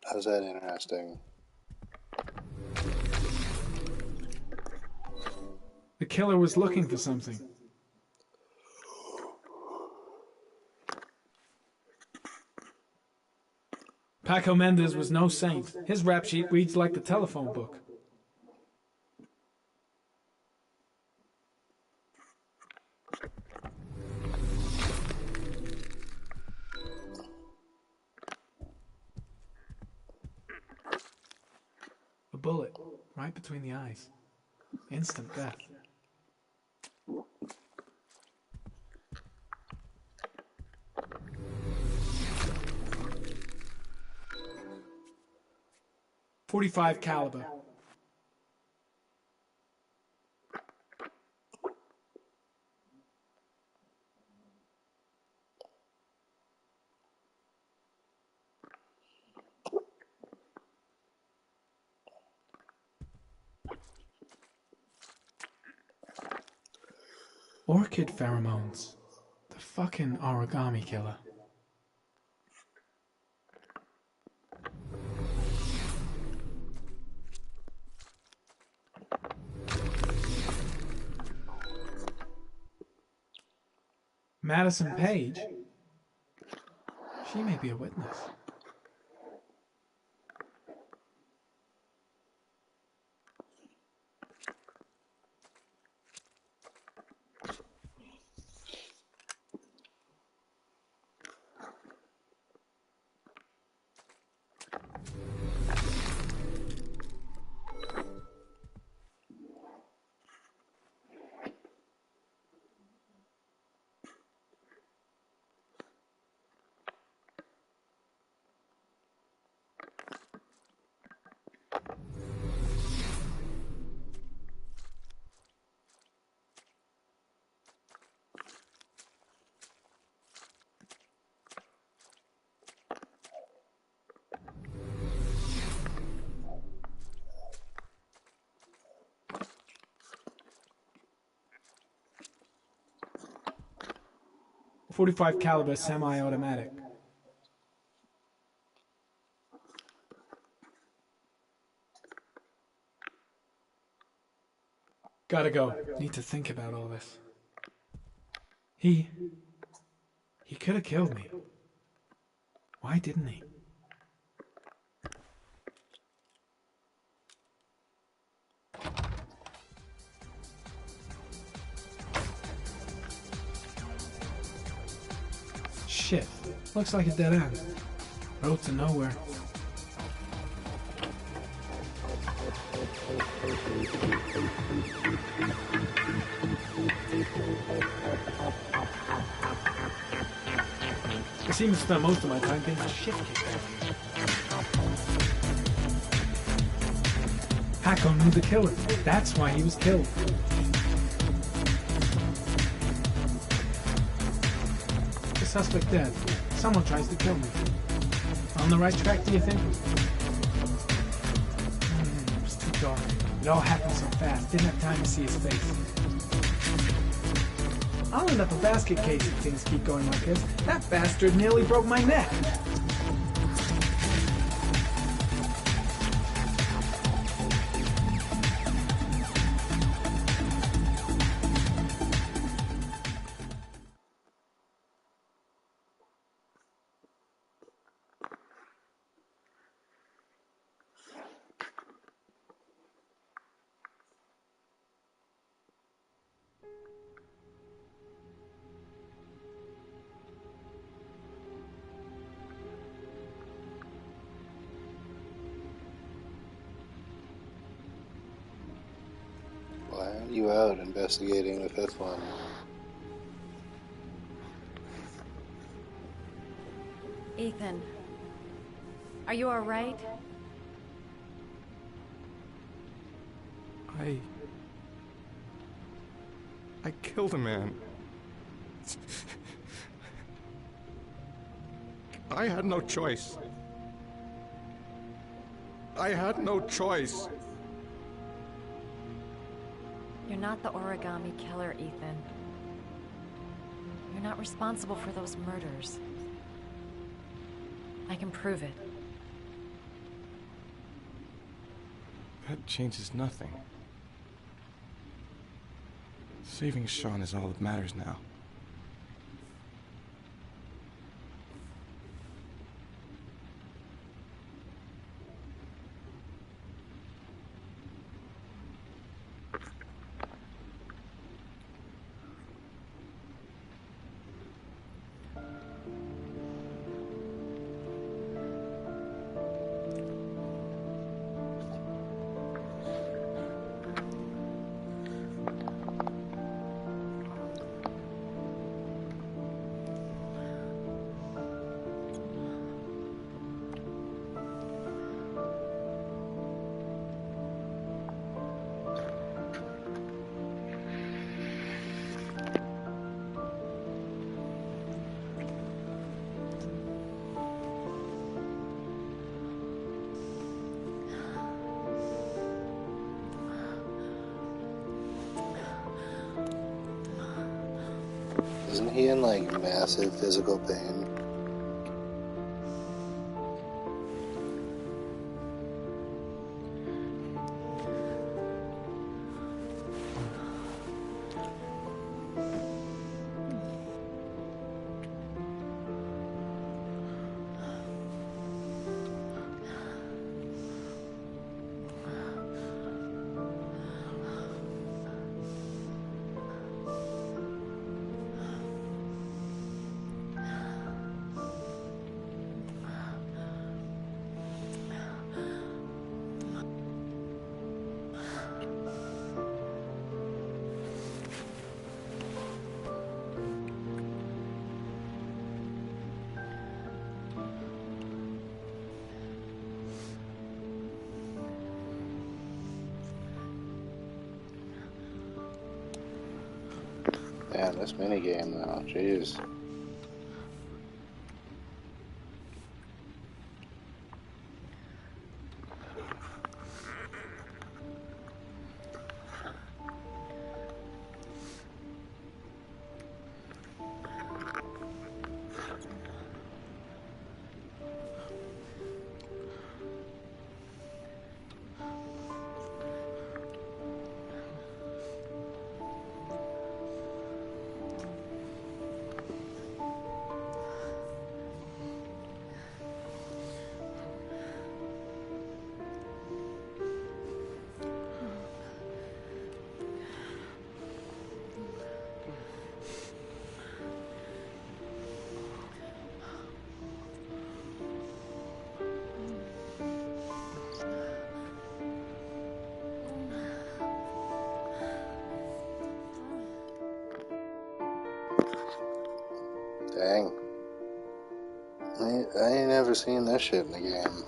How's that interesting? The killer was looking for something. Paco Mendez was no saint. His rap sheet reads like the telephone book. A bullet, right between the eyes. Instant death. .45 caliber. Orchid pheromones. The fucking origami killer. Madison Page? She may be a witness. .45 caliber semi-automatic. Gotta go. Need to think about all this. He could have killed me. Why didn't he? Shit. Looks like a dead end. Road to nowhere. I seem to spend most of my time getting my shit kicked out. Paco knew the killer. That's why he was killed. The suspect dead. Someone tries to kill me. On the right track, do you think? It was too dark. It all happened so fast. Didn't have time to see his face. I'll end up a basket case if things keep going like this. That bastard nearly broke my neck. Why aren't you out investigating the 5th one? Ethan, are you all right? I killed a man. I had no choice. I had no choice. You're not the origami killer, Ethan. You're not responsible for those murders. I can prove it. That changes nothing. Saving Sean is all that matters now. Isn't he in like massive physical pain? Man, this minigame though, jeez. Dang. I ain't never seen this shit in the game.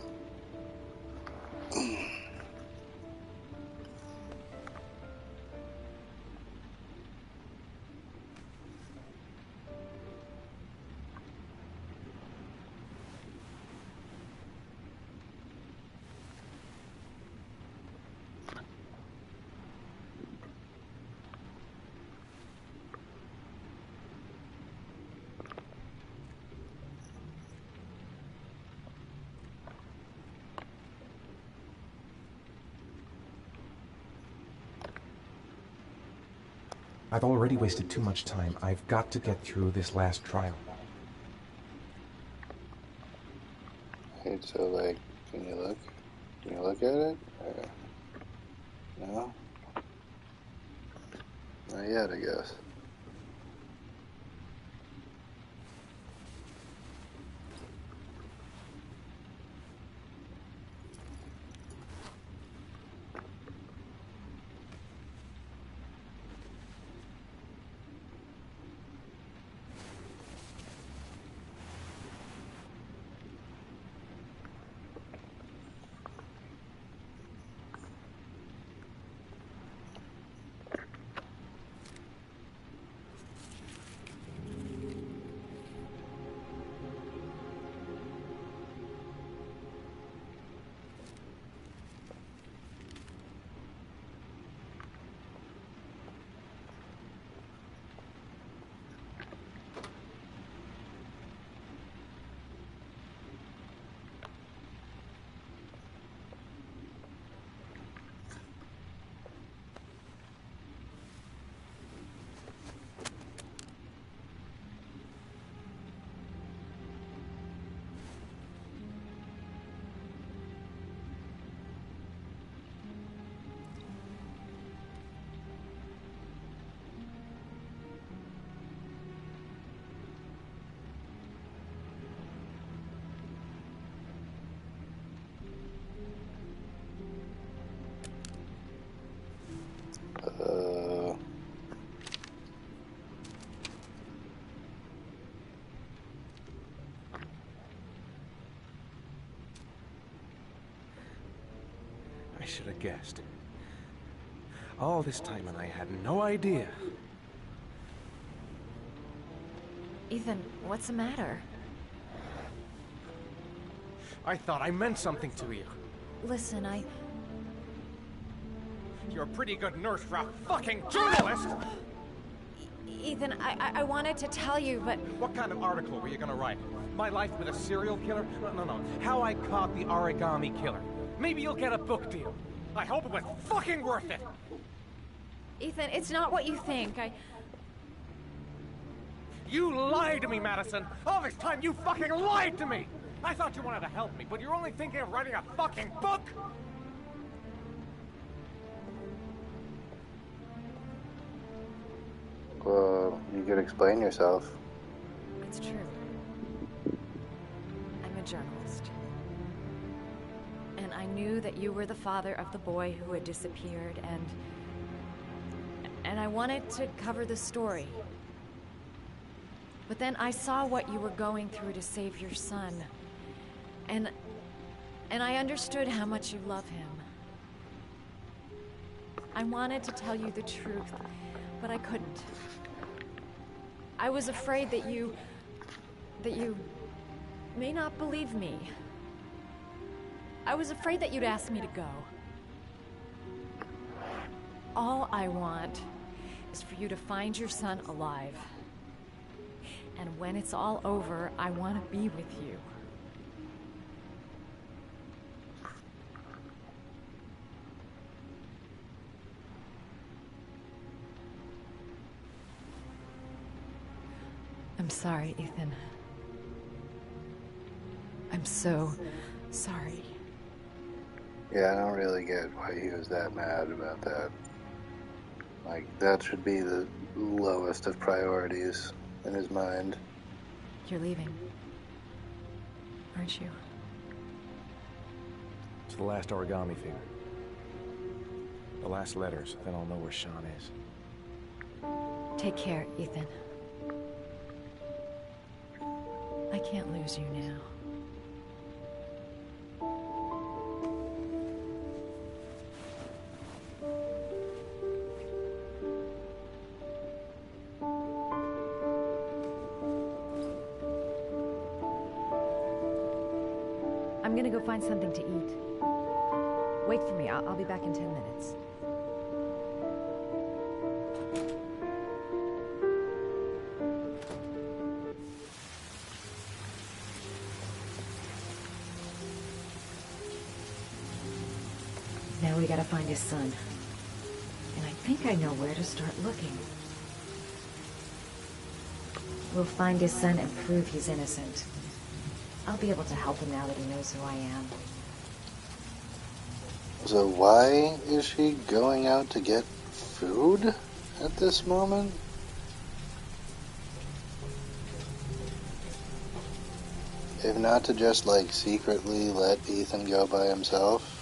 I've already wasted too much time. I've got to get through this last trial. Wait, so like, can you look? Can you look at it? Or... No? Not yet, I guess. should have guessed. All this time and I had no idea. Ethan, what's the matter? I thought I meant something to you. Listen, You're a pretty good nurse for a fucking journalist! Ethan, I wanted to tell you, but... What kind of article were you gonna write? My life with a serial killer? No. How I caught the origami killer. Maybe you'll get a book deal. I hope it was fucking worth it! Ethan, it's not what you think. You lied to me, Madison! All this time you fucking lied to me! I thought you wanted to help me, but you're only thinking of writing a fucking book! Well, you could explain yourself. It's true. I'm a journalist. And I knew that you were the father of the boy who had disappeared, and I wanted to cover the story. But then I saw what you were going through to save your son. And I understood how much you love him. I wanted to tell you the truth, but I couldn't. I was afraid that you may not believe me. I was afraid that you'd ask me to go. All I want is for you to find your son alive. And when it's all over, I want to be with you. I'm sorry, Ethan. I'm so sorry. Yeah, I don't really get why he was that mad about that. Like, that should be the lowest of priorities in his mind. You're leaving, aren't you? It's the last origami figure. The last letters, then I'll know where Sean is. Take care, Ethan. I can't lose you now. I'm gonna go find something to eat. Wait for me. I'll be back in 10 minutes. Now we gotta find his son. And I think I know where to start looking. We'll find his son and prove he's innocent. I'll be able to help him now that he knows who I am. So why is she going out to get food at this moment? If not to just, like, secretly let Ethan go by himself?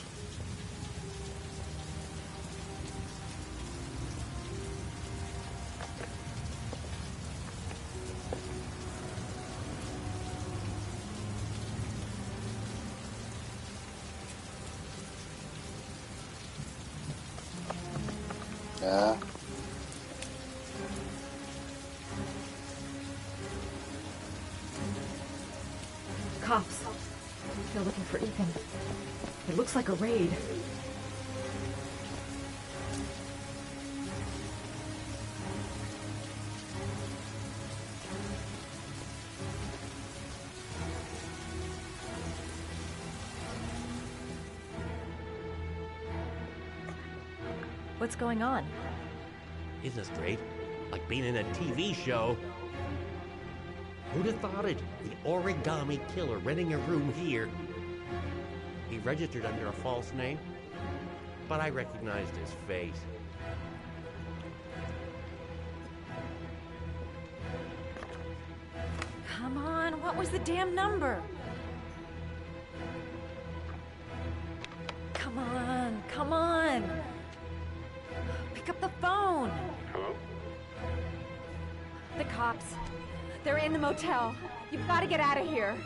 Yeah. Cops. They're looking for Ethan. It looks like a raid. What's going on? Isn't this great? Like being in a TV show. Who'd have thought it? The origami killer renting a room here. He registered under a false name, but I recognized his face. Come on, what was the damn number? Come on, come on. Pick up the phone. Hello? The cops. They're in the motel. You've got to get out of here.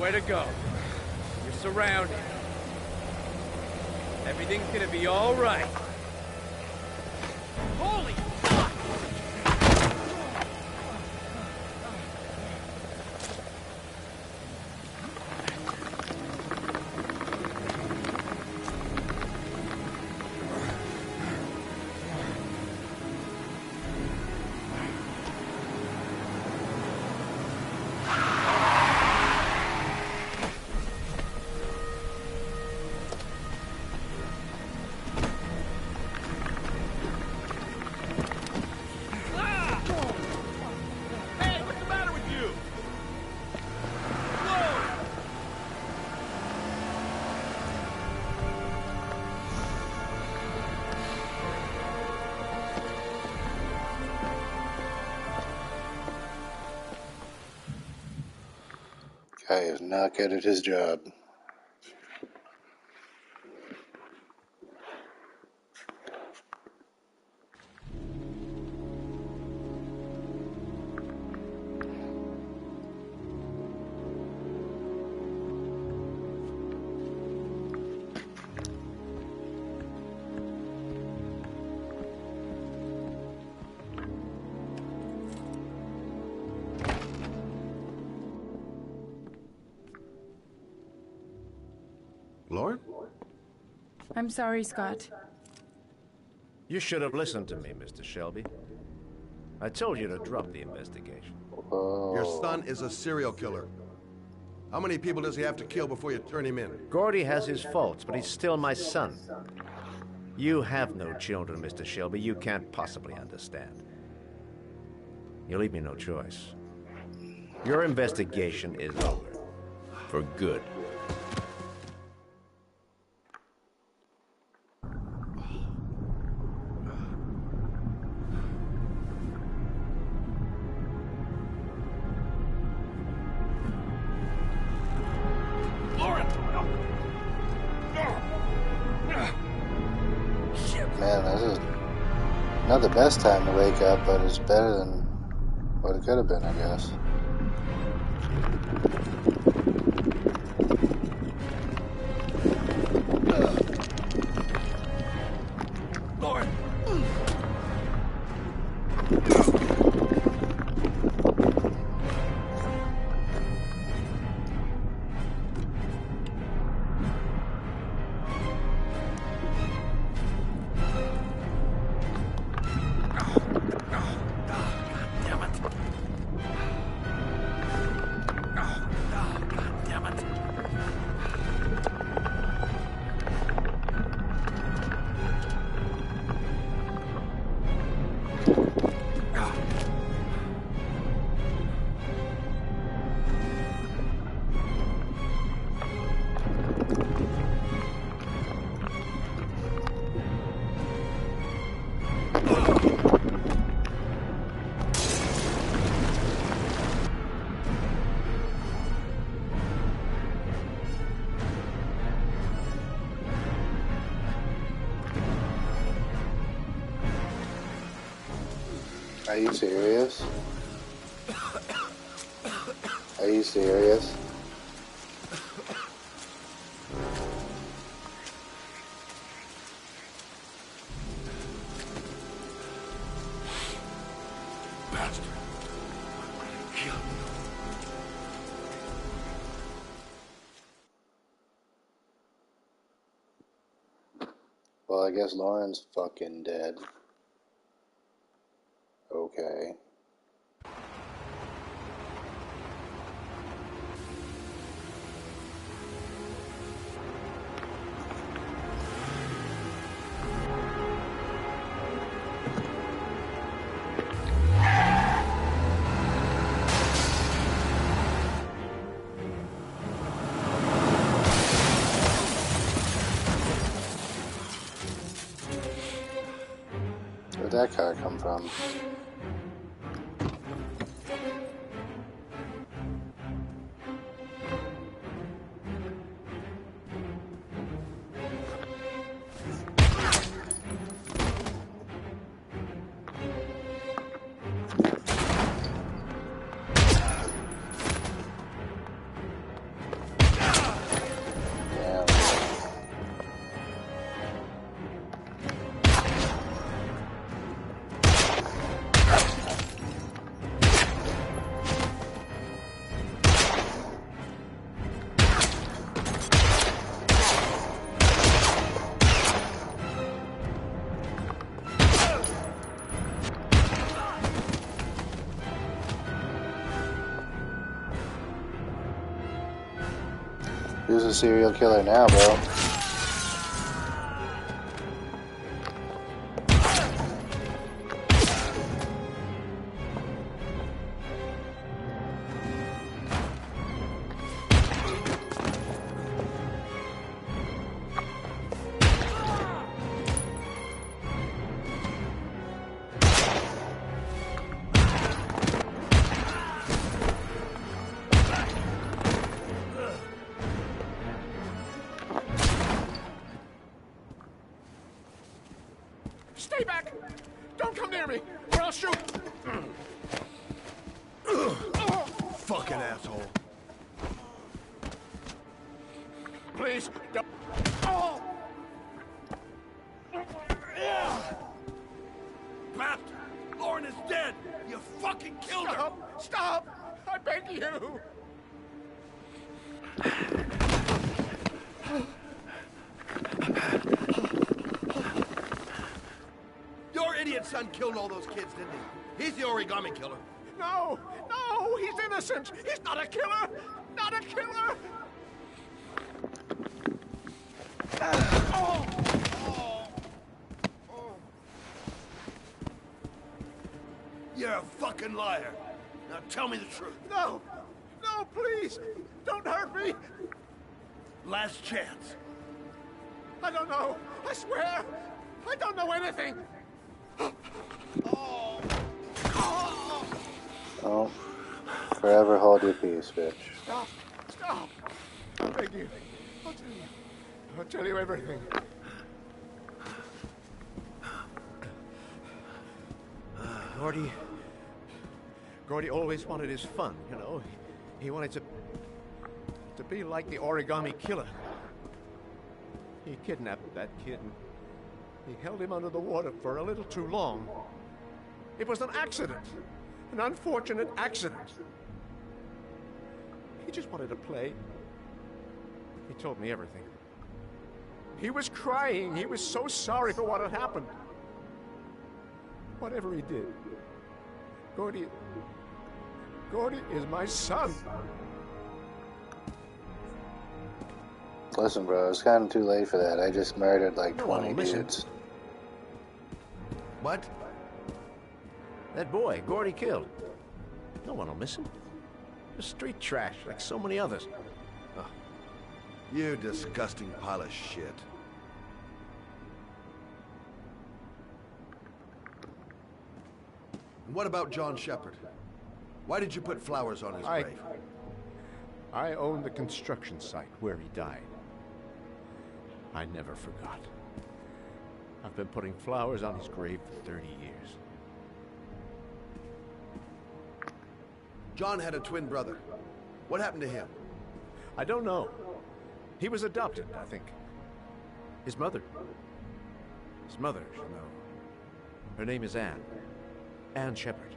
Nowhere to go. You're surrounded. Everything's gonna be all right. Holy fuck! Guy is not good at his job. Lauren? I'm sorry, Scott. You should have listened to me, Mr. Shelby. I told you to drop the investigation. Your son is a serial killer. How many people does he have to kill before you turn him in? Gordy has his faults, but he's still my son. You have no children, Mr. Shelby. You can't possibly understand. You leave me no choice. Your investigation is over. For good. Man, this is not the best time to wake up, but it's better than what it could have been, I guess. Lauren! Are you serious? Are you serious? Bastard. Kill him. Well, I guess Lauren's fucking dead. Okay. Where'd that car come from? Who's a serial killer now, bro? Stay back! Don't come near me, or I'll shoot! Fucking asshole. Please, don't. Oh! Bastard! Lauren is dead! You fucking killed her! Stop! I beg you! Your idiot son killed all those kids, didn't he? He's the origami killer. No! No! He's innocent! He's not a killer! Not a killer! Oh! You're a fucking liar. Now tell me the truth. No! No, please! Don't hurt me! Last chance. I don't know! I swear! I don't know anything! Oh, forever hold your peace, bitch. Stop! Stop! I beg you. I'll tell you everything. Gordy always wanted his fun, you know. He wanted to be like the origami killer. He kidnapped that kid and he held him under the water for a little too long. It was an accident. An unfortunate accident. He just wanted to play. He told me everything. He was crying. He was so sorry for what had happened. Whatever he did, Gordy is my son. Listen, bro, it's kind of too late for that. I just murdered like 20 dudes. What? That boy, Gordy killed. No one will miss him. Just street trash, like so many others. Oh, you disgusting pile of shit. And what about John Shepard? Why did you put flowers on his grave? I owned the construction site where he died. I never forgot. I've been putting flowers on his grave for 30 years. John had a twin brother. What happened to him? I don't know. He was adopted, I think. His mother, you know. Her name is Anne. Anne Shepard.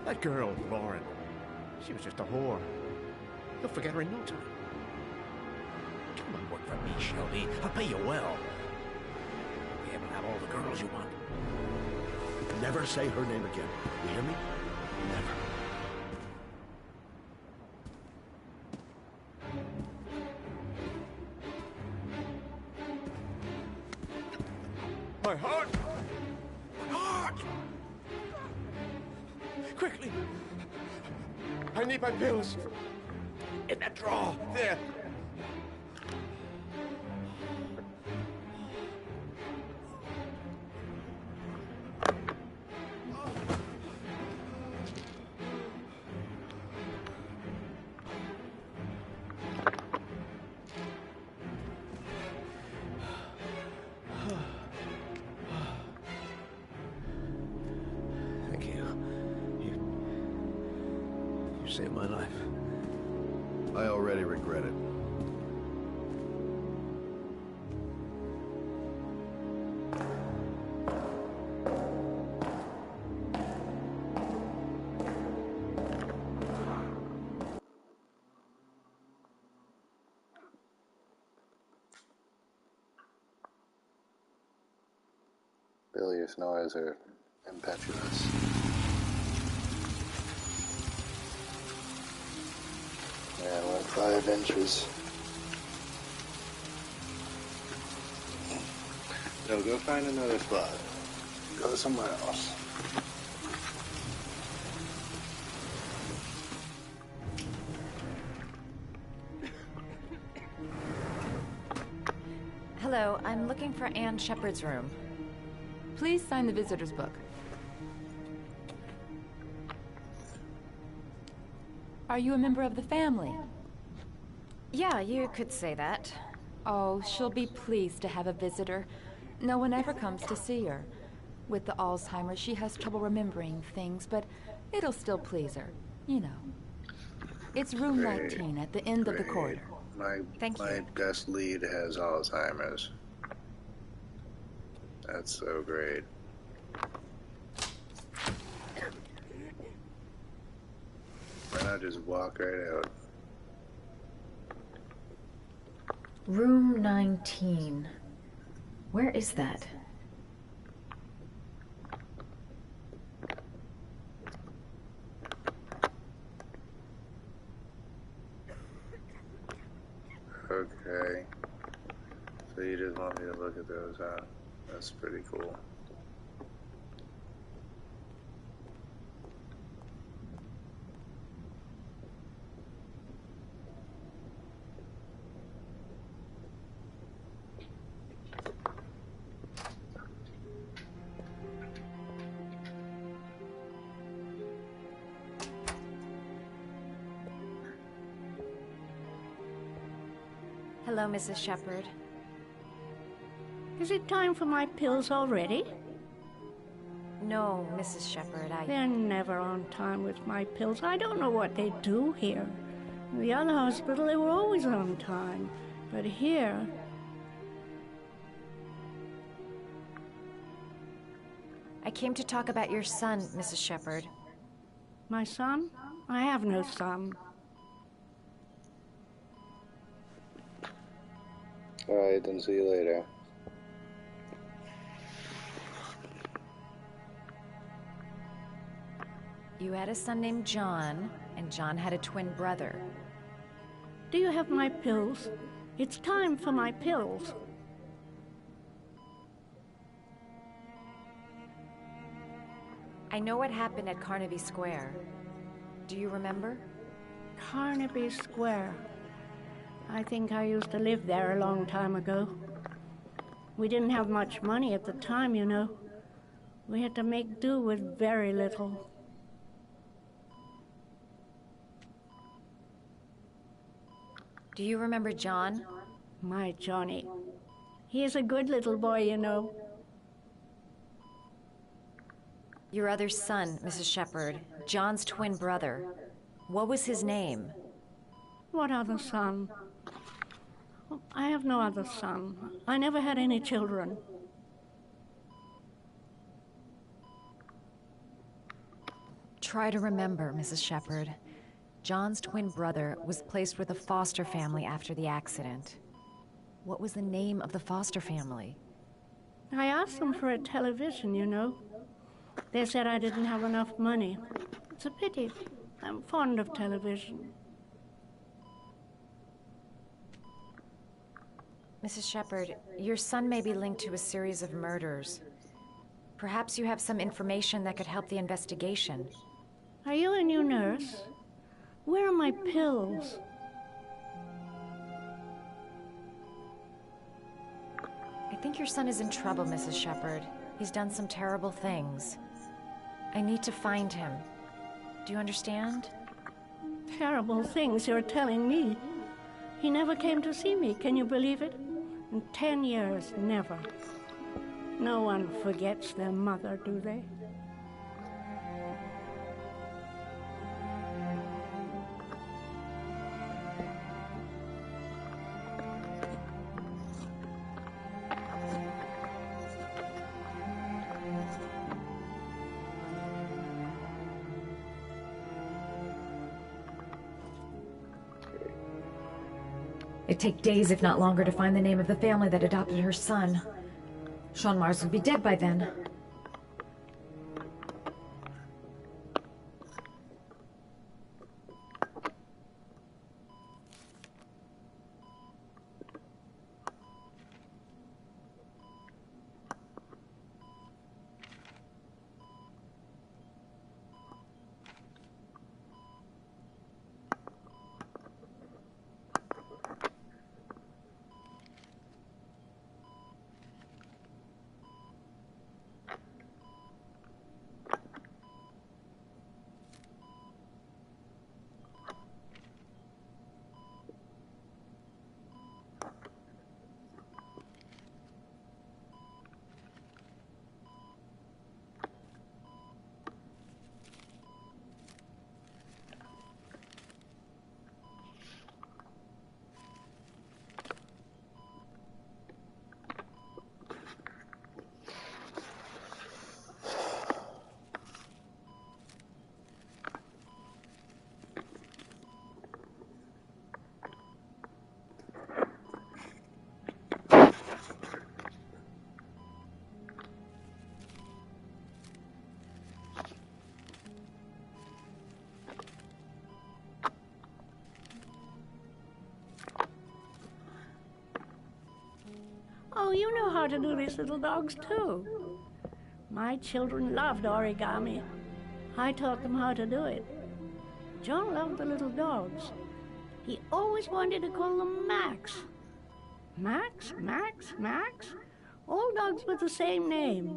That girl, Lauren, she was just a whore. You'll forget her in no time. Come on, work for me, Shelby. I'll pay you well. You'll be able to have all the girls you want. Never say her name again. You hear me? Never. My heart! My heart! Quickly! I need my pills. In that drawer. There. Thank you. You saved my life. I already regret it. Billy, your snores are impetuous. 5 inches. No, go find another spot. Go somewhere else. Hello, I'm looking for Anne Shepard's room. Please sign the visitor's book. Are you a member of the family? Yeah, you could say that. Oh, she'll be pleased to have a visitor. No one ever comes to see her. With the Alzheimer's, she has trouble remembering things, but it'll still please her. You know. It's room 19 at the end of the corridor. My best lead has Alzheimer's. That's so great. Why not just walk right out? Room 19. Where is that? Okay. So you just want me to look at those, huh? That's pretty cool. Hello, Mrs. Shepard. Is it time for my pills already? No, Mrs. Shepard, They're never on time with my pills. I don't know what they do here. In the other hospital, they were always on time. But here... I came to talk about your son, Mrs. Shepard. My son? I have no son. Alright, then see you later. You had a son named John, and John had a twin brother. Do you have my pills? It's time for my pills. I know what happened at Carnaby Square. Do you remember? Carnaby Square. I think I used to live there a long time ago. We didn't have much money at the time, you know. We had to make do with very little. Do you remember John? My Johnny. He is a good little boy, you know. Your other son, Mrs. Shepard, John's twin brother. What was his name? What other son? I have no other son. I never had any children. Try to remember, Mrs. Shepard. John's twin brother was placed with a foster family after the accident. What was the name of the foster family? I asked them for a television, you know. They said I didn't have enough money. It's a pity. I'm fond of television. Mrs. Shepard, your son may be linked to a series of murders. Perhaps you have some information that could help the investigation. Are you a new nurse? Where are my pills? I think your son is in trouble, Mrs. Shepard. He's done some terrible things. I need to find him. Do you understand? Terrible things you're telling me. He never came to see me, can you believe it? In 10 years, never. No one forgets their mother, do they? It'd take days, if not longer, to find the name of the family that adopted her son. Sean Mars would be dead by then. Oh, you know how to do these little dogs, too. My children loved origami. I taught them how to do it. John loved the little dogs. He always wanted to call them Max. Max, Max, Max? All dogs with the same name.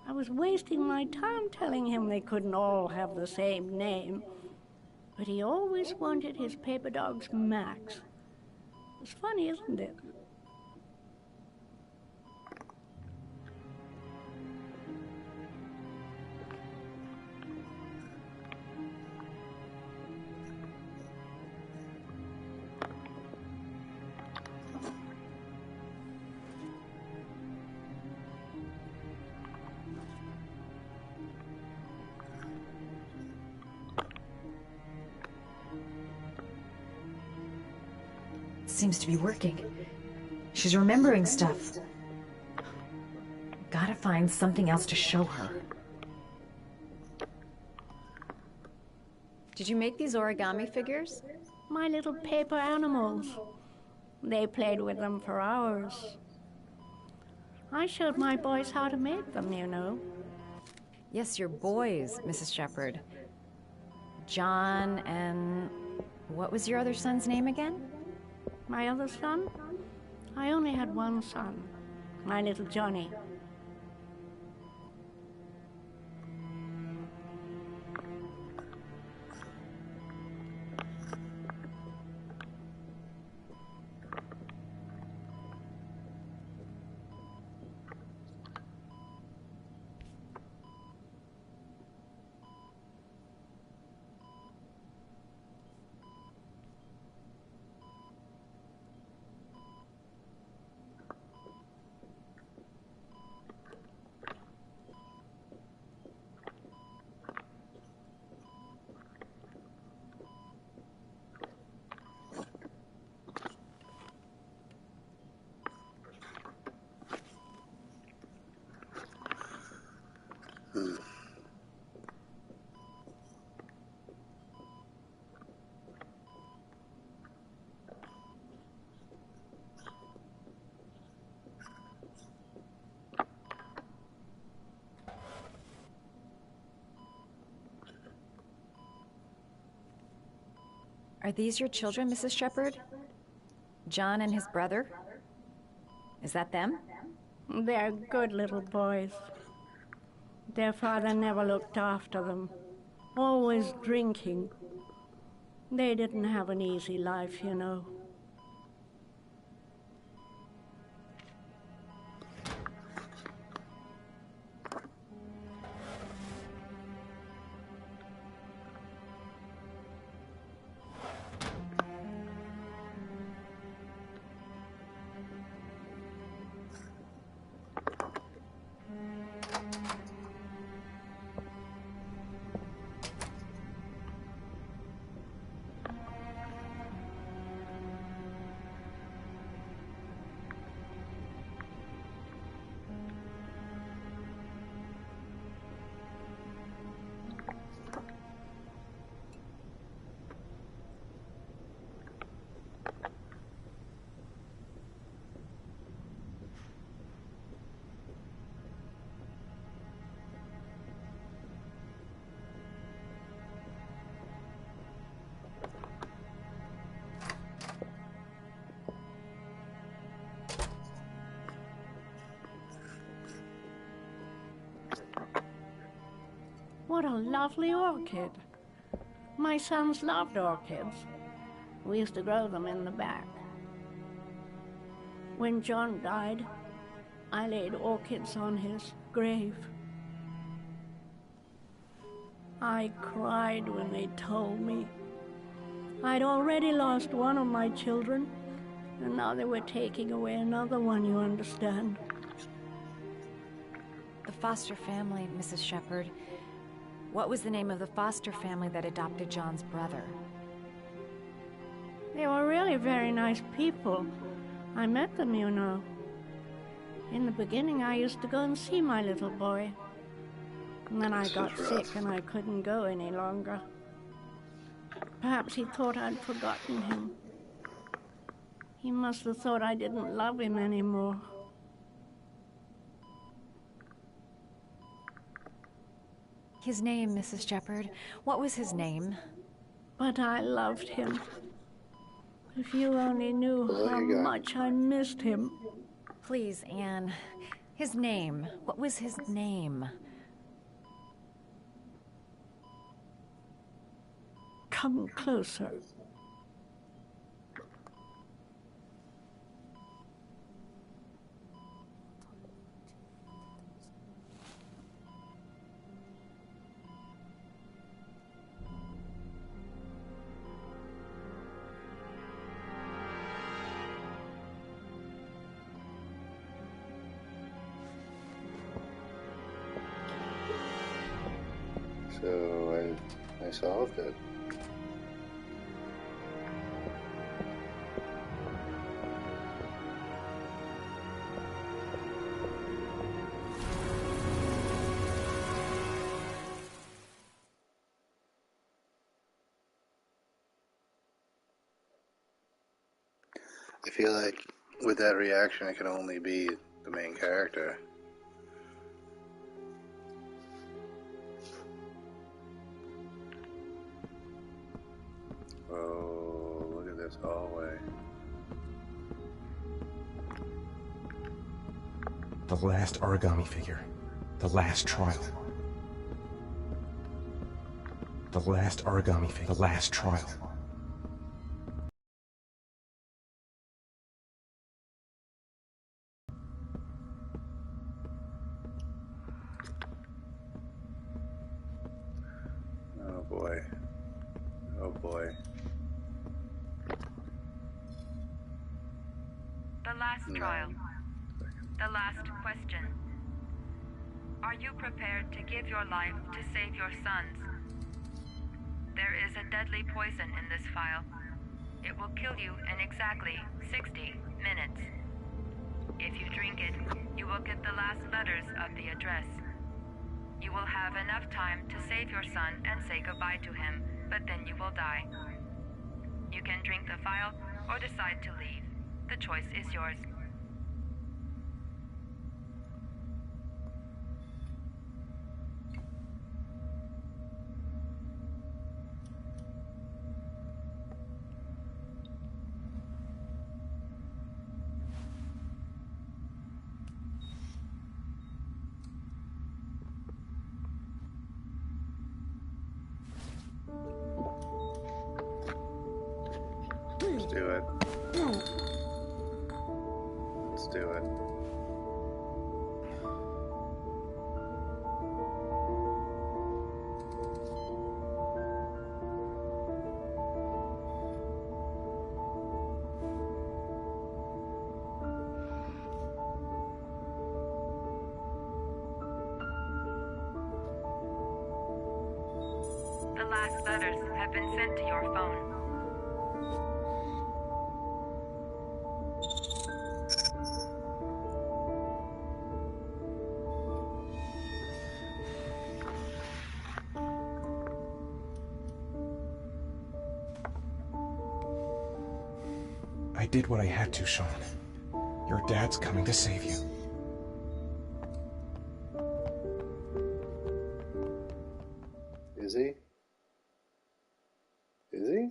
I was wasting my time telling him they couldn't all have the same name. But he always wanted his paper dogs Max. It's funny, isn't it? Seems to be working. She's remembering stuff. Gotta find something else to show her. Did you make these origami figures? My little paper animals. They played with them for hours. I showed my boys how to make them, you know. Yes, your boys, Mrs. Shepherd. John and... what was your other son's name again? My other son? I only had one son, my little Johnny. Are these your children, Mrs. Shepherd? John and his brother? Is that them? They're good little boys. Their father never looked after them, always drinking. They didn't have an easy life, you know. What a lovely orchid. My sons loved orchids. We used to grow them in the back. When John died, I laid orchids on his grave. I cried when they told me. I'd already lost one of my children, and now they were taking away another one, you understand. The foster family, Mrs. Shepherd. What was the name of the foster family that adopted John's brother? They were really very nice people. I met them, you know. In the beginning, I used to go and see my little boy. And then I got sick and I couldn't go any longer. Perhaps he thought I'd forgotten him. He must have thought I didn't love him anymore. His name, Mrs. Shepherd. What was his name? But I loved him. If you only knew how much I missed him. Please, Anne. His name. What was his name? Come closer. So I solved it. I feel like with that reaction, it can only be the main character. Oh, look at this hallway. The last origami figure. The last trial. The last origami figure. The last trial. Oh boy. Oh boy. The last trial. The last question. Are you prepared to give your life to save your sons? There is a deadly poison in this file. It will kill you in exactly 60 minutes. If you drink it, you will get the last letters of the address. You will have enough time to save your son and say goodbye to him, but then you will die. You can drink the file or decide to leave. The choice is yours. Let's do it. Let's do it. The last letters have been sent to your phone. I did what I had to, Sean. Your dad's coming to save you. Is he? Is he?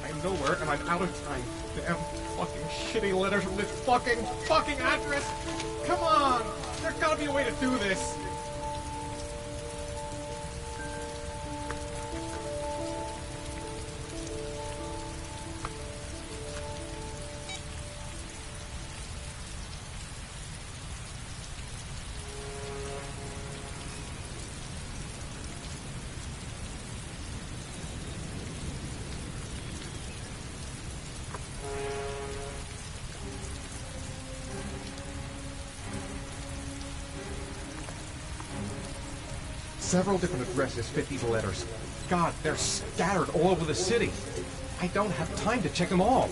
I'm nowhere and I'm out of time. Damn fucking shitty letters from this fucking address! Come on! There's gotta be a way to do this! Several different addresses fit these letters. God, they're scattered all over the city. I don't have time to check them all.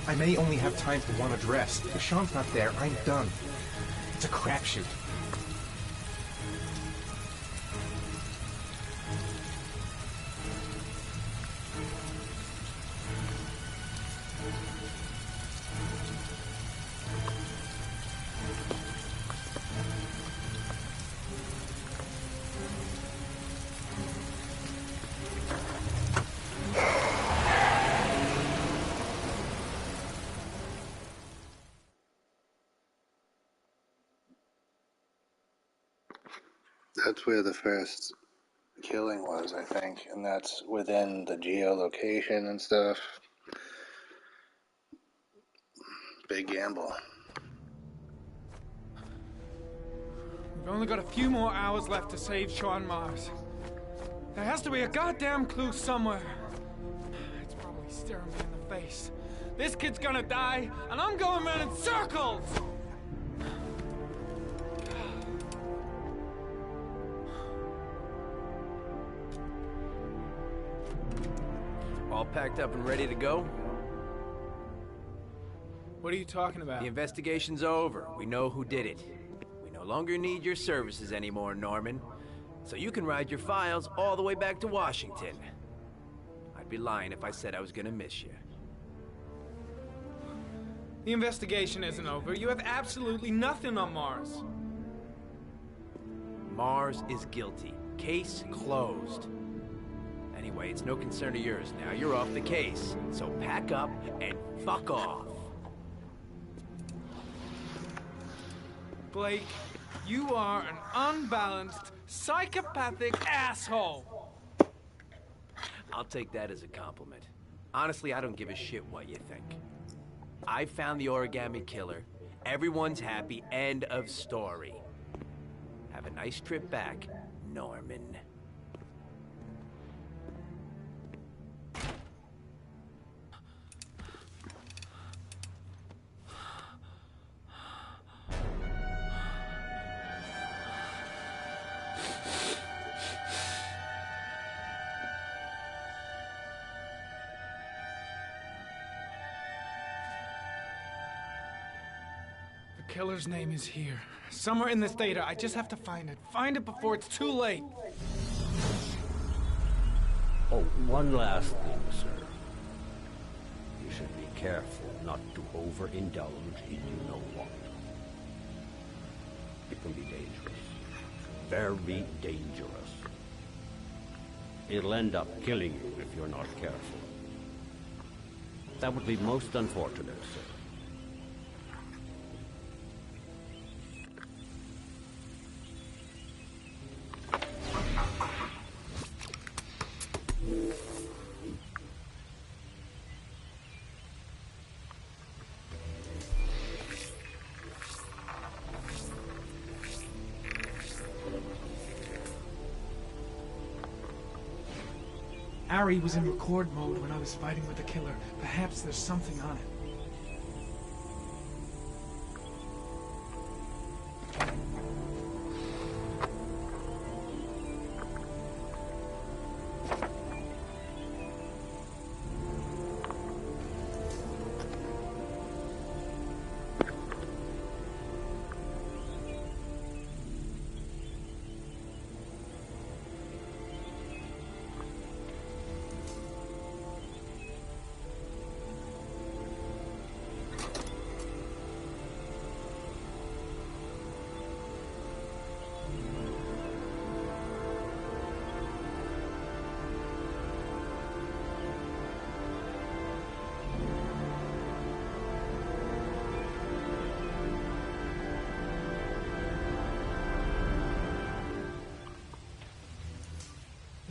I may only have time for one address. If Sean's not there, I'm done. It's a crapshoot. That's where the first killing was, I think, and that's within the geolocation and stuff. Big gamble. We've only got a few more hours left to save Sean Mars. There has to be a goddamn clue somewhere. It's probably staring me in the face. This kid's gonna die, and I'm going around in circles! All packed up and ready to go? What are you talking about? The investigation's over. We know who did it. We no longer need your services anymore, Norman. So you can ride your files all the way back to Washington. I'd be lying if I said I was gonna miss you. The investigation isn't over. You have absolutely nothing on Mars. Mars is guilty. Case closed. Anyway, it's no concern of yours now. You're off the case. So pack up and fuck off. Blake, you are an unbalanced, psychopathic asshole! I'll take that as a compliment. Honestly, I don't give a shit what you think. I found the origami killer. Everyone's happy. End of story. Have a nice trip back, Norman. The killer's name is here. Somewhere in this data. I just have to find it. Find it before it's too late. Oh, one last thing, sir. You should be careful not to overindulge in you know what. It can be dangerous. Very dangerous. It'll end up killing you if you're not careful. That would be most unfortunate, sir. Ari was in record mode when I was fighting with the killer. Perhaps there's something on it.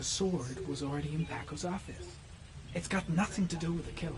The sword was already in Paco's office. It's got nothing to do with the killer.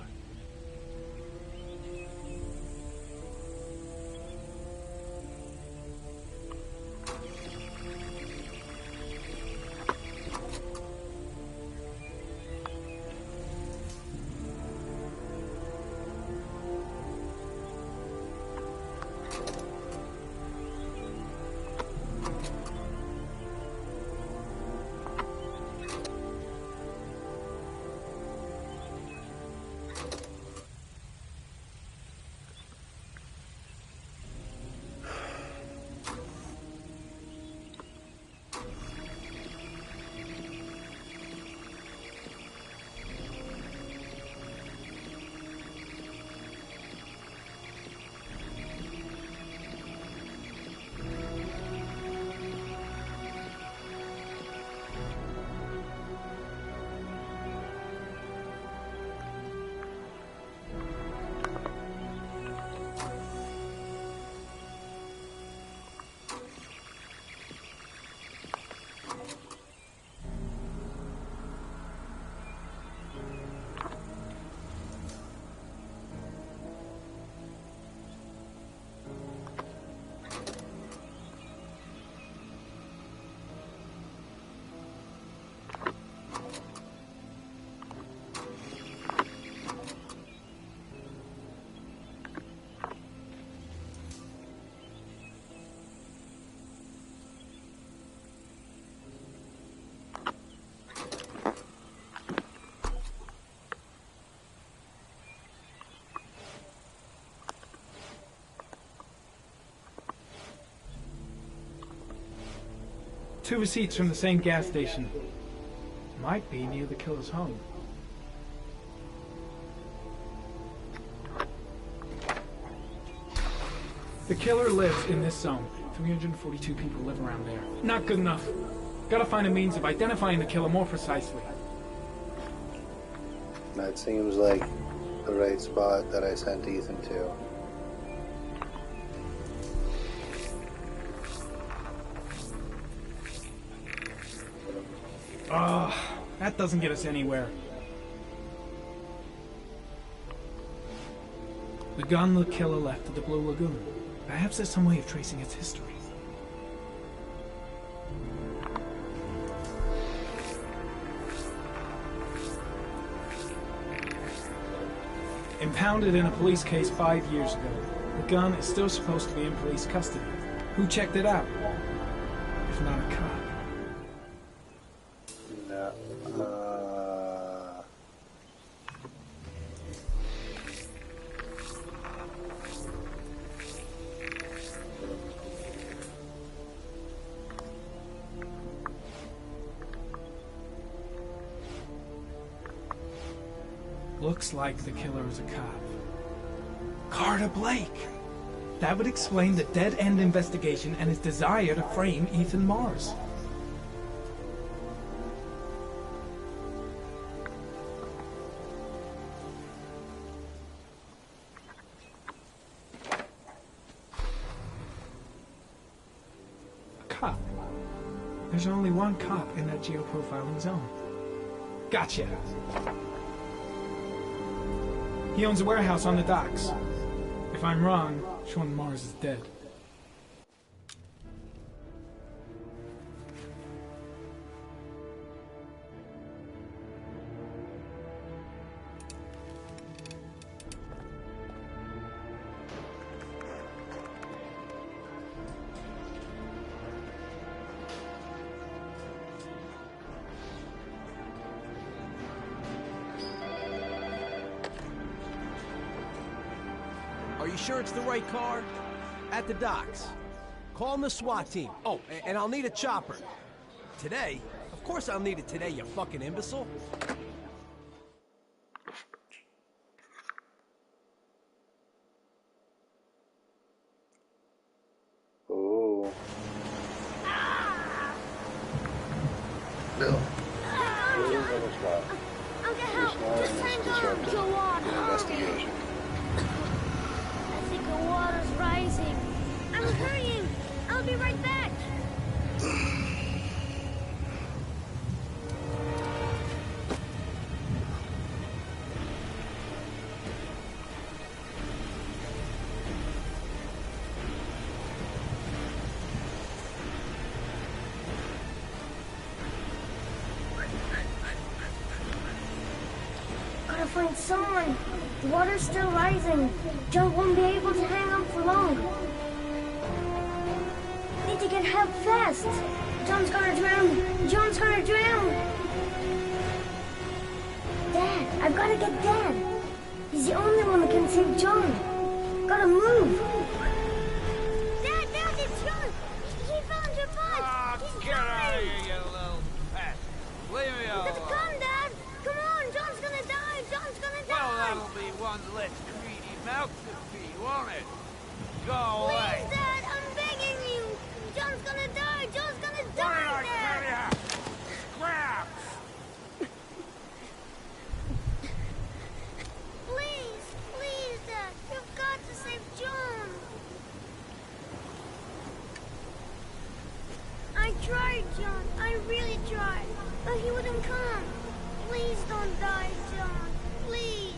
Two receipts from the same gas station. Might be near the killer's home. The killer lives in this zone. 342 people live around there. Not good enough. Gotta find a means of identifying the killer more precisely. That seems like the right spot that I sent Ethan to. That doesn't get us anywhere. The gun the killer left at the Blue Lagoon. Perhaps there's some way of tracing its history. Impounded in a police case 5 years ago, the gun is still supposed to be in police custody. Who checked it out? If not a cop. Looks like the killer is a cop. Carter Blake! That would explain the dead-end investigation and his desire to frame Ethan Mars. A cop. There's only one cop in that geoprofiling zone. Gotcha! He owns a warehouse on the docks. If I'm wrong, Sean Mars is dead. Are you sure it's the right car? At the docks. Call the SWAT team. Oh, and I'll need a chopper. Today? Of course I'll need it today, you fucking imbecile. Oh. No. I'll get help. Just hang on. Go on. Investigation. I think the water's rising. I'm hurrying. I'll be right back. sign. The water's still rising. John won't be able to hang on for long. Need to get help fast. John's gonna drown. John's gonna drown. Dad, I've gotta get Dad. He's the only one that can save John. Gotta move. Dad, it's John. He found your butt. He's Get out of dying. here, you little pest. Leave me alone. Come, Dad. Come on. John's gonna die. John's gonna die. Well, that'll be one less greedy mouth to feed, won't it? Go away. Please, Dad, I'm begging you. John's gonna die. John's gonna What die, did I tell ya? Scrap! Please, Dad. You've got to save John. I tried, John. I really tried. But he wouldn't come. Please don't die, John. Please.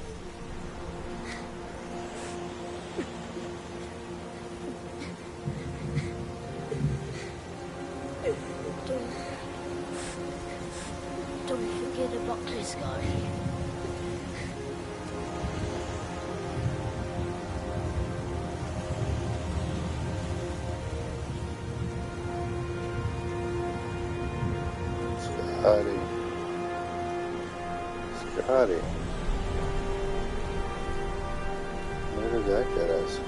Don't forget about this guy. Scotty. Where did that get us?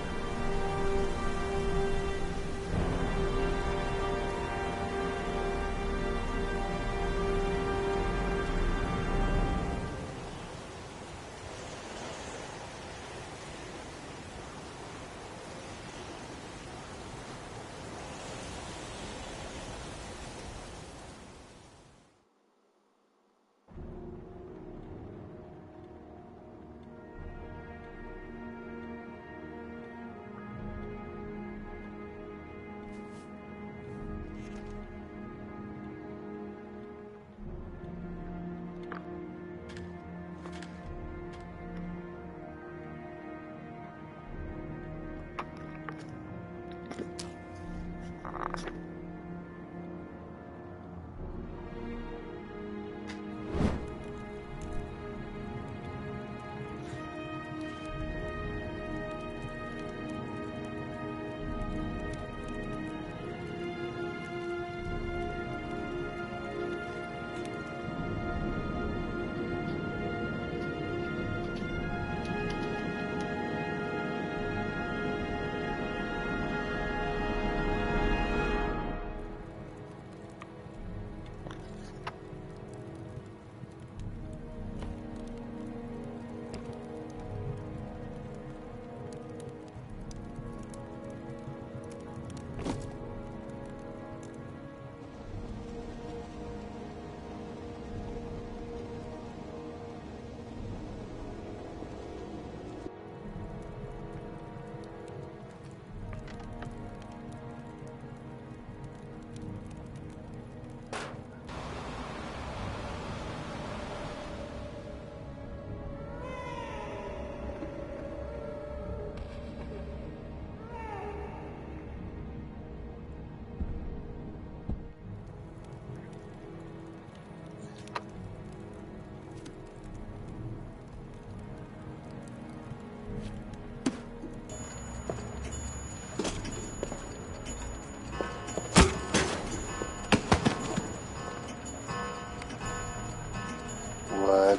What?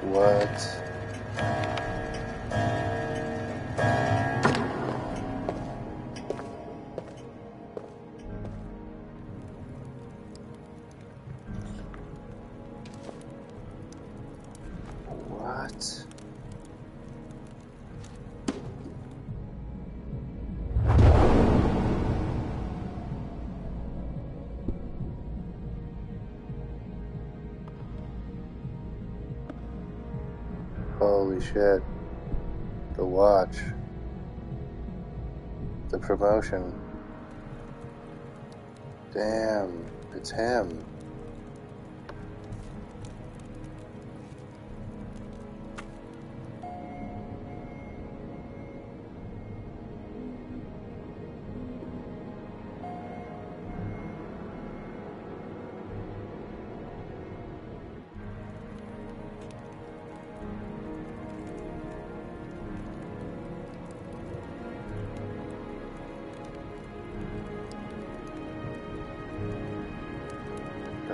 What? Holy shit. The watch. The promotion. Damn, it's him.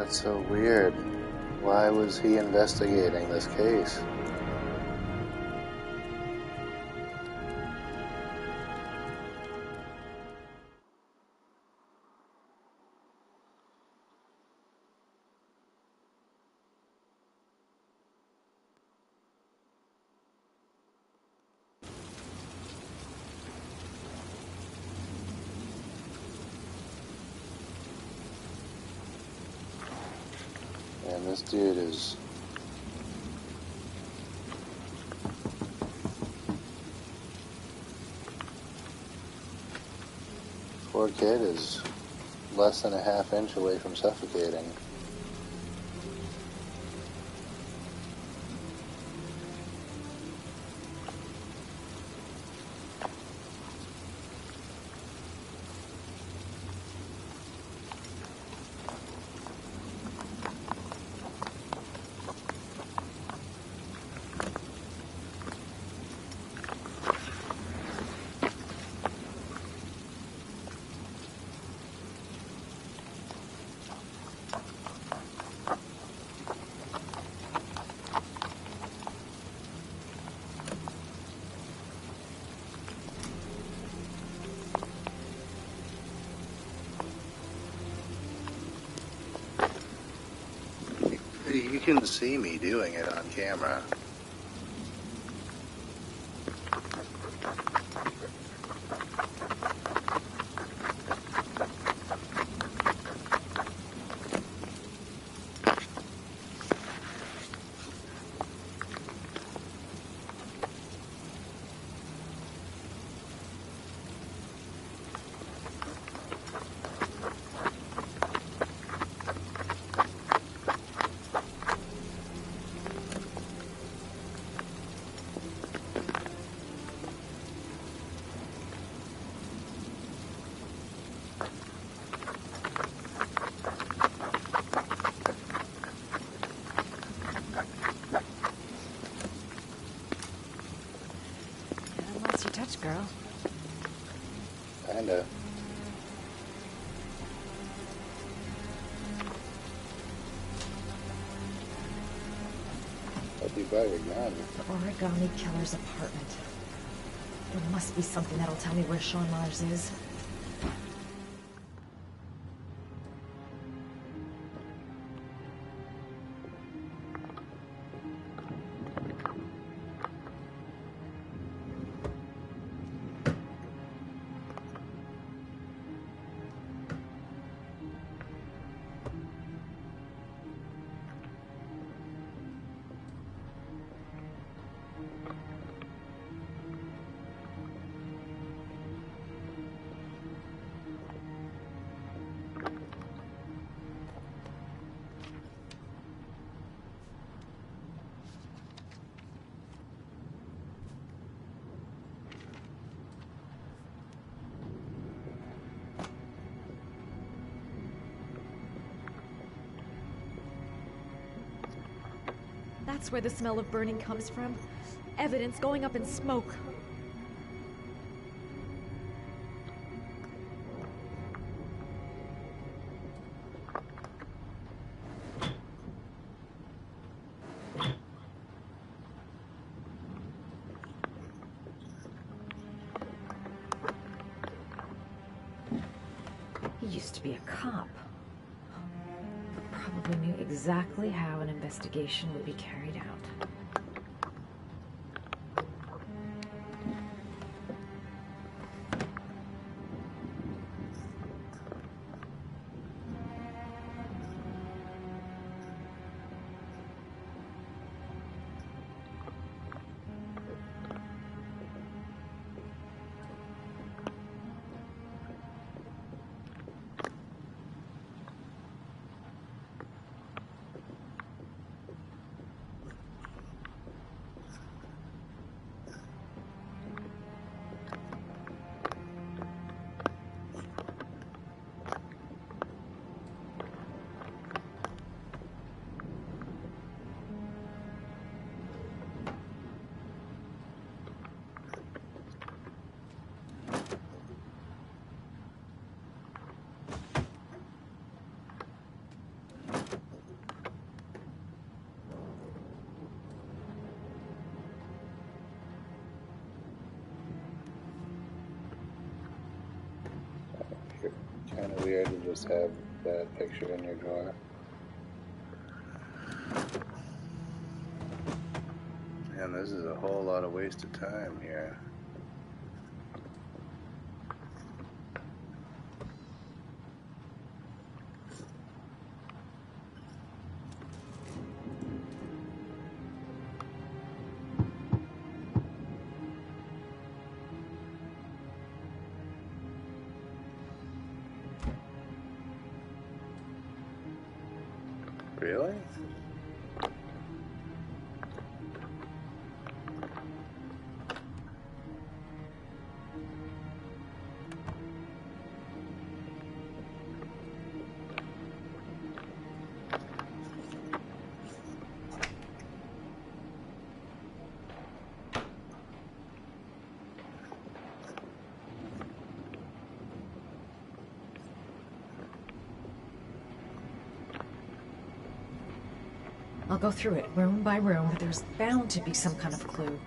That's so weird. Why was he investigating this case? And this dude is... Poor kid is less than a half-inch away from suffocating. You can see me doing it on camera. Touch, girl. Kinda. Hope you brought your gun. The origami killer's apartment. There must be something that'll tell me where Sean Mars is. That's where the smell of burning comes from. Evidence going up in smoke. He used to be a cop. Probably knew exactly how an investigation would be carried out. kind of weird to just have that picture in your drawer. Man, this is a whole lot of wasted time here. Really? I'll go through it, room by room, but there's bound to be some kind of clue.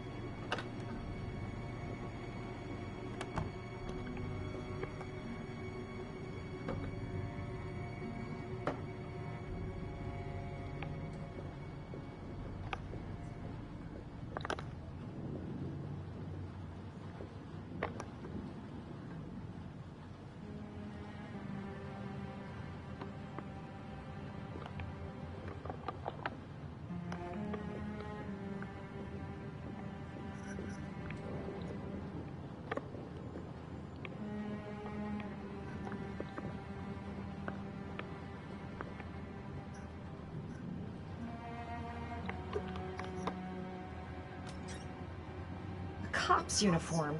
Cop's uniform.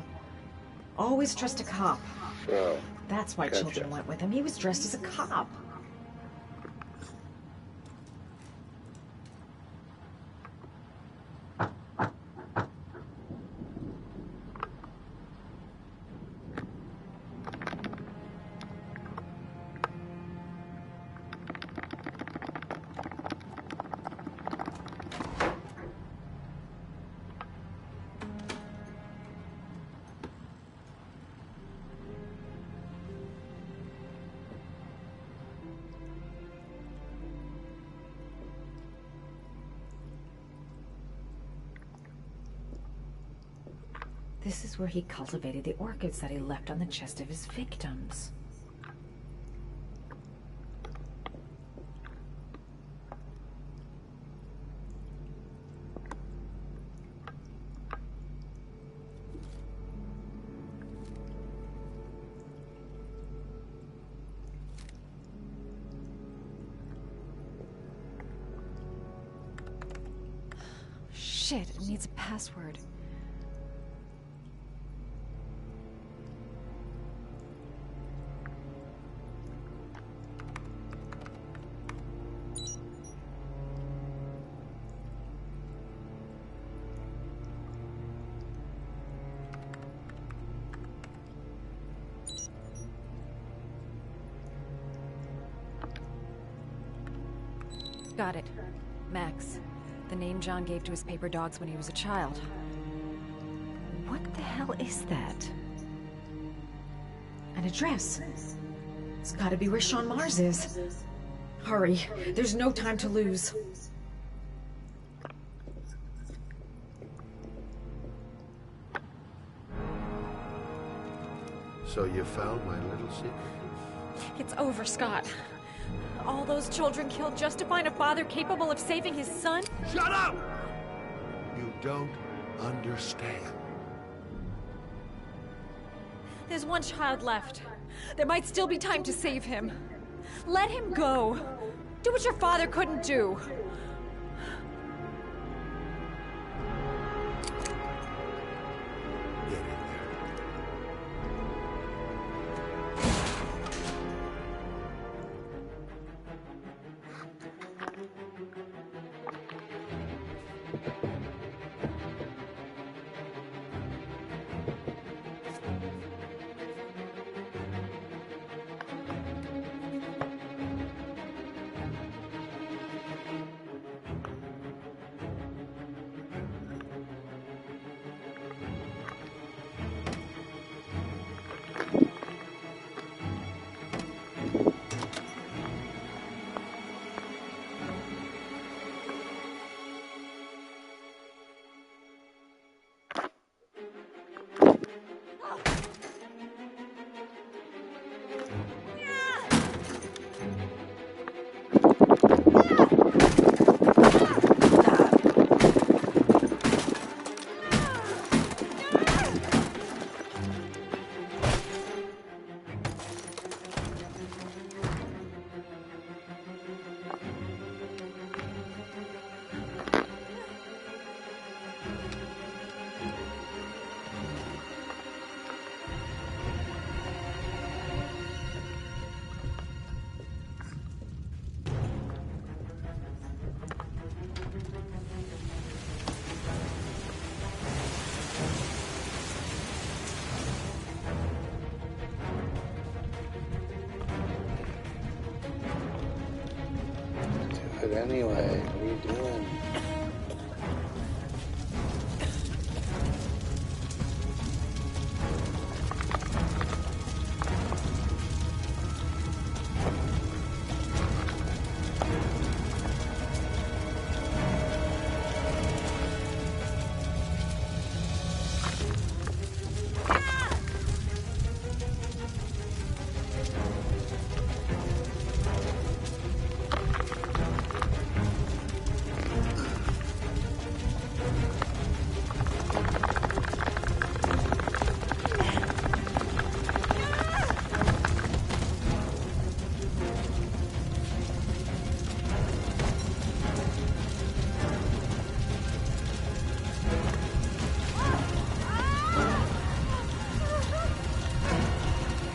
Always trust a cop. Oh, That's why children went with him. He was dressed as a cop. This is where he cultivated the orchids that he left on the chest of his victims. Shit, it needs a password. Got it. Max. The name John gave to his paper dogs when he was a child. What the hell is that? An address. It's gotta be where Sean Mars is. Hurry. There's no time to lose. So you found my little secret? It's over, Scott. All those children killed just to find a father capable of saving his son? Shut up! You don't understand. There's one child left. There might still be time to save him. Let him go. Do what your father couldn't do. anyway? What are you doing?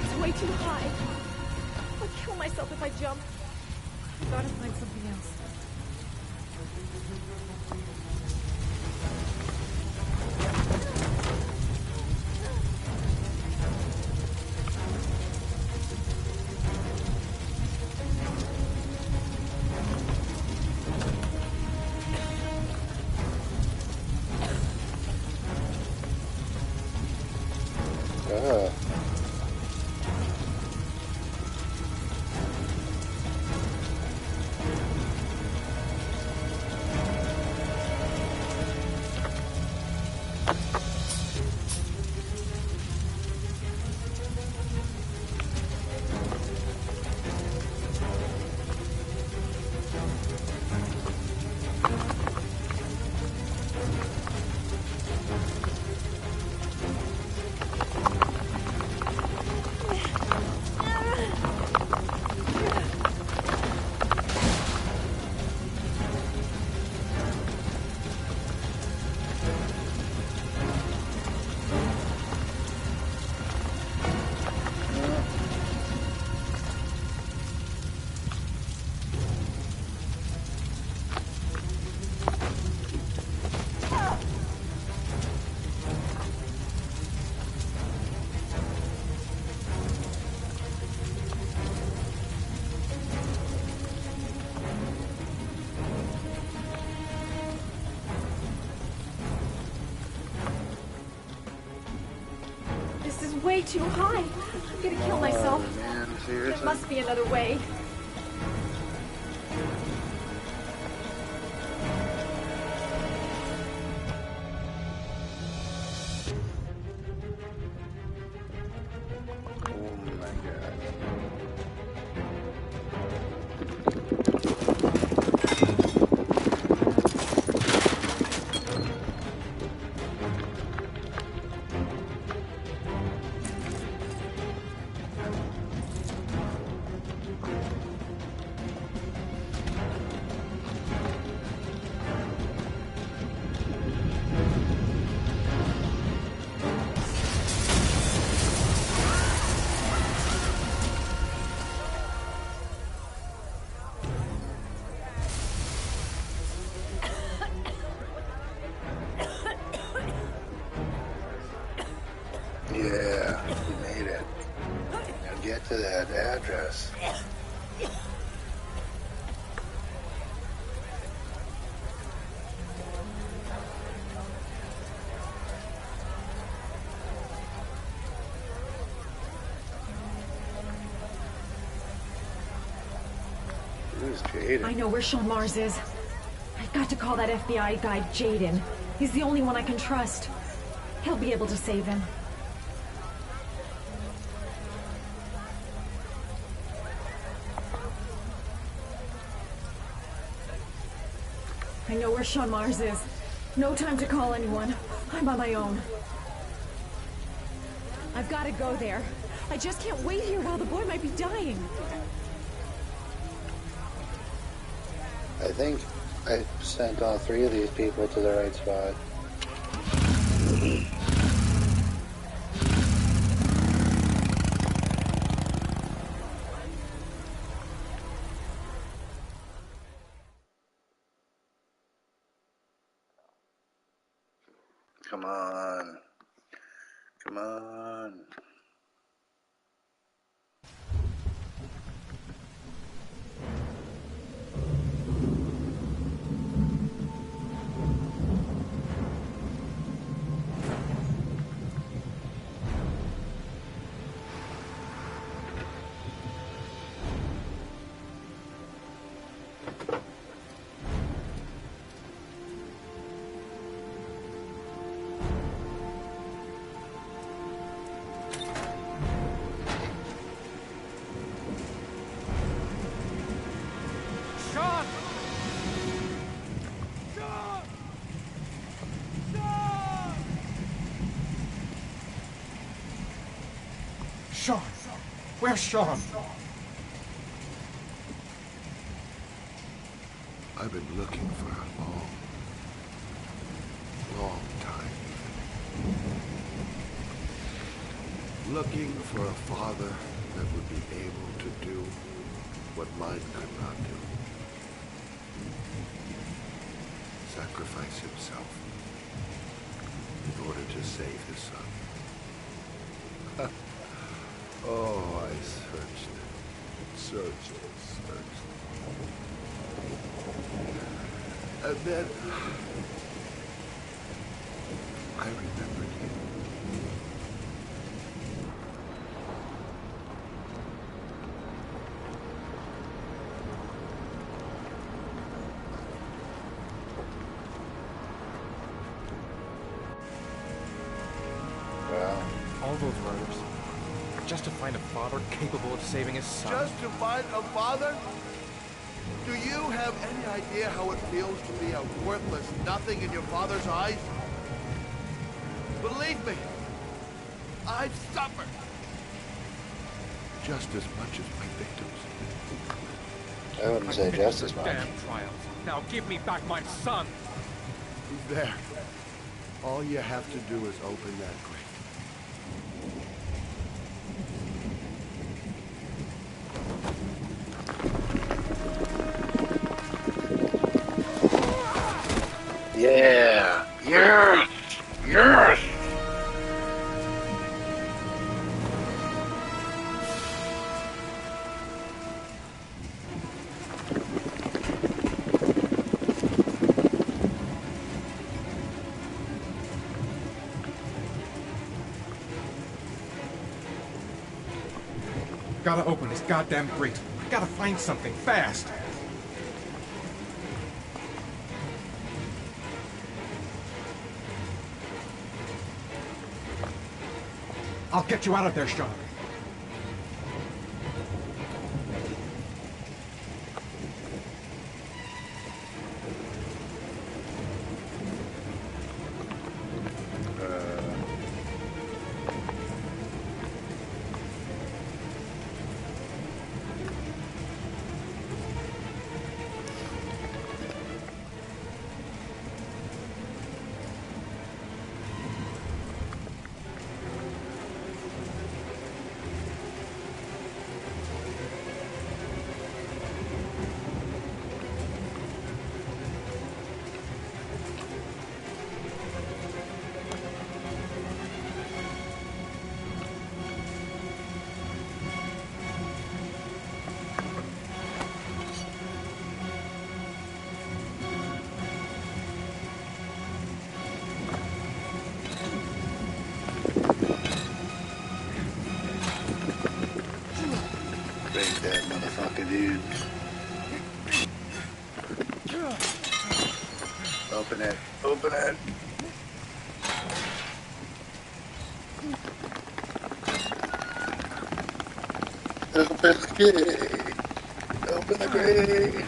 It's way too high. I'll kill myself if I jump. I gotta find something else. Way too high. I'm gonna kill myself. Man, There must be another way. Yeah, you made it. Now get to that address. Who's Jaden? I know where Sean Mars is. I've got to call that FBI guy Jaden. He's the only one I can trust. He'll be able to save him. I know where Sean Mars is. No time to call anyone. I'm on my own. I've got to go there. I just can't wait here while the boy might be dying. I think I sent all 3 of these people to the right spot. Come on. Come on. Sean! Where's Sean? I've been looking for a long, long time. Looking for a father that would be able to do what mine could not do. Sacrifice himself in order to save his son. Oh, I searched. And then I remembered you. Well, all those murders, just to find a father capable of saving his son. Just to find a father? Do you have any idea how it feels to be a worthless nothing in your father's eyes? Believe me, I've suffered just as much as my victims. I wouldn't say just as much. Damn trials. Now give me back my son. There. All you have to do is open that grave. Yeah! Yes! Yes! Gotta open this goddamn grate. Gotta find something fast. I'll get you out of there, Sean. Break that motherfucker, dude. Open it. Open it. Open the gate. Open the gate.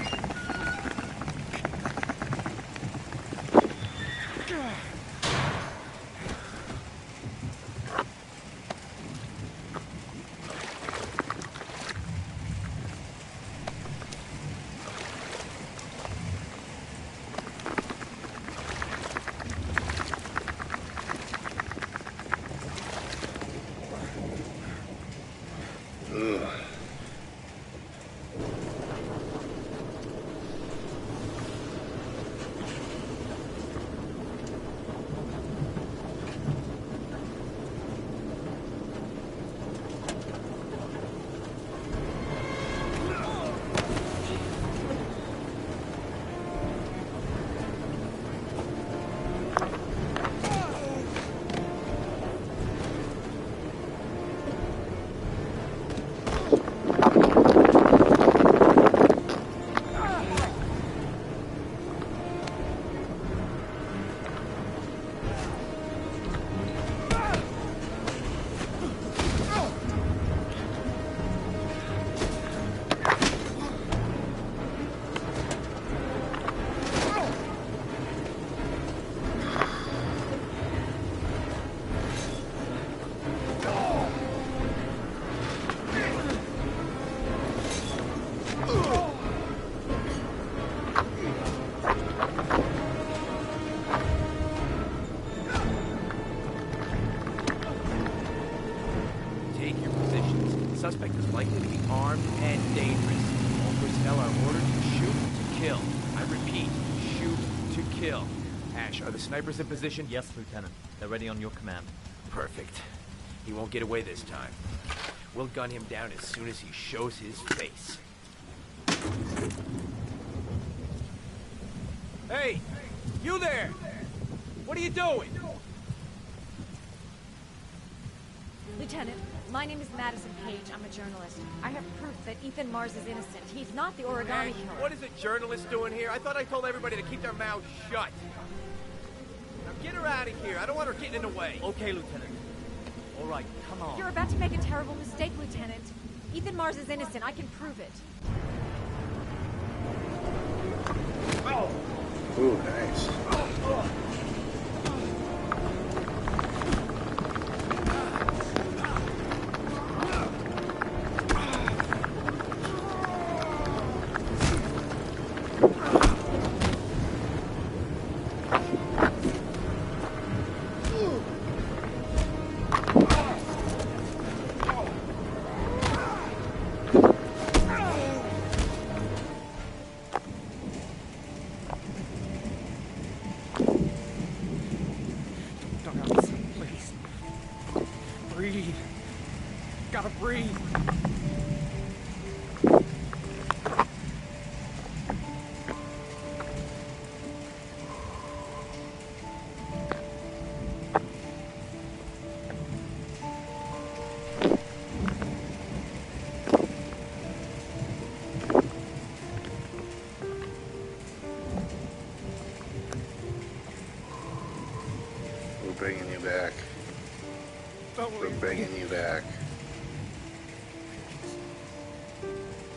suspect is likely to be armed and dangerous. All personnel are ordered to shoot to kill. I repeat, shoot to kill. Ash, are the snipers in position? Yes, Lieutenant. They're ready on your command. Perfect. He won't get away this time. We'll gun him down as soon as he shows his face. Hey! You there! What are you doing? Lieutenant, my name is Madison Page. I'm a journalist. I have proof that Ethan Mars is innocent. He's not the origami Ash, killer. what is a journalist doing here? I thought I told everybody to keep their mouths shut. Now get her out of here. I don't want her getting in the way. Okay, Lieutenant. All right, come on. You're about to make a terrible mistake, Lieutenant. Ethan Mars is innocent. I can prove it. Oh! Ooh, nice. Breathe. Gotta breathe. We're bringing you back. We're bringing you back.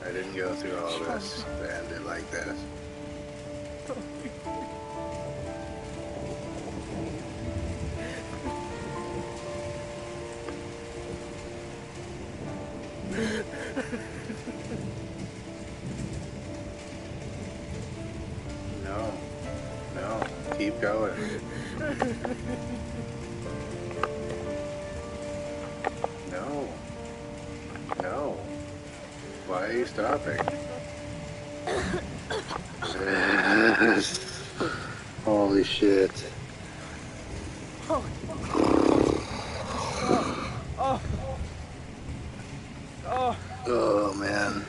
I didn't go through all this to end it like this. No. No. Keep going. No. No. Why are you stopping? Holy shit. Oh. Oh. Oh. Oh, man.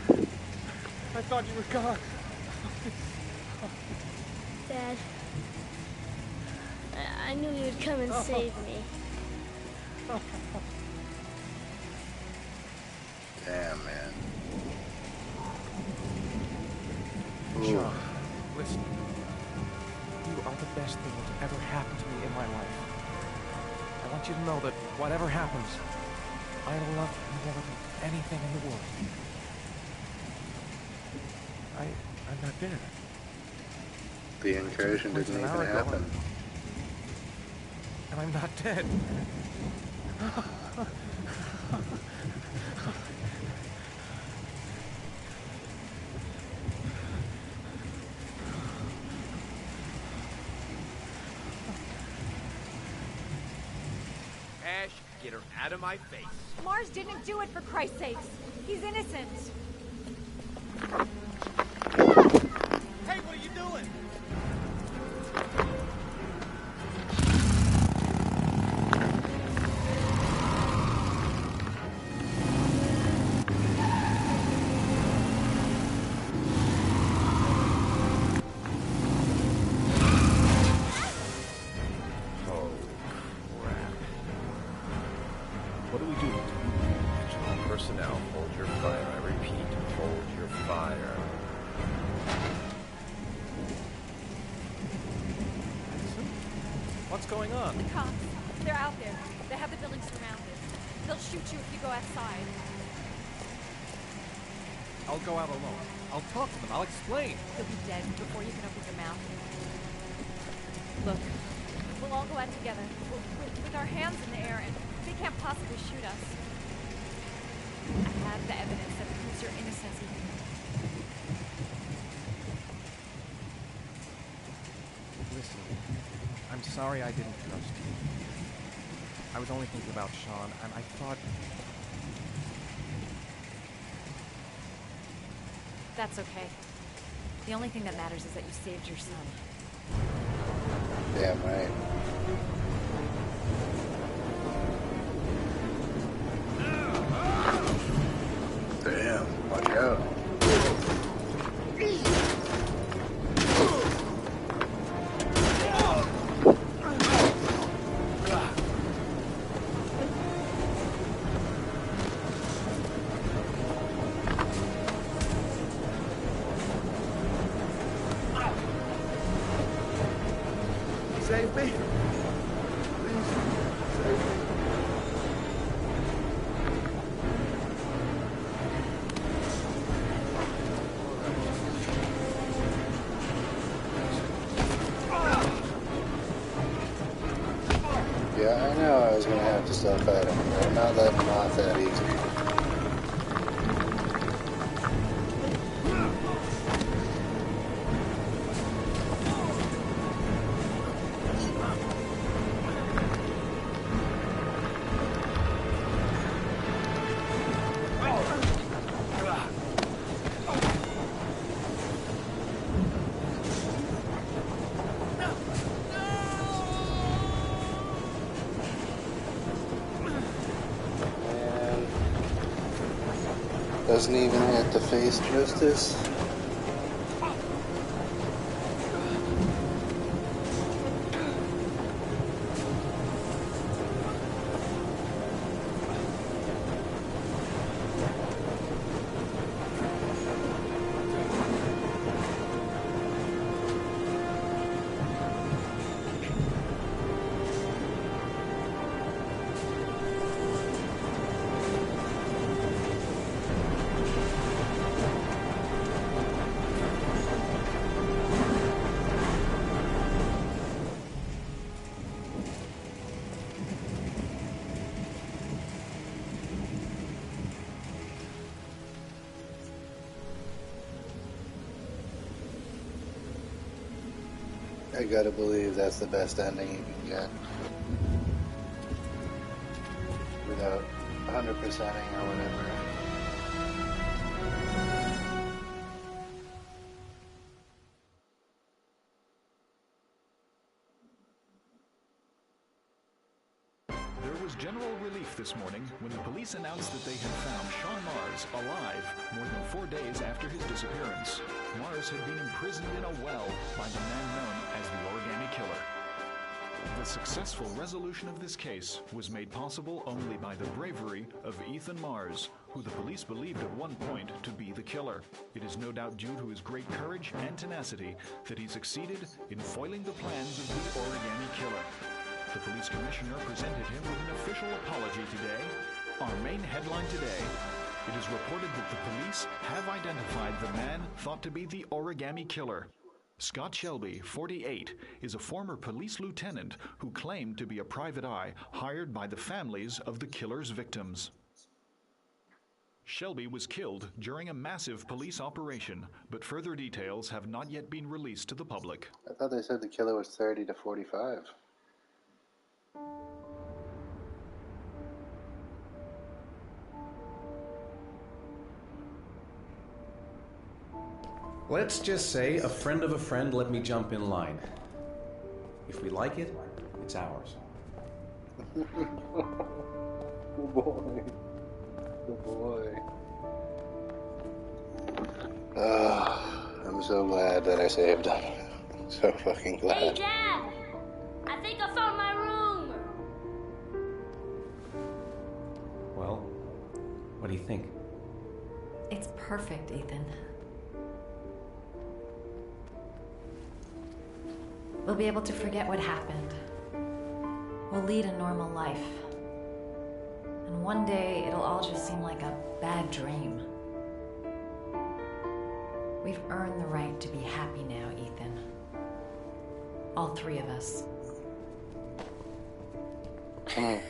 I thought you were gone. Dad, I knew you'd come and save me. Damn, man. Sean, listen. You are the best thing that's ever happened to me in my life. I want you to know that whatever happens, I love you more than anything in the world. I'm not dead. The incursion didn't even happen. And I'm not dead. Ash, get her out of my face. Mars didn't do it, for Christ's sakes. He's innocent. Hey, what are you doing? Oh, crap. What do we do? All personnel, hold your fire. I repeat, hold your fire. What's going on? The cops. They're out there. They have the building surrounded. They'll shoot you if you go outside. I'll go out alone. I'll talk to them. I'll explain. You'll be dead before you can open your mouth. Look, we'll all go out together, with our hands in the air, and they can't possibly shoot us. I have the evidence that proves your innocence, Ethan. Listen, I'm sorry I didn't trust you. I was only thinking about Sean, and I thought... That's okay. The only thing that matters is that you saved your son. Damn right. Damn, watch out. Save me. Please, save me. Yeah, I know I was gonna have to still fight him, but I'm not letting him off that easy. Doesn't even have to face justice. I gotta believe that's the best ending you can get. Without 100%ing or whatever. There was general relief this morning when the police announced that they had found Sean Mars alive more than 4 days after his disappearance. Mars had been imprisoned in a well by the man known as the Origami Killer. The successful resolution of this case was made possible only by the bravery of Ethan Mars, who the police believed at one point to be the killer. It is no doubt due to his great courage and tenacity that he succeeded in foiling the plans of the Origami Killer. The police commissioner presented him with an official apology today. Our main headline today: it is reported that the police have identified the man thought to be the Origami Killer. Scott Shelby, 48, is a former police lieutenant who claimed to be a private eye hired by the families of the killer's victims. Shelby was killed during a massive police operation, but further details have not yet been released to the public. I thought they said the killer was 30 to 45. Let's just say a friend of a friend let me jump in line. If we like it, it's ours. Oh boy. Oh boy. I'm so glad that I saved him. So fucking glad. Hey, Dad! I think I found my room! Well, what do you think? It's perfect, Ethan. We'll be able to forget what happened. We'll lead a normal life. And one day, it'll all just seem like a bad dream. We've earned the right to be happy now, Ethan. All three of us. Come on.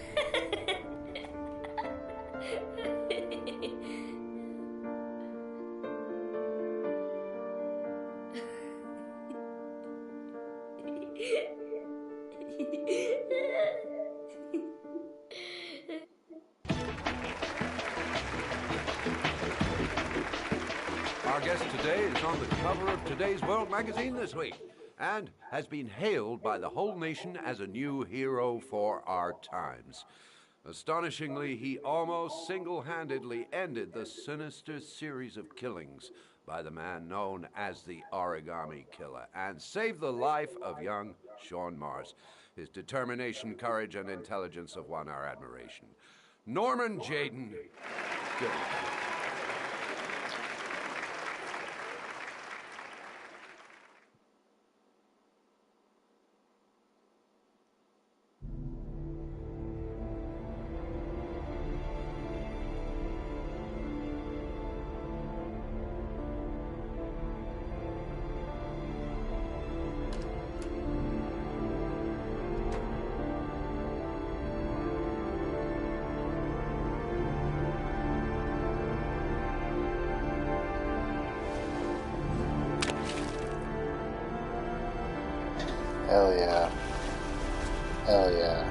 Our guest today is on the cover of today's World magazine this week and has been hailed by the whole nation as a new hero for our times. Astonishingly, he almost single-handedly ended the sinister series of killings by the man known as the Origami Killer and saved the life of young Sean Mars. His determination, courage, and intelligence have won our admiration. Norman Jayden, good. Hell yeah. Hell yeah.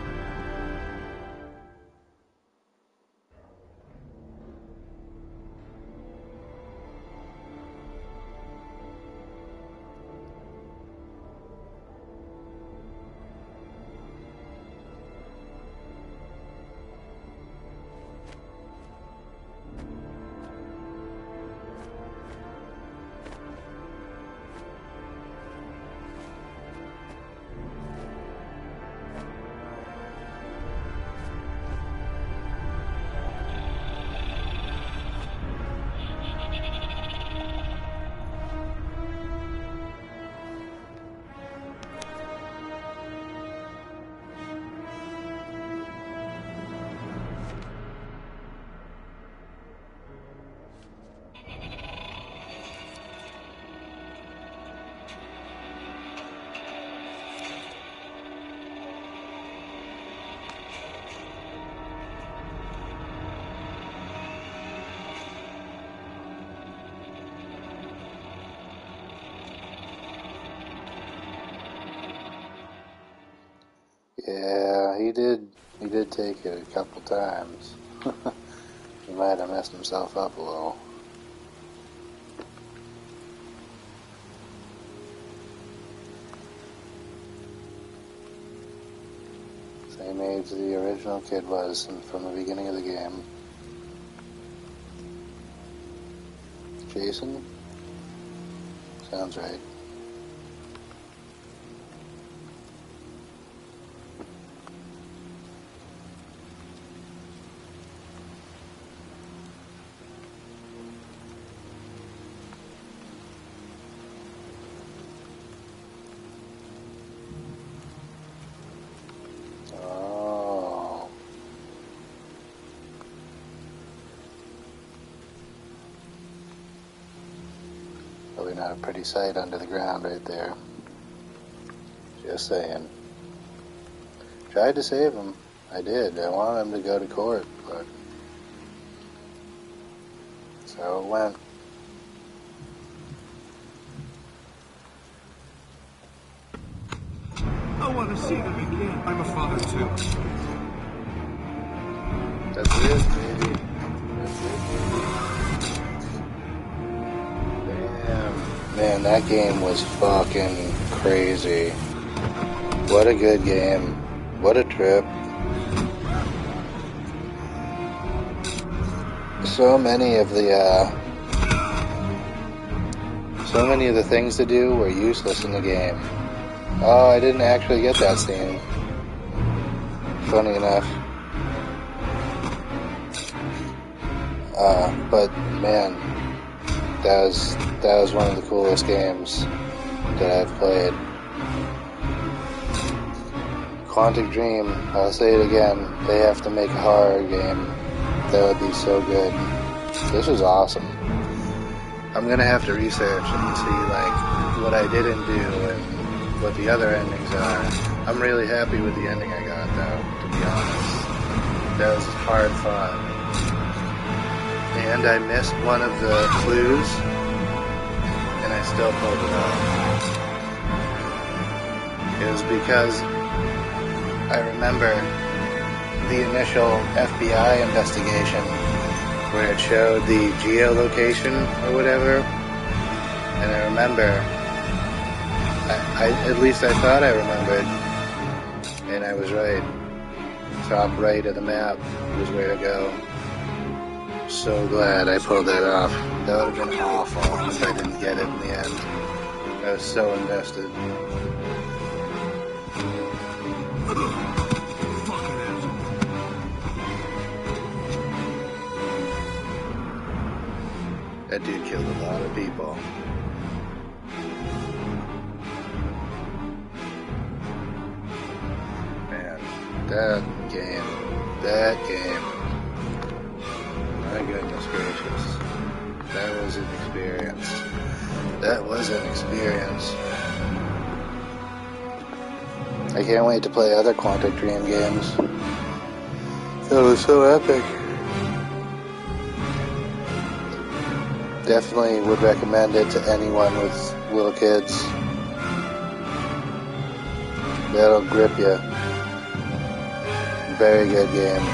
Yeah, he did take it a couple times. He might have messed himself up a little. Same age the original kid was from the beginning of the game. Jason? Sounds right. Probably not a pretty sight under the ground right there. Just saying. Tried to save him. I did. I wanted him to go to court, but that's how it went. I want to see them again. I'm a father too. That's it, baby. That's it. Damn. Man, that game was fucking crazy. What a good game. What a trip. So many of the things to do were useless in the game. Oh, I didn't actually get that scene. Funny enough. But man, that was one of the coolest games that I've played. Quantic Dream, I'll say it again, they have to make a horror game. That would be so good. This was awesome. I'm gonna have to research and see like what I didn't do and what the other endings are. I'm really happy with the ending I got though, to be honest. That was hard fought. And I missed one of the clues and I still pulled it off. It was because I remember the initial FBI investigation where it showed the geolocation or whatever And I remember, at least I thought I remembered, and I was right. Top right of the map was where to go. So glad I pulled that off. That would have been awful if I didn't get it in the end. I was so invested. That dude killed a lot of people. Man, that game. My goodness gracious. That was an experience. That was an experience. I can't wait to play other Quantic Dream games. That was so epic. Definitely would recommend it to anyone with little kids. That'll grip you. Very good game.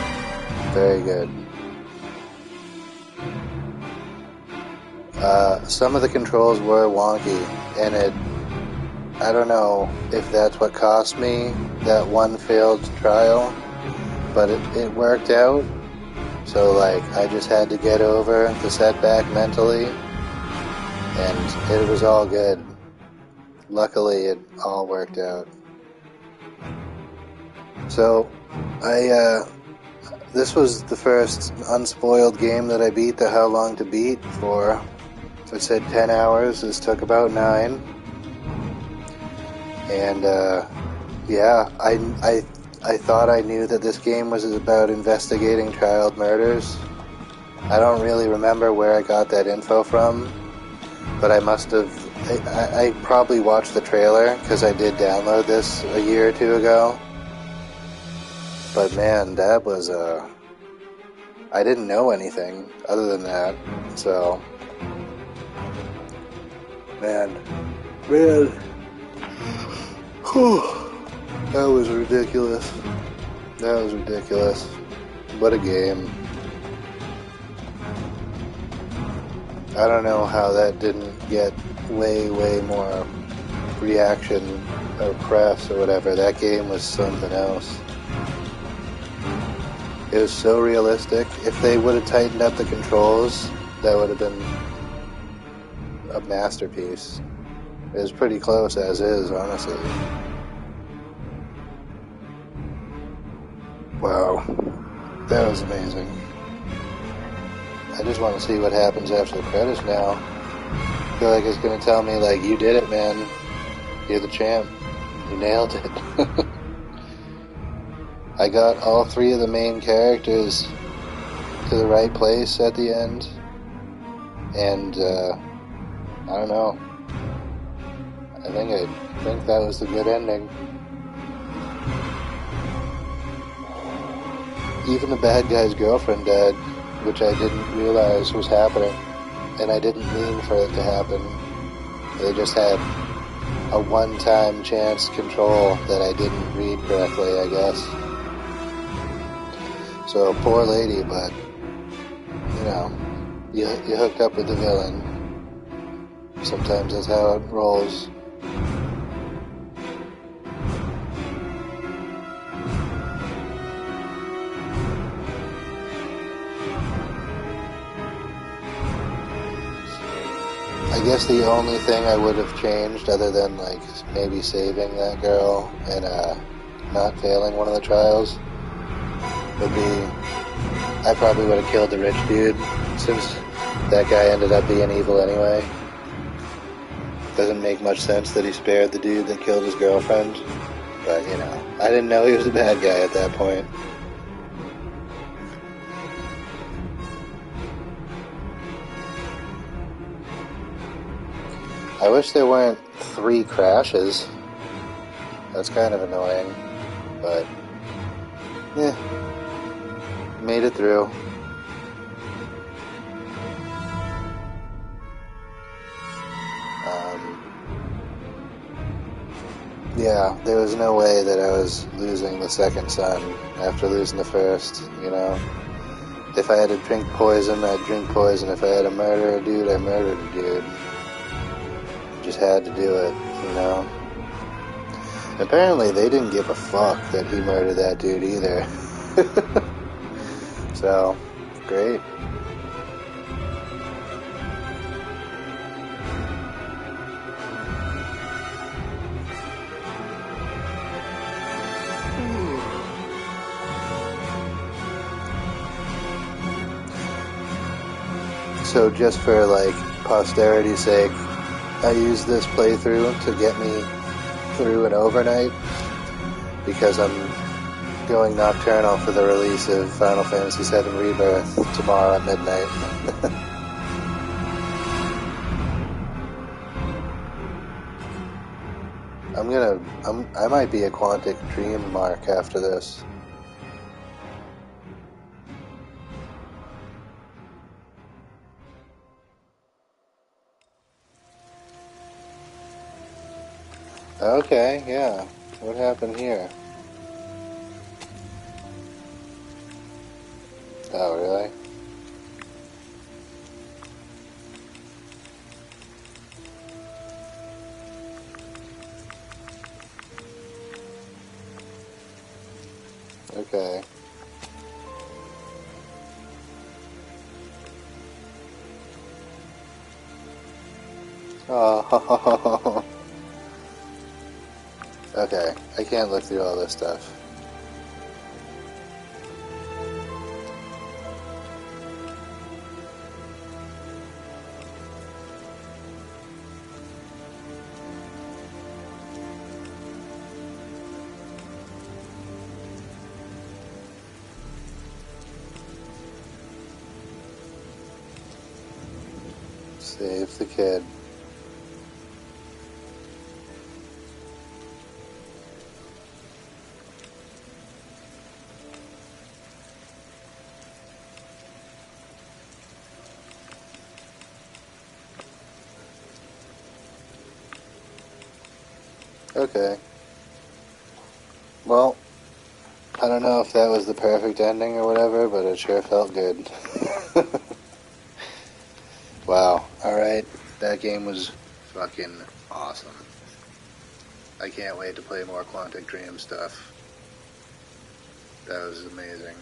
Very good. Some of the controls were wonky, and I don't know if that's what cost me that one failed trial, but it worked out. So, like, I just had to get over the setback mentally, and it was all good. Luckily, it all worked out. So, this was the first Unspoiled game that I beat the How Long to Beat for. It said 10 hours. This took about 9. And, yeah, I thought I knew that this game was about investigating child murders. I don't really remember where I got that info from, but I must have... I probably watched the trailer, because I did download this a year or two ago. But man, that was I didn't know anything other than that, so... Man. Whew. That was ridiculous. What a game. I don't know how that didn't get way more reaction or press or whatever. That game was something else. It was so realistic. If they would have tightened up the controls, that would have been a masterpiece. It was pretty close as is, honestly. Wow. That was amazing. I just want to see what happens after the credits now. I feel like it's going to tell me, like, you did it, man. You're the champ. You nailed it. I got all 3 of the main characters to the right place at the end. And, I don't know. I think that was the good ending. Even the bad guy's girlfriend died, which I didn't realize was happening, and I didn't mean for it to happen. They just had a one-time chance control that I didn't read correctly, I guess. So, poor lady, but, you know, you hooked up with the villain. Sometimes that's how it rolls. I guess the only thing I would have changed, other than, like, maybe saving that girl and not failing one of the trials, would be I probably would have killed the rich dude, since that guy ended up being evil anyway. Doesn't make much sense that he spared the dude that killed his girlfriend, but, you know, I didn't know he was a bad guy at that point. I wish there weren't 3 crashes. That's kind of annoying, but yeah, made it through. Yeah, there was no way that I was losing the second son after losing the first, you know. If I had to drink poison, I'd drink poison. If I had to murder a dude, I murdered a dude. just had to do it, you know? Apparently they didn't give a fuck that he murdered that dude either. So, great. So just for like posterity's sake, I used this playthrough to get me through an overnight because I'm going nocturnal for the release of Final Fantasy VII Rebirth tomorrow at midnight. I might be a Quantic Dream mark after this. Okay, yeah. What happened here? Oh, really? Okay. Oh. Okay, I can't look through all this stuff. Save the kid. Okay. Well, I don't know if that was the perfect ending or whatever, but it sure felt good. Wow. Alright. That game was fucking awesome. I can't wait to play more Quantic Dream stuff. That was amazing.